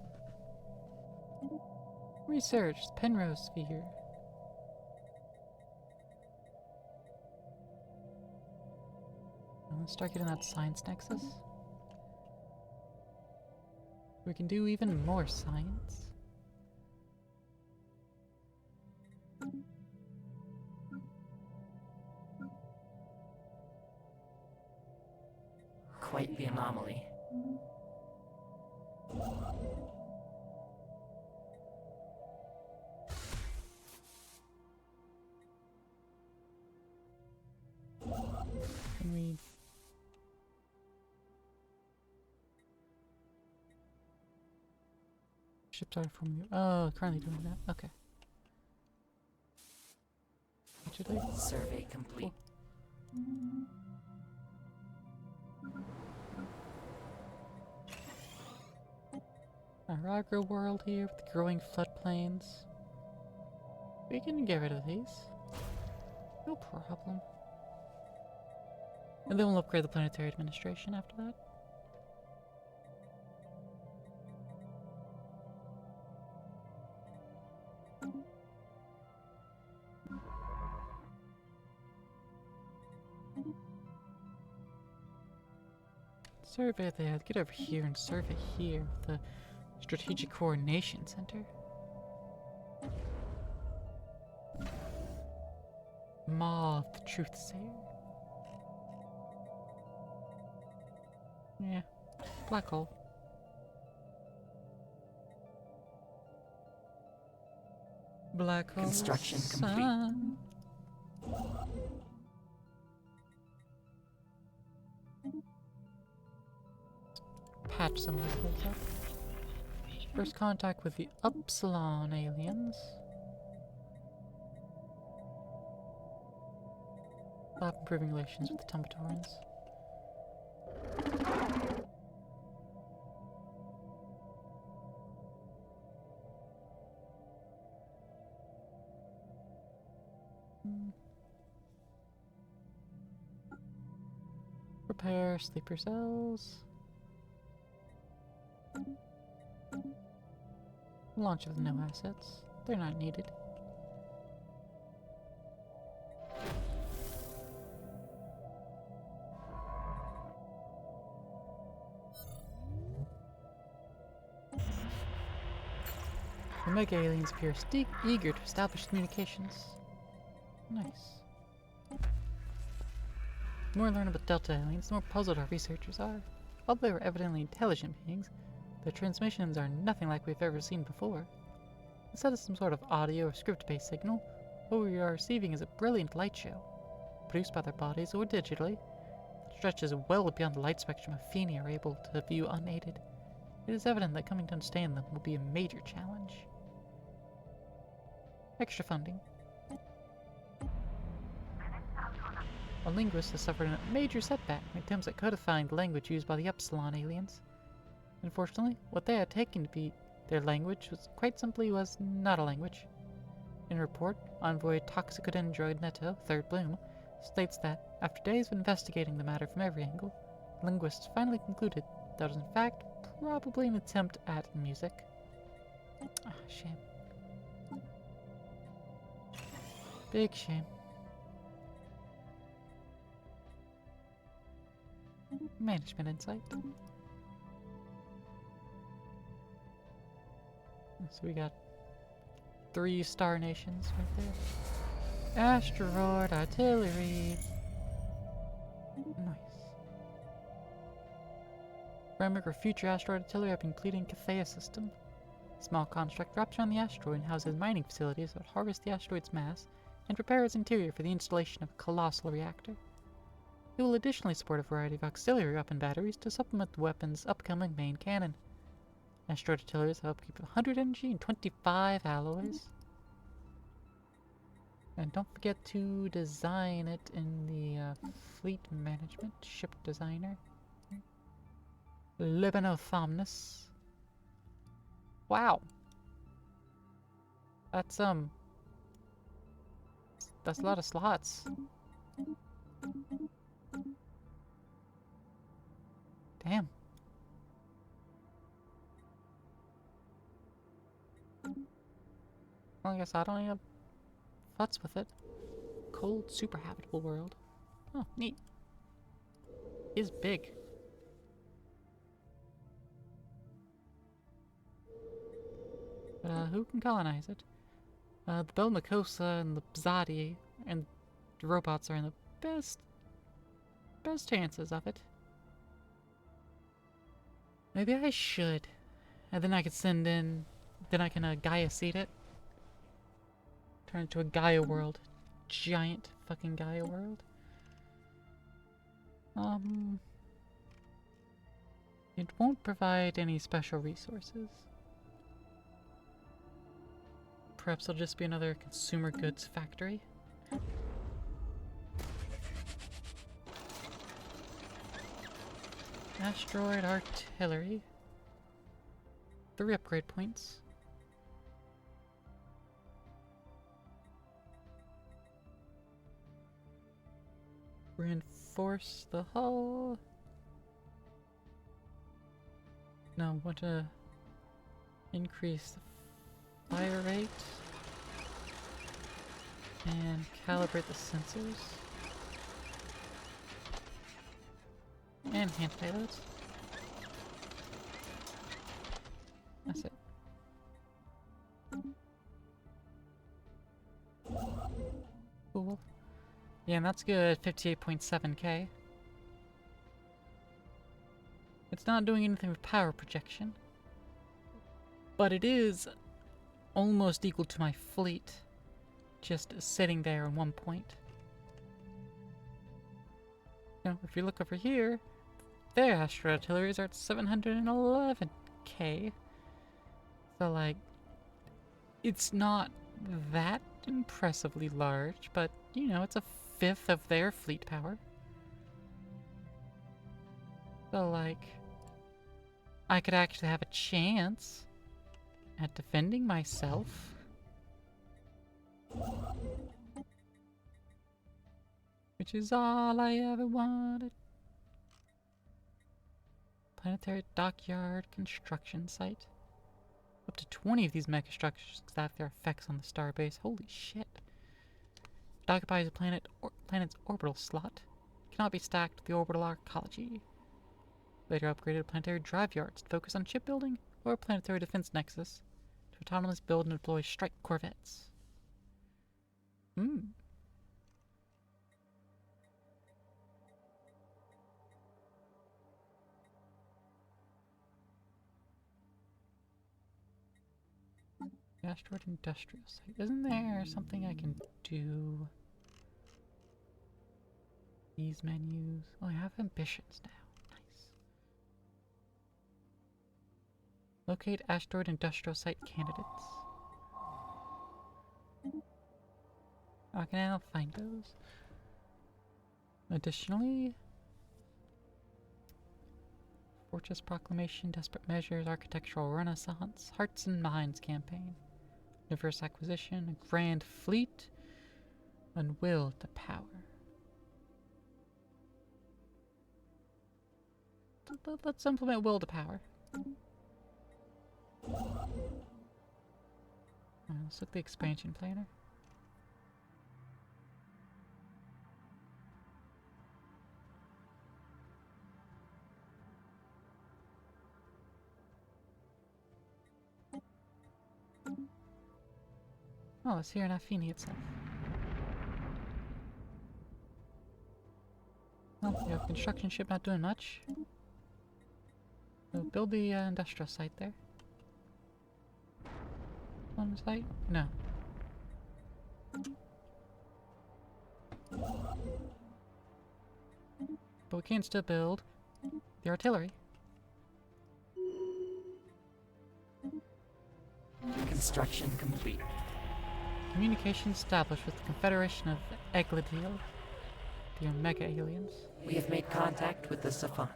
Research Penrose Sphere. Let's start getting that science nexus. We can do even more science. Quite the anomaly. Can we... Ships are from you. Oh, currently doing that. Okay. Actually, Survey complete. Aragra world here with the growing floodplains. We can get rid of these. No problem. And then we'll upgrade the planetary administration after that. Survey there. Get over here and survey here with the Strategic Coordination Center. Moth Truthsayer. Yeah, black hole. Black hole Construction complete. sun. Patch some of those up. First contact with the Upsilon aliens. Stop improving relations with the Tumbatorans. Repair sleeper cells. Launch with no assets. They're not needed. The Mega aliens appear eager to establish communications. Nice. The more we learn about Delta aliens, the more puzzled our researchers are. Although they were evidently intelligent beings, their transmissions are nothing like we've ever seen before. Instead of some sort of audio or script-based signal, what we are receiving is a brilliant light show, produced by their bodies or digitally, that stretches well beyond the light spectrum Affini are able to view unaided. It is evident that coming to understand them will be a major challenge. Extra funding. A linguist has suffered a major setback in attempts at codifying the language used by the Upsilon aliens. Unfortunately, what they had taken to be their language quite simply was not a language. In a report, Envoy Toxicodendroid Neto, Third Bloom, states that, after days of investigating the matter from every angle, linguists finally concluded that it was in fact probably an attempt at music. Ah, shame. Big shame. Management insight. So we got 3 star nations right there. Asteroid artillery. Nice. Framework for future asteroid artillery have been completing Cathea system. Small construct wraps around the asteroid and houses mining facilities that harvest the asteroid's mass and prepare its interior for the installation of a colossal reactor. It will additionally support a variety of auxiliary weapon batteries to supplement the weapon's upcoming main cannon. Asteroid artilleries have upkeep of 100 energy and 25 alloys. And don't forget to design it in the fleet management ship designer. Libanothamnus. Wow. That's a lot of slots. Damn. Well, I guess I don't have futz with it. Cold, super habitable world. Oh, neat. Is big. Who can colonize it? The Belmacosa and the Bzadi and the robots are in the best chances of it. Maybe I should. And then I could send in... Then I can Gaia seed it. Turn it into a Gaia world. Giant fucking Gaia world. It won't provide any special resources. Perhaps it'll just be another consumer goods factory. Asteroid artillery. 3 upgrade points. Reinforce the hull. Now I want to increase the fire rate and calibrate the sensors and hand payloads. That's it. Cool. Yeah, and that's good. 58.7k. It's not doing anything with power projection, but it is almost equal to my fleet, just sitting there in one point. Now, if you look over here, their asteroid artilleries are at 711k. So, like, it's not that impressively large, but, you know, it's a fifth of their fleet power. So, like, I could actually have a chance at defending myself. Which is all I ever wanted. Planetary dockyard construction site. Up to 20 of these megastructures have their effects on the starbase. Holy shit. It occupies a planet's orbital slot. Cannot be stacked with the orbital arcology. Later upgraded planetary drive yards to focus on shipbuilding or planetary defense nexus to autonomously build and deploy strike corvettes. Asteroid industrial site. Isn't there something I can do? These menus. Oh, I have ambitions now. Nice. Locate asteroid industrial site candidates. I can now find those. Additionally, Fortress Proclamation, Desperate Measures, Architectural Renaissance, Hearts and Minds campaign. Universe acquisition, a grand fleet, and will to power. Let's implement will to power. Let's look at the expansion planner. Oh, it's here in Affini itself. Well, we have construction ship not doing much. So build the industrial site there. On the site? No. But we can still build the artillery. Construction complete. Communication established with the Confederation of Egladil, the Omega aliens. We have made contact with the Affini.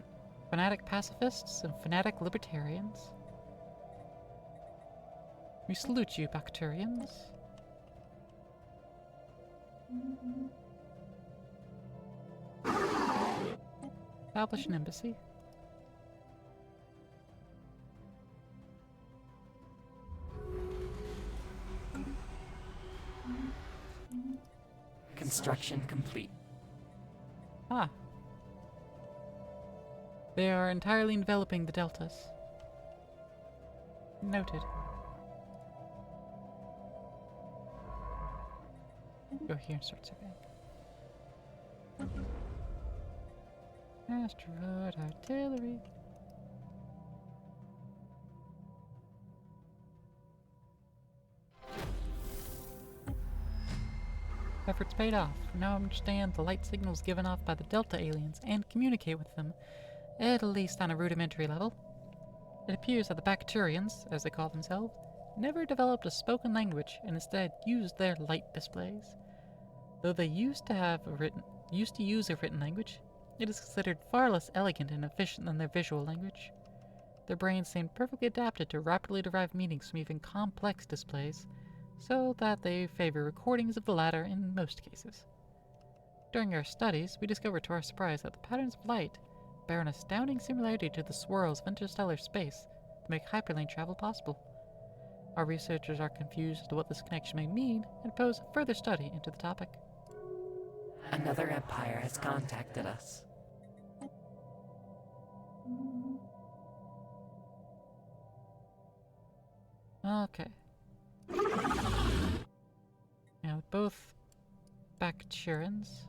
Fanatic pacifists and fanatic libertarians. We salute you, Bacterians. Establish an embassy. Construction complete. Ah. They are entirely enveloping the deltas. Noted. Go here and start surveying. Asteroid artillery. Efforts paid off. We now understand the light signals given off by the Delta aliens and communicate with them, at least on a rudimentary level. It appears that the Bacterians, as they call themselves, never developed a spoken language and instead used their light displays. Though they used to use a written language, it is considered far less elegant and efficient than their visual language. Their brains seem perfectly adapted to rapidly derive meanings from even complex displays, so that they favor recordings of the latter in most cases. During our studies, we discovered to our surprise that the patterns of light bear an astounding similarity to the swirls of interstellar space that make hyperlane travel possible. Our researchers are confused as to what this connection may mean and pose further study into the topic. Another empire has contacted us. Okay. Now, both Bacterians.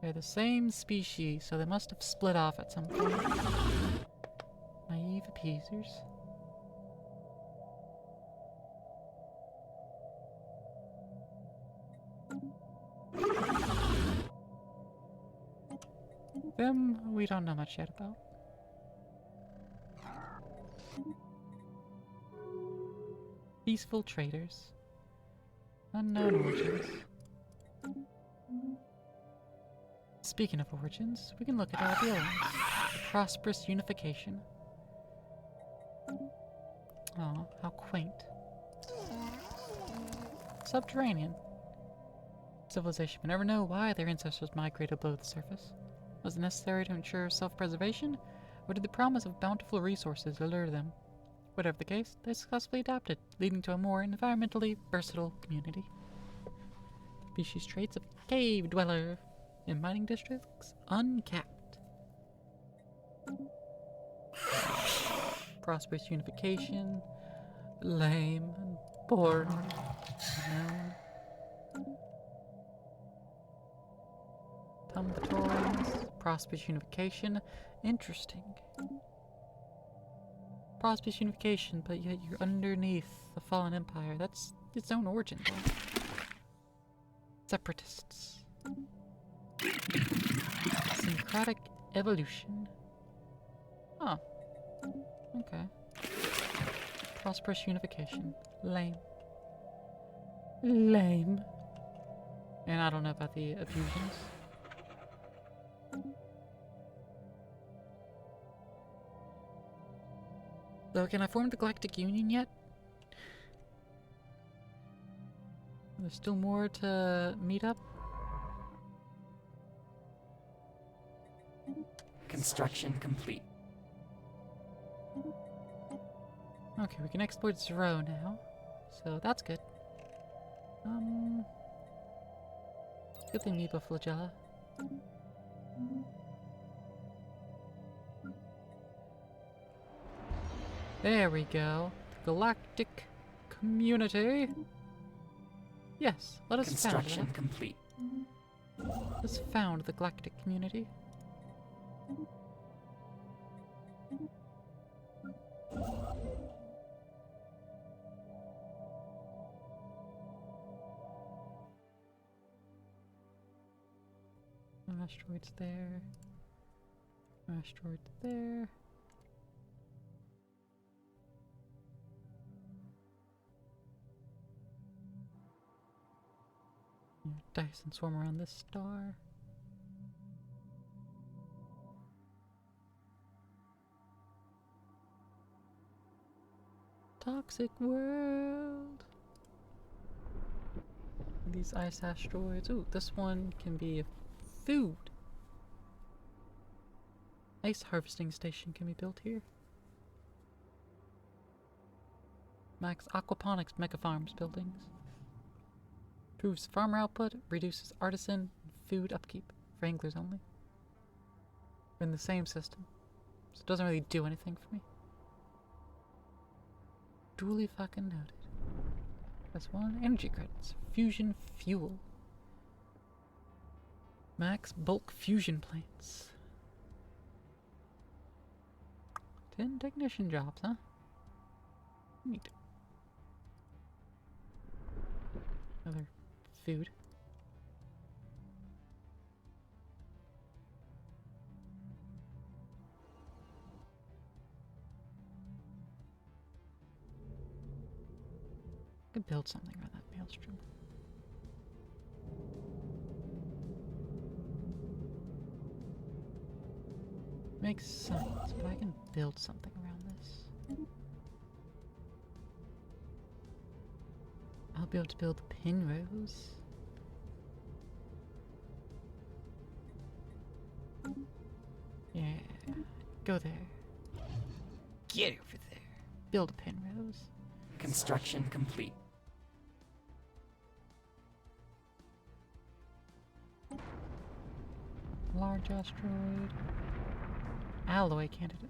They're the same species, so they must have split off at some point. Naive appeasers. Them, we don't know much yet about. Peaceful traders. Unknown origins. Speaking of origins, we can look at our real ones. The prosperous unification. Oh, how quaint. Subterranean. Civilization would never know why their ancestors migrated below the surface. Was it necessary to ensure self-preservation, or did the promise of bountiful resources allure them? Whatever the case, they successfully adapted, leading to a more environmentally versatile community. Species traits of cave dweller in mining districts uncapped. Prosperous unification, lame and bored. Unknown. Tumbatorians, prosperous unification, interesting. Prosperous unification, but yet you're underneath the fallen empire. That's its own origin, though. Separatists. Syncratic evolution. Oh. Okay. Prosperous unification. Lame. Lame. And I don't know about the effusions. So can I form the Galactic Union yet? There's still more to meet up. Construction complete. Okay, we can exploit Zero now. So that's good. Get the amoeba flagella. There we go. The Galactic Community. Yes, let us found Construction that. complete. Let's found the Galactic Community. Asteroids there. Asteroids there. Dyson swarm around this star. Toxic world. These ice asteroids. Ooh, this one can be food. Ice harvesting station can be built here. Max aquaponics mega farms buildings. Improves farmer output, reduces artisan and food upkeep for anglers only. We're in the same system, so it doesn't really do anything for me. Duly fucking noted. That's one. Energy credits. Fusion fuel. Max bulk fusion plants. 10 technician jobs, huh? Neat. Another food. Could build something around that maelstrom. Makes sense, but I can build something around this. I'll be able to build pinrose. Yeah, go there. Get over there. Build a pinrose. Construction complete. Large asteroid. Alloy candidate.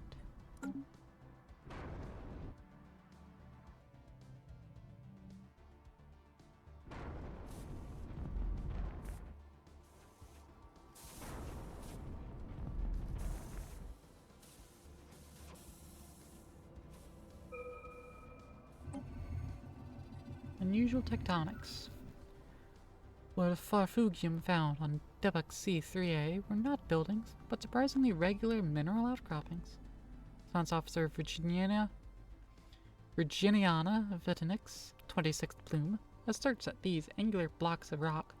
Unusual tectonics. What Farfugium found on Debug C3A were not buildings, but surprisingly regular mineral outcroppings. Science Officer Virginiana Vitinix, 26th Bloom, asserts that these angular blocks of rock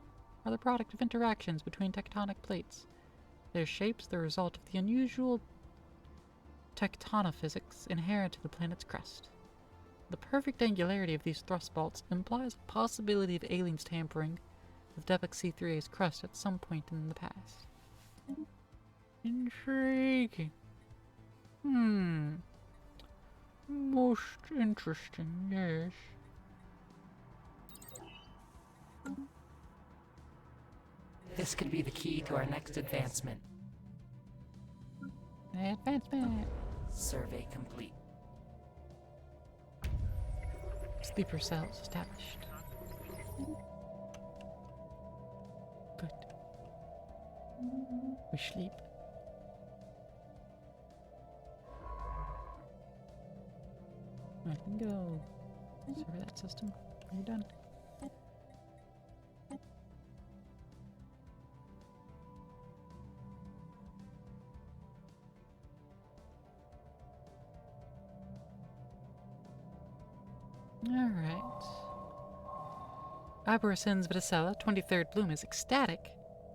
are the product of interactions between tectonic plates. Their shapes the result of the unusual tectonophysics inherent to the planet's crust. The perfect angularity of these thrust faults implies a possibility of aliens tampering with Debug C3A's crust at some point in the past. Intriguing. Most interesting, yes. This could be the key to our next advancement. Advancement. Survey complete. Sleeper cells established. Good. We sleep. I can go. Survey that system. Are you done? Alright. Aberracen's Viticella, 23rd Bloom, is ecstatic.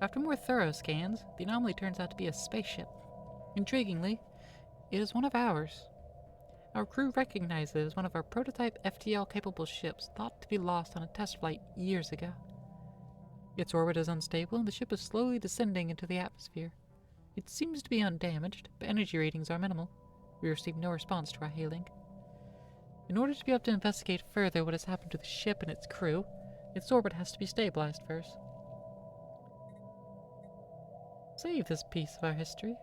After more thorough scans, the anomaly turns out to be a spaceship. Intriguingly, it is one of ours. Our crew recognized it as one of our prototype FTL-capable ships thought to be lost on a test flight years ago. Its orbit is unstable and the ship is slowly descending into the atmosphere. It seems to be undamaged, but energy ratings are minimal. We received no response to our hailing. In order to be able to investigate further what has happened to the ship and its crew, its orbit has to be stabilized first. Save this piece of our history.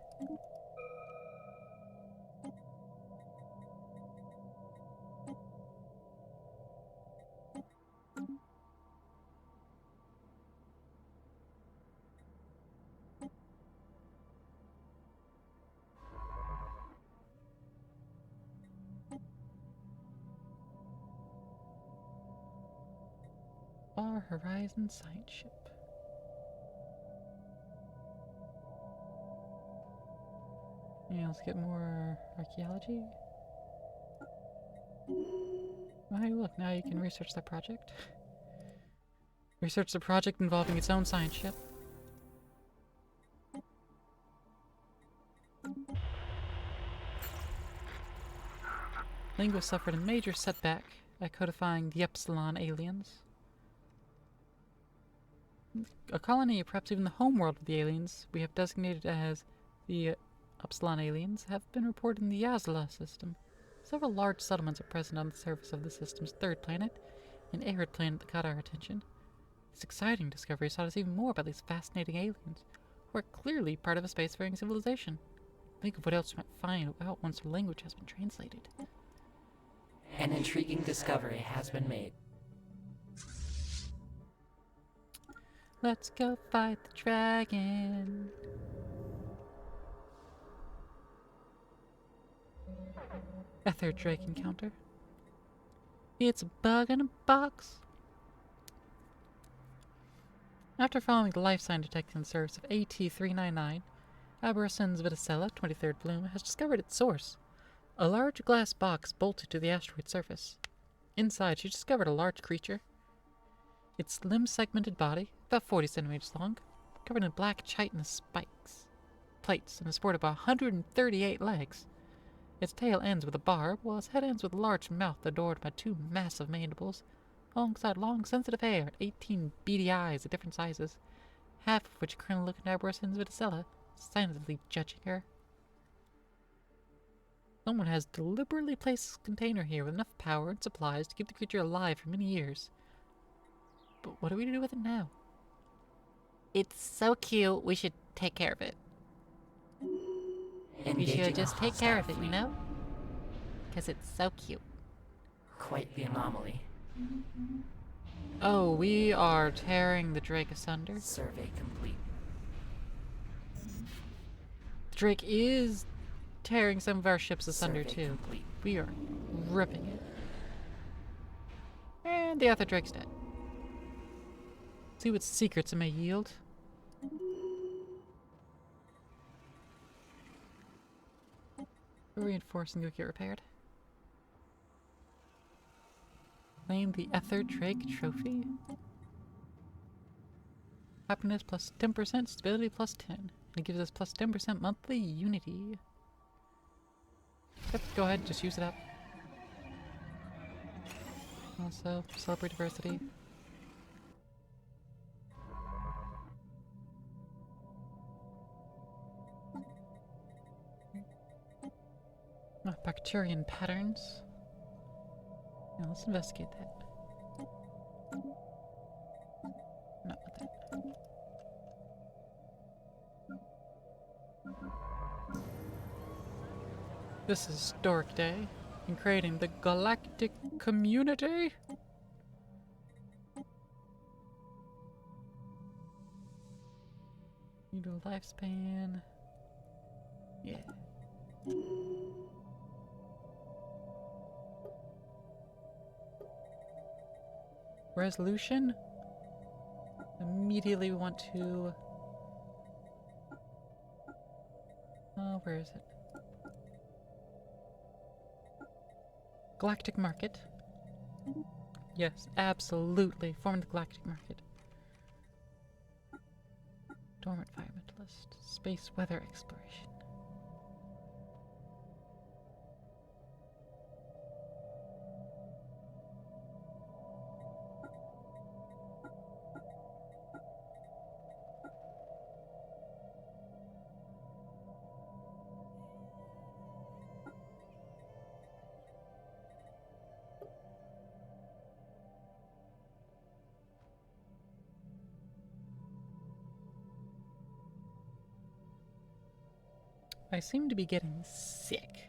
Far Horizon Science Ship. Yeah, let's get more archaeology. Oh, hey, look, now you can research that project. Research the project involving its own science ship. Linguist suffered a major setback by codifying the Epsilon aliens. A colony, or perhaps even the homeworld of the aliens we have designated as the Epsilon aliens, have been reported in the Yazla system. Several large settlements are present on the surface of the system's third planet, an arid planet that caught our attention. This exciting discovery taught us even more about these fascinating aliens, who are clearly part of a spacefaring civilization. Think of what else we might find out once their language has been translated. An intriguing discovery has been made. Let's go fight the dragon. Ether Drake encounter. It's a bug in a box. After following the life sign detection service of AT-399, Aberracen's Viticella, 23rd Bloom, has discovered its source. A large glass box bolted to the asteroid surface. Inside, she discovered a large creature. Its limb-segmented body, about 40 centimeters long, covered in black chitinous plates, and is supported by 138 legs. Its tail ends with a barb, while its head ends with a large mouth adorned by two massive mandibles, alongside long, sensitive hair and 18 beady eyes of different sizes, half of which currently look at Aberracen's Viticella, silently judging her. Someone has deliberately placed this container here with enough power and supplies to keep the creature alive for many years. But what are we to do with it now? It's so cute, we should take care of it. We should just take care of it, you know? Because it's so cute. Quite the anomaly. Oh, we are tearing the Drake asunder. Survey complete. The Drake is tearing some of our ships asunder Survey too. complete. We are ripping it. And the other Drake's dead. See what secrets it may yield. Reinforcing to get repaired. Claim the Ether Drake Trophy. Happiness plus 10%, stability plus 10. And it gives us plus 10% monthly unity. Yep, go ahead, just use it up. Also, celebrate diversity. Bacterian patterns. Now let's investigate that. No, not that. This historic day in creating the galactic community. You do lifespan. Yeah. Resolution. Immediately we want to. Where is it? Galactic Market. Yes, absolutely. Form the Galactic Market. Dormant Environmentalist. Space Weather Exploration. I seem to be getting sick.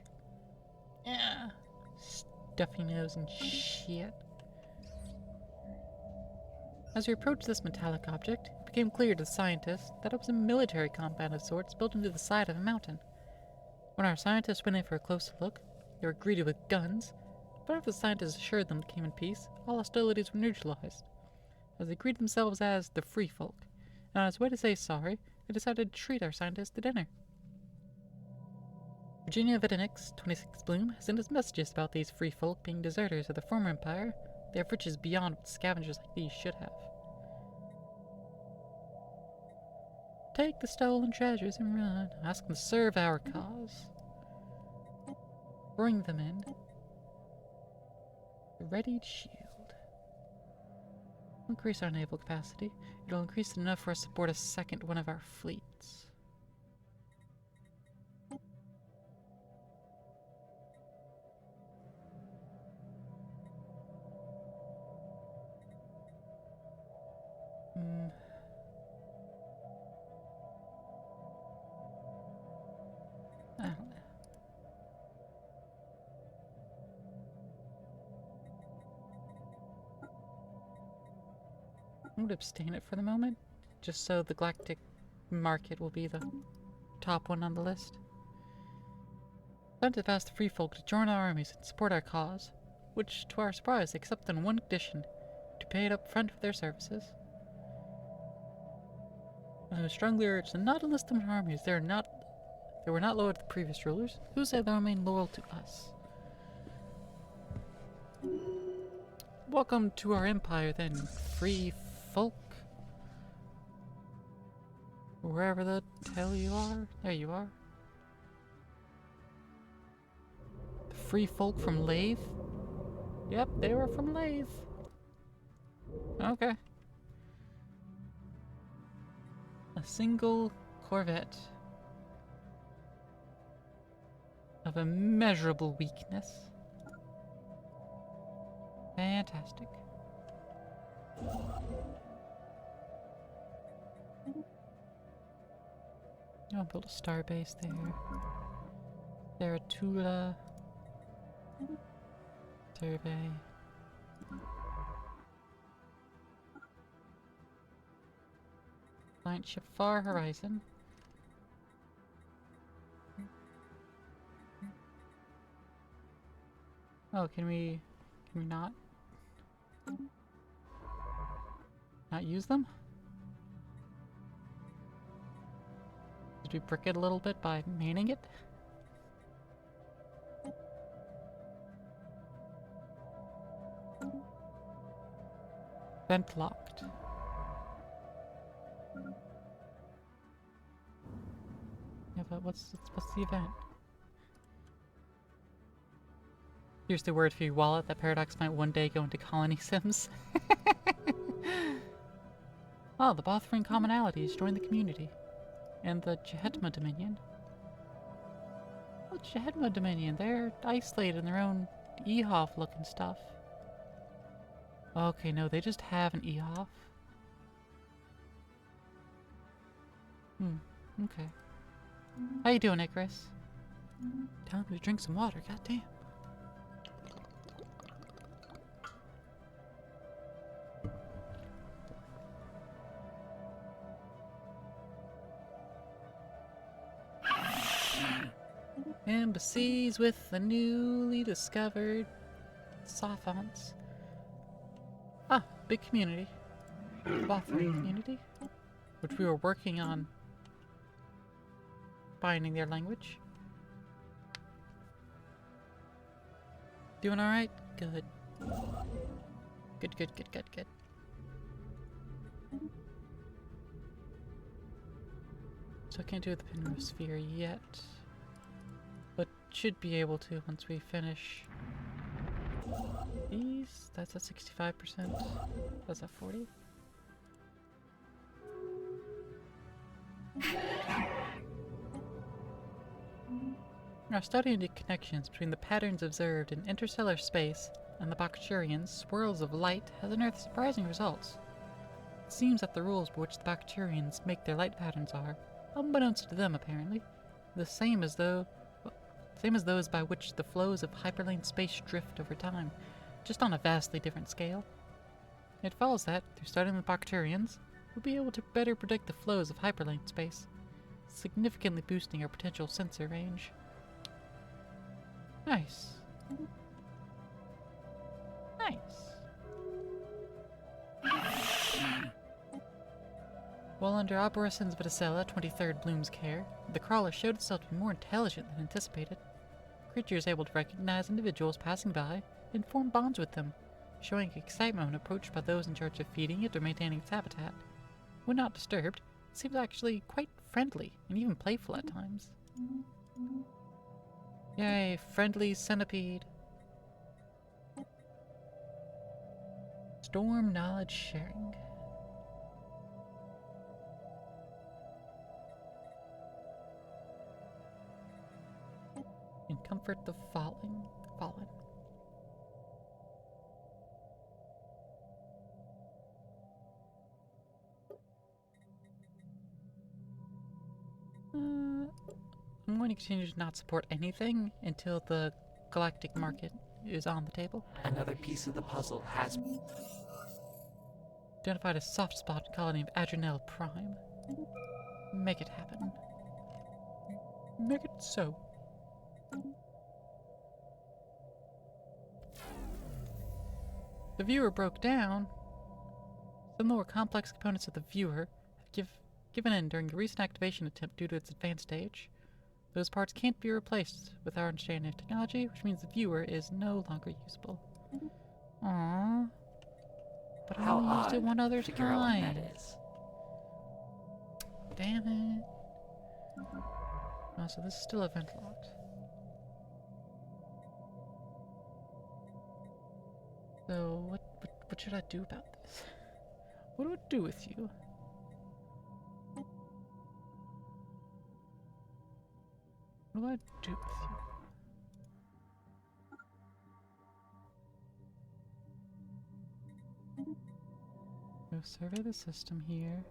Yeah. Stuffy nose and shit. As we approached this metallic object, it became clear to the scientists that it was a military compound of sorts built into the side of a mountain. When our scientists went in for a closer look, they were greeted with guns, but after the scientists assured them they came in peace, all hostilities were neutralized. As they greeted themselves as the Free Folk, and on its way to say sorry, they decided to treat our scientists to dinner. Virginia Vitanix, 26 Bloom, has sent us messages about these free folk being deserters of the former empire. They have riches beyond what scavengers like these should have. Take the stolen treasures and run. Ask them to serve our cause. Bring them in. A readied shield. Increase our naval capacity. It'll increase it enough for us to board a second one of our fleets. I don't know. I'm gonna abstain it for the moment, just so the Galactic Market will be the top one on the list. Time to ask the free folk to join our armies and support our cause, which, to our surprise, they accept on one condition: to pay it up front for their services. I would strongly urge to not enlist them in armies. They were not loyal to the previous rulers, who said they'll remain loyal to us. Welcome to our empire, then, free folk. Wherever the hell you are. There you are. The free folk from Lathe? Yep, they were from Lathe. Okay. A single Corvette of immeasurable weakness. Fantastic. I'll build a starbase there. Theratula. Survey. Client ship Far Horizon. Oh, can we not use them? Do we brick it a little bit by maining it? Vent locked. Yeah, but what's the event? Here's the word for your wallet that Paradox might one day go into colony sims. Oh, the Bothering commonalities join the community. And the Jehetma Dominion. Oh, Jehetma Dominion, they're isolated in their own EHOF looking stuff. Okay, no, they just have an EHOF. Okay. How you doing, Icarus? Telling me to drink some water, goddamn. Embassies with the newly discovered Sophons. Ah, big community. Bothering community. Which we were working on finding their language. Doing alright? Good. Good. So I can't do the Pinwheel Sphere yet. But should be able to once we finish these. That's at 65%. That's at 40. Our study into connections between the patterns observed in interstellar space and the Bacterians' swirls of light has unearthed surprising results. It seems that the rules by which the Bacterians make their light patterns are, unbeknownst to them apparently, the same as those by which the flows of hyperlane space drift over time, just on a vastly different scale. It follows that, through studying the Bacterians, we'll be able to better predict the flows of hyperlane space, significantly boosting our potential sensor range. Nice. While under Arborescens Viticella, 23rd Bloom's care, the crawler showed itself to be more intelligent than anticipated. Creatures able to recognize individuals passing by and form bonds with them, showing excitement when approached by those in charge of feeding it or maintaining its habitat. When not disturbed, it seems actually quite friendly and even playful at times. Yay, friendly centipede. Storm knowledge sharing. And comfort the fallen. I'm going to continue to not support anything until the galactic market is on the table. Another piece of the puzzle has Identified a soft spot colony of Adrenal Prime. Make it happen. Make it so. The viewer broke down. Some more complex components of the viewer have given in during a recent activation attempt due to its advanced stage. Those parts can't be replaced with our understanding of technology, which means the viewer is no longer usable. Aww. But I only used it one other figure out what time. that is. Damn it. Oh, so this is still event locked. So, what should I do about this? What do I do with you? What do I do with you? Go survey the system here.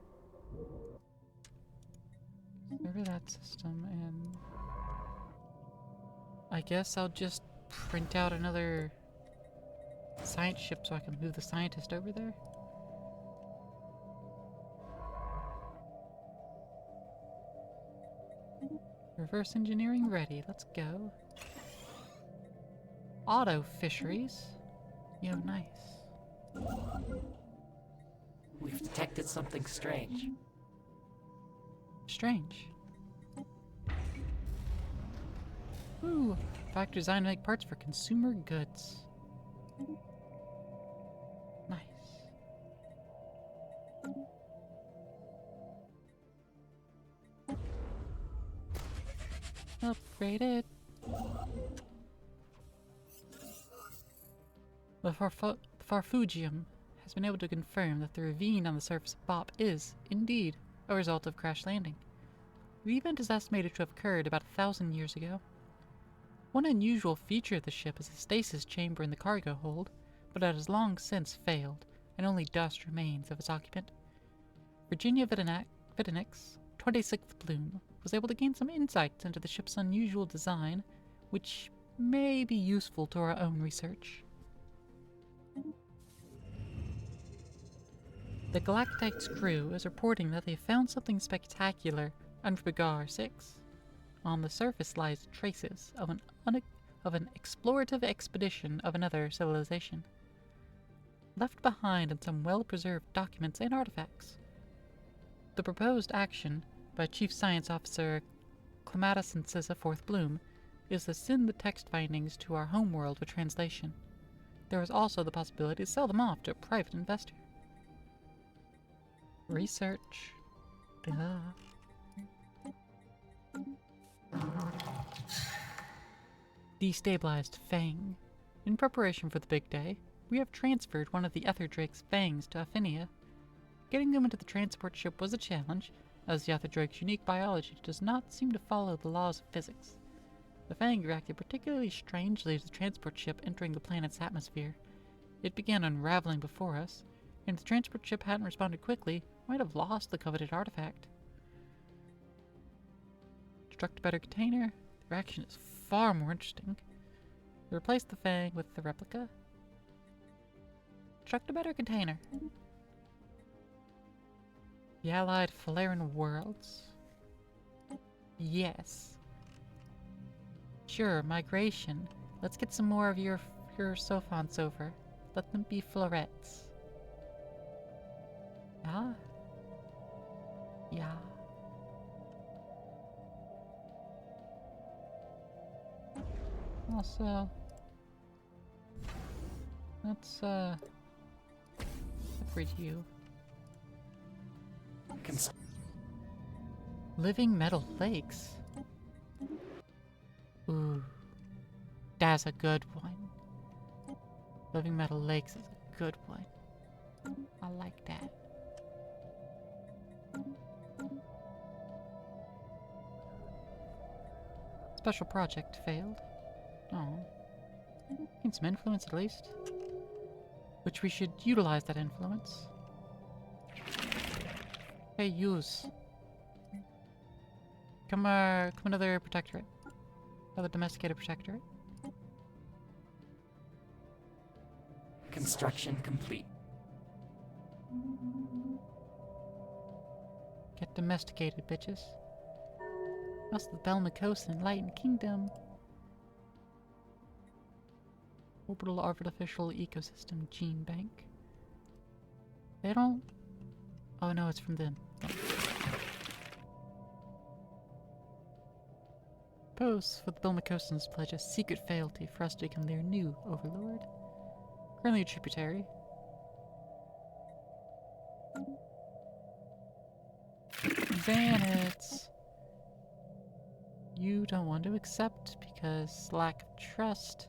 Survey that system, and I guess I'll just print out another science ship so I can move the scientist over there. Reverse engineering ready. Let's go. Auto fisheries. Yo, nice. We've detected something strange. Strange. Ooh, factory designed to make parts for consumer goods. Nice. Upgraded. The Farfugium has been able to confirm that the ravine on the surface of Bop is, indeed, a result of crash landing. The event is estimated to have occurred about 1,000 years ago. One unusual feature of the ship is a stasis chamber in the cargo hold, but it has long since failed, and only dust remains of its occupant. Virginia Vitinix, 26th Bloom, was able to gain some insights into the ship's unusual design, which may be useful to our own research. The Galactite's crew is reporting that they found something spectacular under Bagar 6. On the surface lies traces of an explorative expedition of another civilization, left behind in some well-preserved documents and artifacts. The proposed action by Chief Science Officer Clematis and Sissa 4th Bloom is to send the text findings to our homeworld for translation. There is also the possibility to sell them off to a private investor. Research. Duh. Destabilized Fang. In preparation for the big day, we have transferred one of the Ether Drake's fangs to Affinia. Getting them into the transport ship was a challenge, as the Ether Drake's unique biology does not seem to follow the laws of physics. The fang reacted particularly strangely to the transport ship entering the planet's atmosphere. It began unraveling before us, and if the transport ship hadn't responded quickly, might have lost the coveted artifact. Construct a better container. The reaction is far more interesting. Replace the fang with the replica. Construct a better container. The allied Falaran worlds. Yes. Sure, migration. Let's get some more of your Sophons over. Let them be florets. Yeah? Yeah. Also, let's upgrade you. Living metal lakes. Ooh, that's a good one. Living metal lakes is a good one. I like that. Special project failed. Oh. Gain some influence at least. Which we should utilize that influence. Hey, use. Come another protectorate. Another domesticated protectorate. Construction complete. Get domesticated, bitches. That's the Belmicos Enlightened Kingdom. Orbital Artificial Ecosystem Gene Bank. They don't... Oh no, it's from them. Posts for the Belmicosans pledge a secret fealty for us to become their new overlord. Currently a tributary. Xanax. You don't want to accept because lack of trust.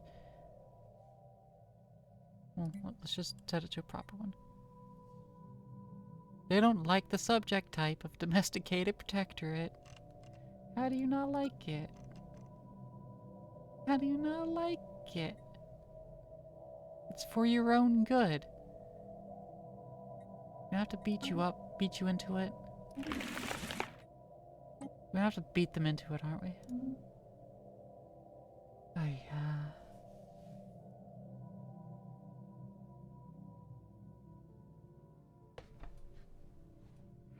Well, let's just set it to a proper one. They don't like the subject type of domesticated protectorate. How do you not like it? How do you not like it? It's for your own good. We have to beat you up, beat you into it. We have to beat them into it, aren't we? Oh yeah.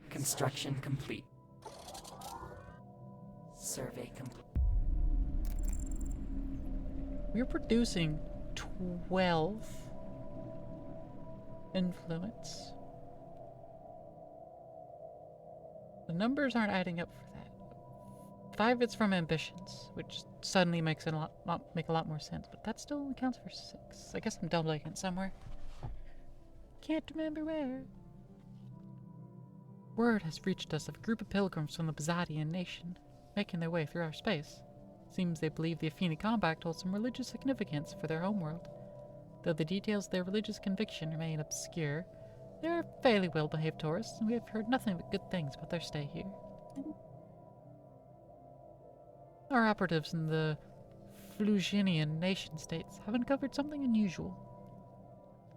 Construction complete. Survey complete. We're producing 12 influence. The numbers aren't adding up for that. 5 it's from ambitions, which suddenly makes it make a lot more sense, but that still only counts for 6. I guess I'm doubling it somewhere. Can't remember where. Word has reached us of a group of pilgrims from the Byzantian nation, making their way through our space. Seems they believe the Affini Compact holds some religious significance for their homeworld. Though the details of their religious conviction remain obscure, they are fairly well-behaved tourists, and we have heard nothing but good things about their stay here. Our operatives in the Fluginian nation-states have uncovered something unusual.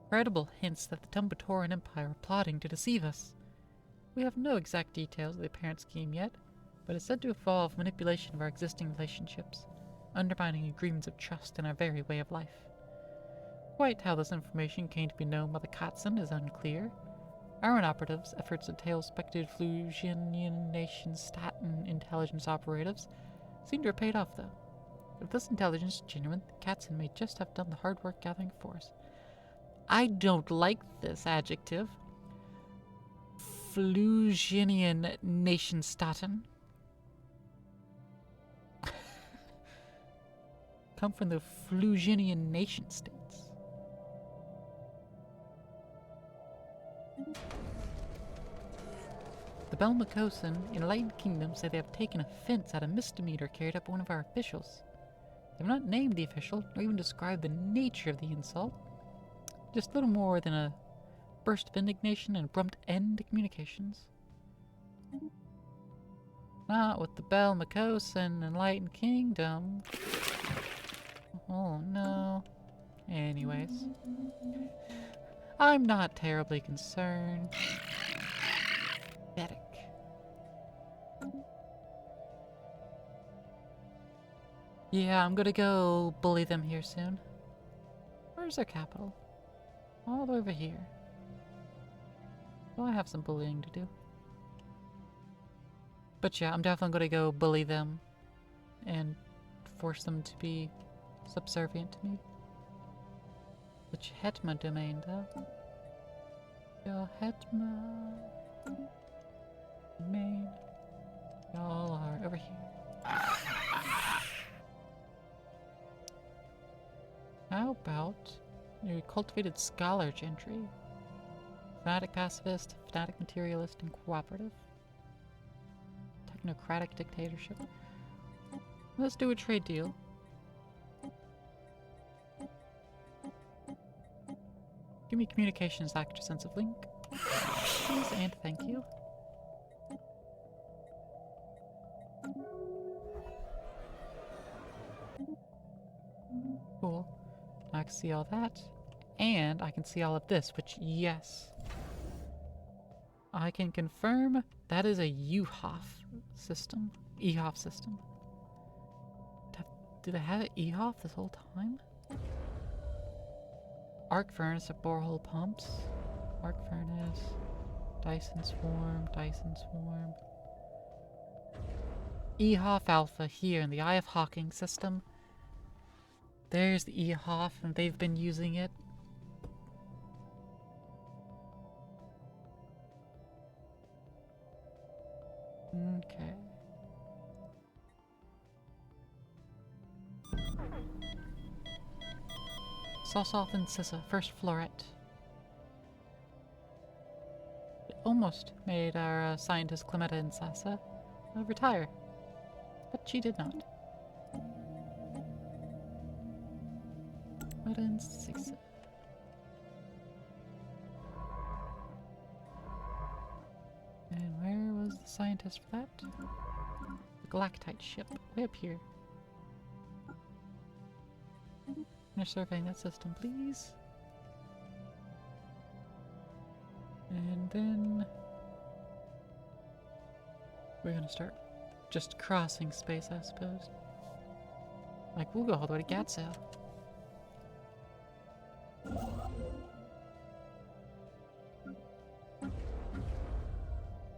Credible hints that the Tumbatoran Empire are plotting to deceive us. We have no exact details of the apparent scheme yet, but it's said to involve manipulation of our existing relationships, undermining agreements of trust in our very way of life. Quite how this information came to be known by the Katsun is unclear. Our own operatives' efforts to tail suspected Fluginian nation-staten intelligence operatives seem to have paid off, though. If this intelligence is genuine, the Katsun may just have done the hard work gathering for us. I don't like this adjective. Fluginian nation-staten. Come from the Fluginian nation-states. The Belmacosan Enlightened Kingdom say they have taken offense at a misdemeanor carried out by one of our officials. They have not named the official, nor even described the nature of the insult. Just little more than a burst of indignation and abrupt end to communications. Not with the Belmacosan Enlightened Kingdom. Oh no. Anyways. I'm not terribly concerned. Pathetic. Yeah, I'm gonna go bully them here soon. Where's their capital? All the way over here. Well, I have some bullying to do. But yeah, I'm definitely gonna go bully them and force them to be subservient to me. Which Hetma domain, though? Your Hetma domain. Y'all are over here. How about your cultivated scholar gentry? Fanatic pacifist, fanatic materialist, and cooperative. Technocratic dictatorship. Let's do a trade deal. Give me communications actor sense of link. Please and thank you. Cool. I can see all that. And I can see all of this, which, yes. I can confirm that is a UHOF system. EHOF system. Do they have an EHOF this whole time? Arc furnace of borehole pumps. Arc furnace. Dyson swarm. Dyson swarm. EHOF alpha here in the Eye of Hawking system. There's the EHOF, and they've been using it. Okay. Sawsoth and Sissa, first floret. It almost made our scientist Clemetta and Sassa retire, but she did not. Clemetta and Sissa. And where was the scientist for that? The Galactite ship, way up here. Finish surveying that system, please. And then we're gonna start just crossing space, I suppose. Like, we'll go all the way to Gatso.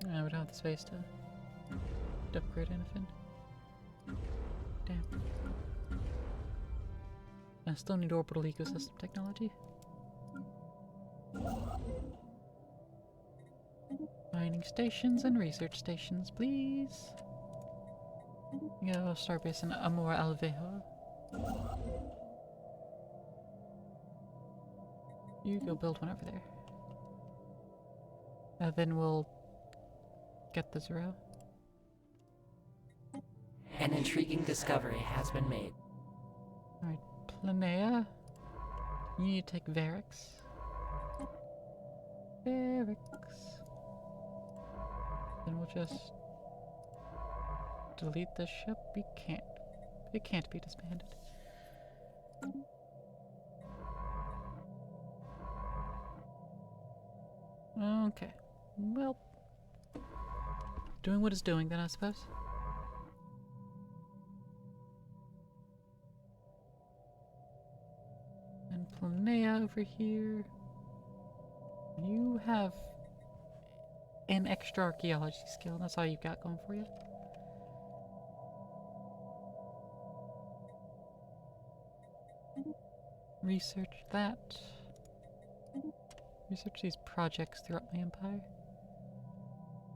No, we don't have the space to upgrade anything. Damn. I still need orbital ecosystem technology. Mining stations and research stations, please. Go starbase in Amor Alvejo. You go build one over there. And then we'll get the Zero. An intriguing discovery has been made. Alright, Planea. You need to take Varix. Varix. Then we'll just delete the ship. We can't. It can't be disbanded. Okay. Well, doing what it's doing then, I suppose. And Planea over here. You have an extra archaeology skill. That's all you've got going for you. Research that. Research these projects throughout my empire.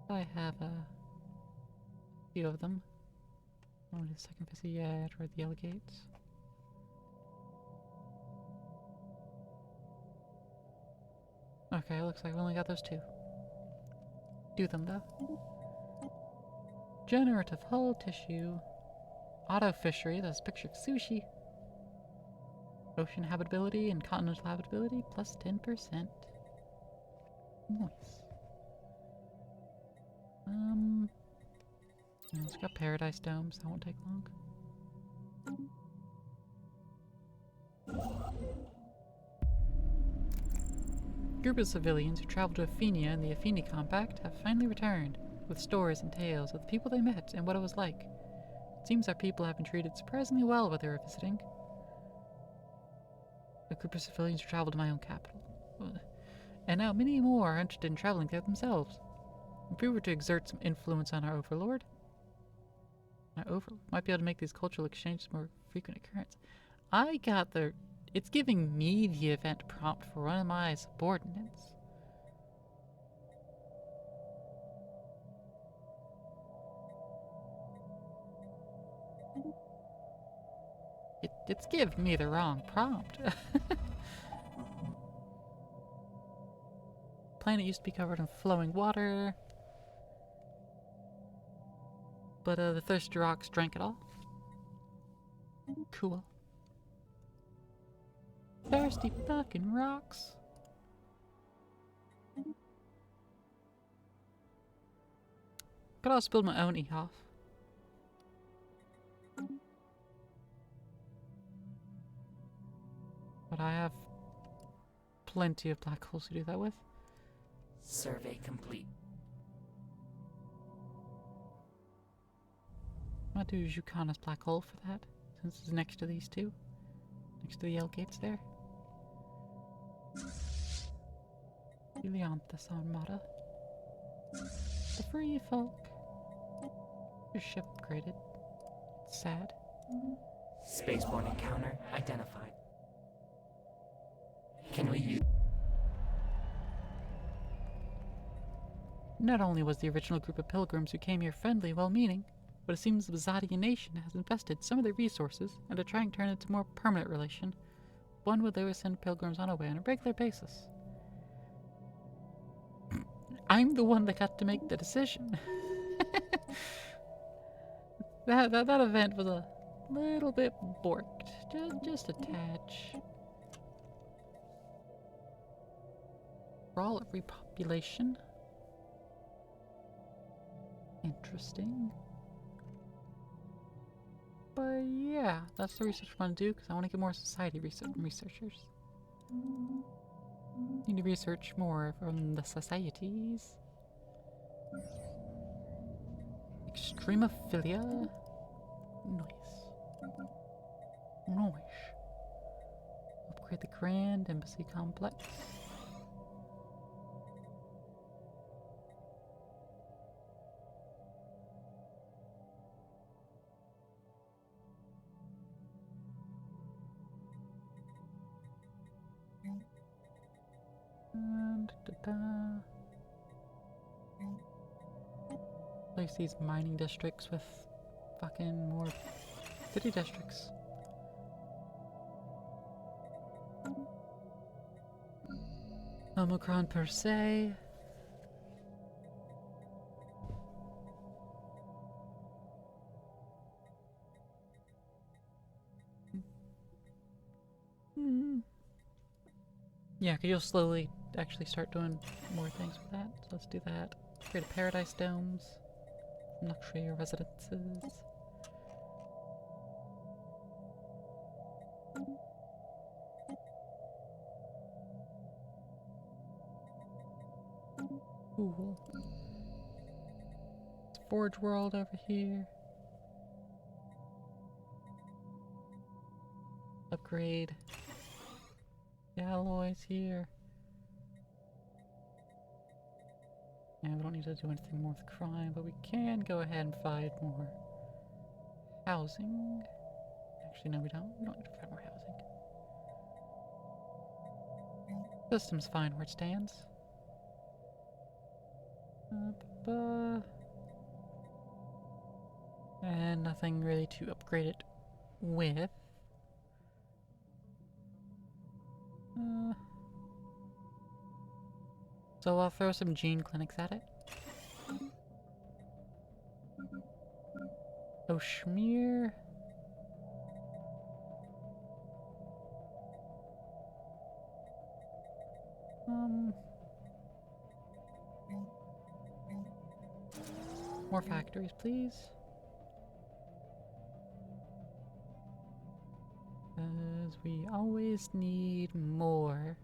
I have a few of them. I want to do the second visit yet, or the Yellow Gates. Okay, looks like we only got those two. Do them though. Generative hull tissue. Auto fishery, that's a picture of sushi. Ocean habitability and continental habitability plus 10%. Nice. It's got paradise domes, that won't take long. Group of civilians who traveled to Affini in the Affini Compact have finally returned, with stories and tales of the people they met and what it was like. It seems our people have been treated surprisingly well while they were visiting. A group of civilians who traveled to my own capital. And now many more are interested in traveling there themselves. If we were to exert some influence on our overlord, might be able to make these cultural exchanges more frequent occurrence. I got the... It's giving me the event prompt for one of my subordinates. It's giving me the wrong prompt. Planet used to be covered in flowing water, but the thirsty rocks drank it all. Cool. Thirsty fucking rocks. Could also build my own EHOF. But I have plenty of black holes to do that with. Survey complete. I'll do Jukana's black hole for that, since it's next to these two. Next to the Yell Gates there. Helianthus Armada. The Free Folk. Your ship upgraded. It's sad. Spaceborne encounter identified. Can we use... Not only was the original group of pilgrims who came here friendly, well-meaning, but it seems the Bazadian nation has invested some of their resources and are trying to turn it into a more permanent relation, one where they would send pilgrims on away on a regular basis. I'm the one that got to make the decision. that event was a little bit borked, just a touch. Brawl at repopulation. Interesting. But yeah, that's the research I want to do because I want to get more society researchers. Need to research more from the societies. Extremophilia. Nice. Nice. Upgrade the Grand Embassy Complex. And place these mining districts with fucking more city districts. Omicron per se. Yeah, cause you'll slowly actually start doing more things with that. So let's do that. Create a paradise domes, luxury residences. Cool. Forge World over here. Upgrade. The alloys here. And we don't need to do anything more with crime, but we can go ahead and find more housing. Actually, no, we don't. We don't need to find more housing. System's fine where it stands. And nothing really to upgrade it with. So I'll throw some gene clinics at it. Oshmere. More factories, please. Because we always need more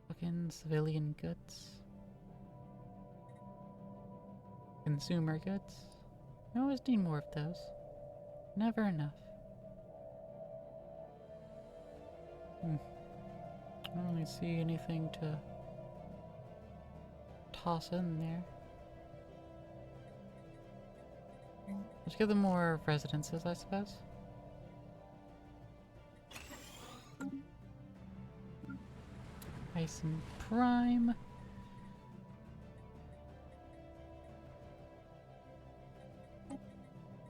fucking civilian goods. Consumer goods. We always need more of those. Never enough. I don't really see anything to toss in there. Let's give them more residences, I suppose. Ice and Prime.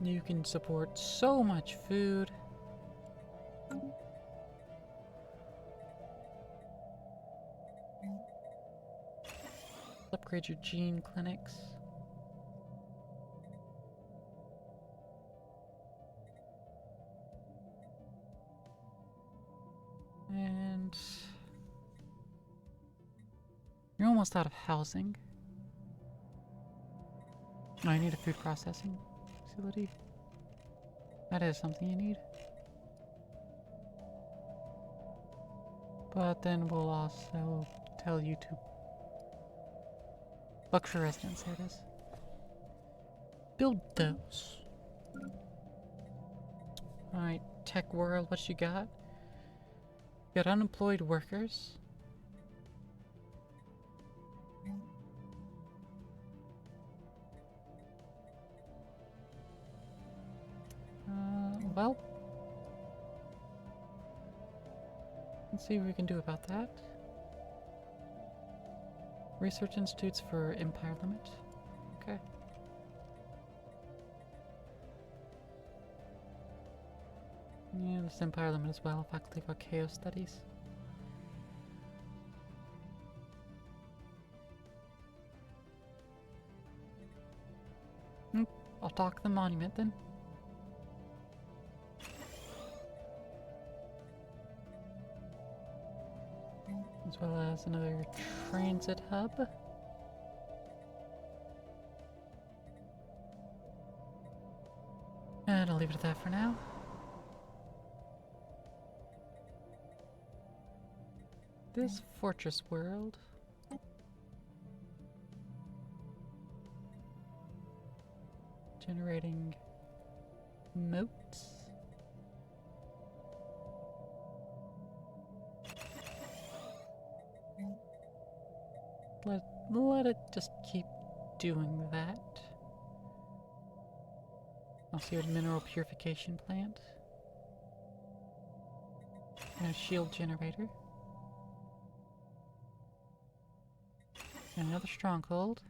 You can support so much food. Upgrade your gene clinics. And you're almost out of housing. I need a food processing facility. That is something you need. But then we'll also tell you to luxury residence, there it is. Build those. Alright, tech world, what you got? You got unemployed workers. Well, let's see what we can do about that. Research institutes for Empire Limit. Okay. Yeah, this Empire Limit as well. Faculty of Archaeo Studies. I'll talk the monument then. As well as another transit hub. And I'll leave it at that for now. This fortress world. Generating moats. Let it just keep doing that. I'll see a mineral purification plant. And a shield generator. And another stronghold.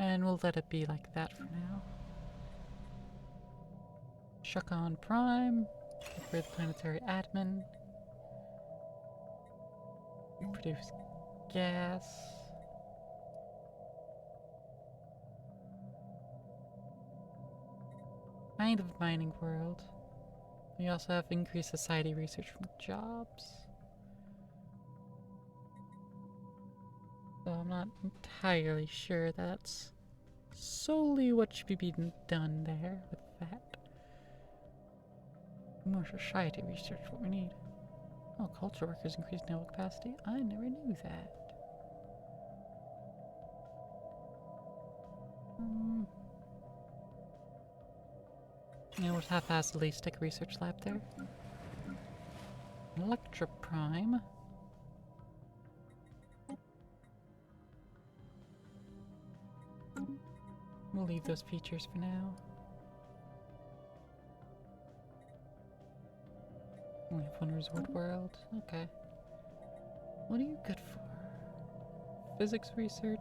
And we'll let it be like that for now. Shukon Prime, we're the planetary admin. We produce gas. Kind of mining world. We also have increased society research from jobs. So I'm not entirely sure that's solely what should be being done there with that. More society research, what we need. Oh, culture workers increased naval capacity? I never knew that. Yeah, we'll half-assedly stick a research lab there. Electra Prime. We'll leave those features for now. Only have one resort world. Okay. What are you good for? Physics research,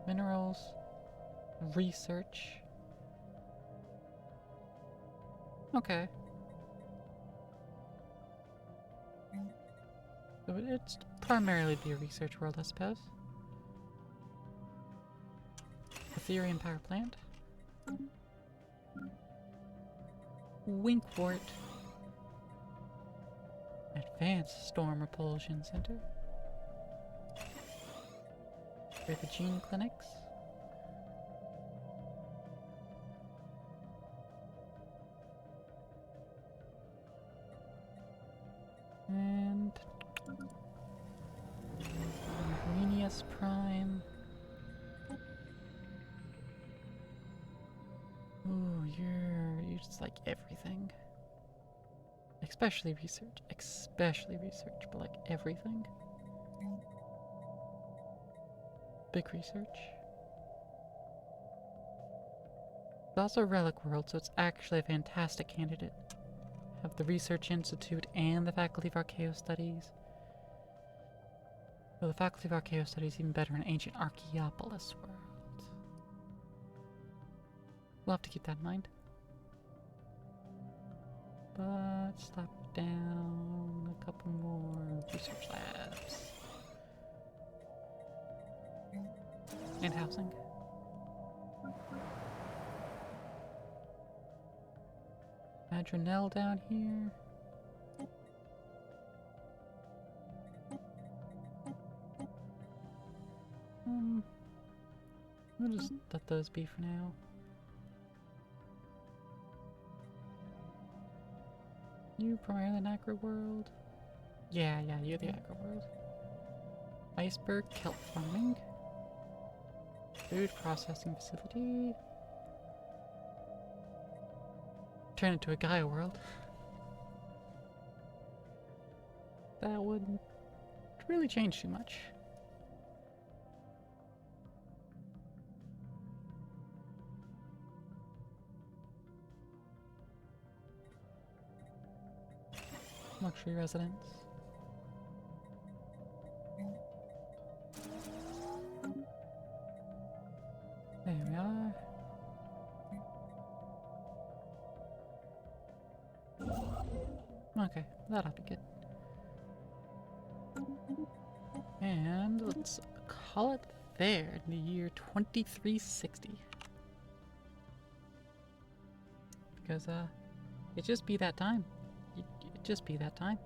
minerals, research. Okay. So it's primarily be a research world, I suppose. Ethereum power plant. Winkwort. Advanced storm repulsion center. We have the gene clinics. And Arrhenius Prime. Ooh, you're just like everything. Especially research, but like everything. Big research. It's also a relic world, so it's actually a fantastic candidate. Have the Research Institute and the Faculty of Archaeo Studies. Well, the Faculty of Archaeo Studies is even better in Ancient Archaeopolis world. We'll have to keep that in mind. But slap down a couple more research labs. And housing. Adrenal down here. We'll just let those be for now. You primarily an agro world? Yeah, you're the agro world. Iceberg kelp farming. Food processing facility. Turn it to a Gaia world. That wouldn't really change too much. Luxury residence. There we are. Okay, that'll be good. And let's call it there in the year 2360. Because, it just be that time. It just be that time.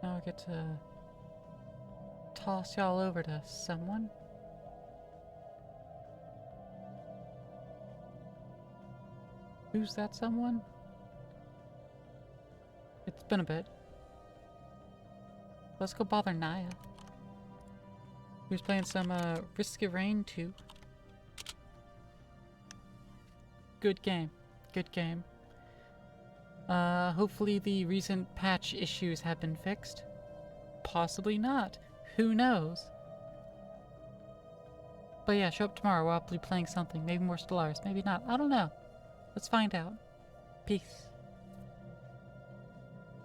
Now I get to toss y'all over to someone. Who's that someone? It's been a bit. Let's go bother Naya. Who's playing some Risk of Rain 2. Good game. Good game. Hopefully the recent patch issues have been fixed. Possibly not. Who knows? But yeah, show up tomorrow. I'll be playing something. Maybe more Stellaris. Maybe not. I don't know. Let's find out. Peace.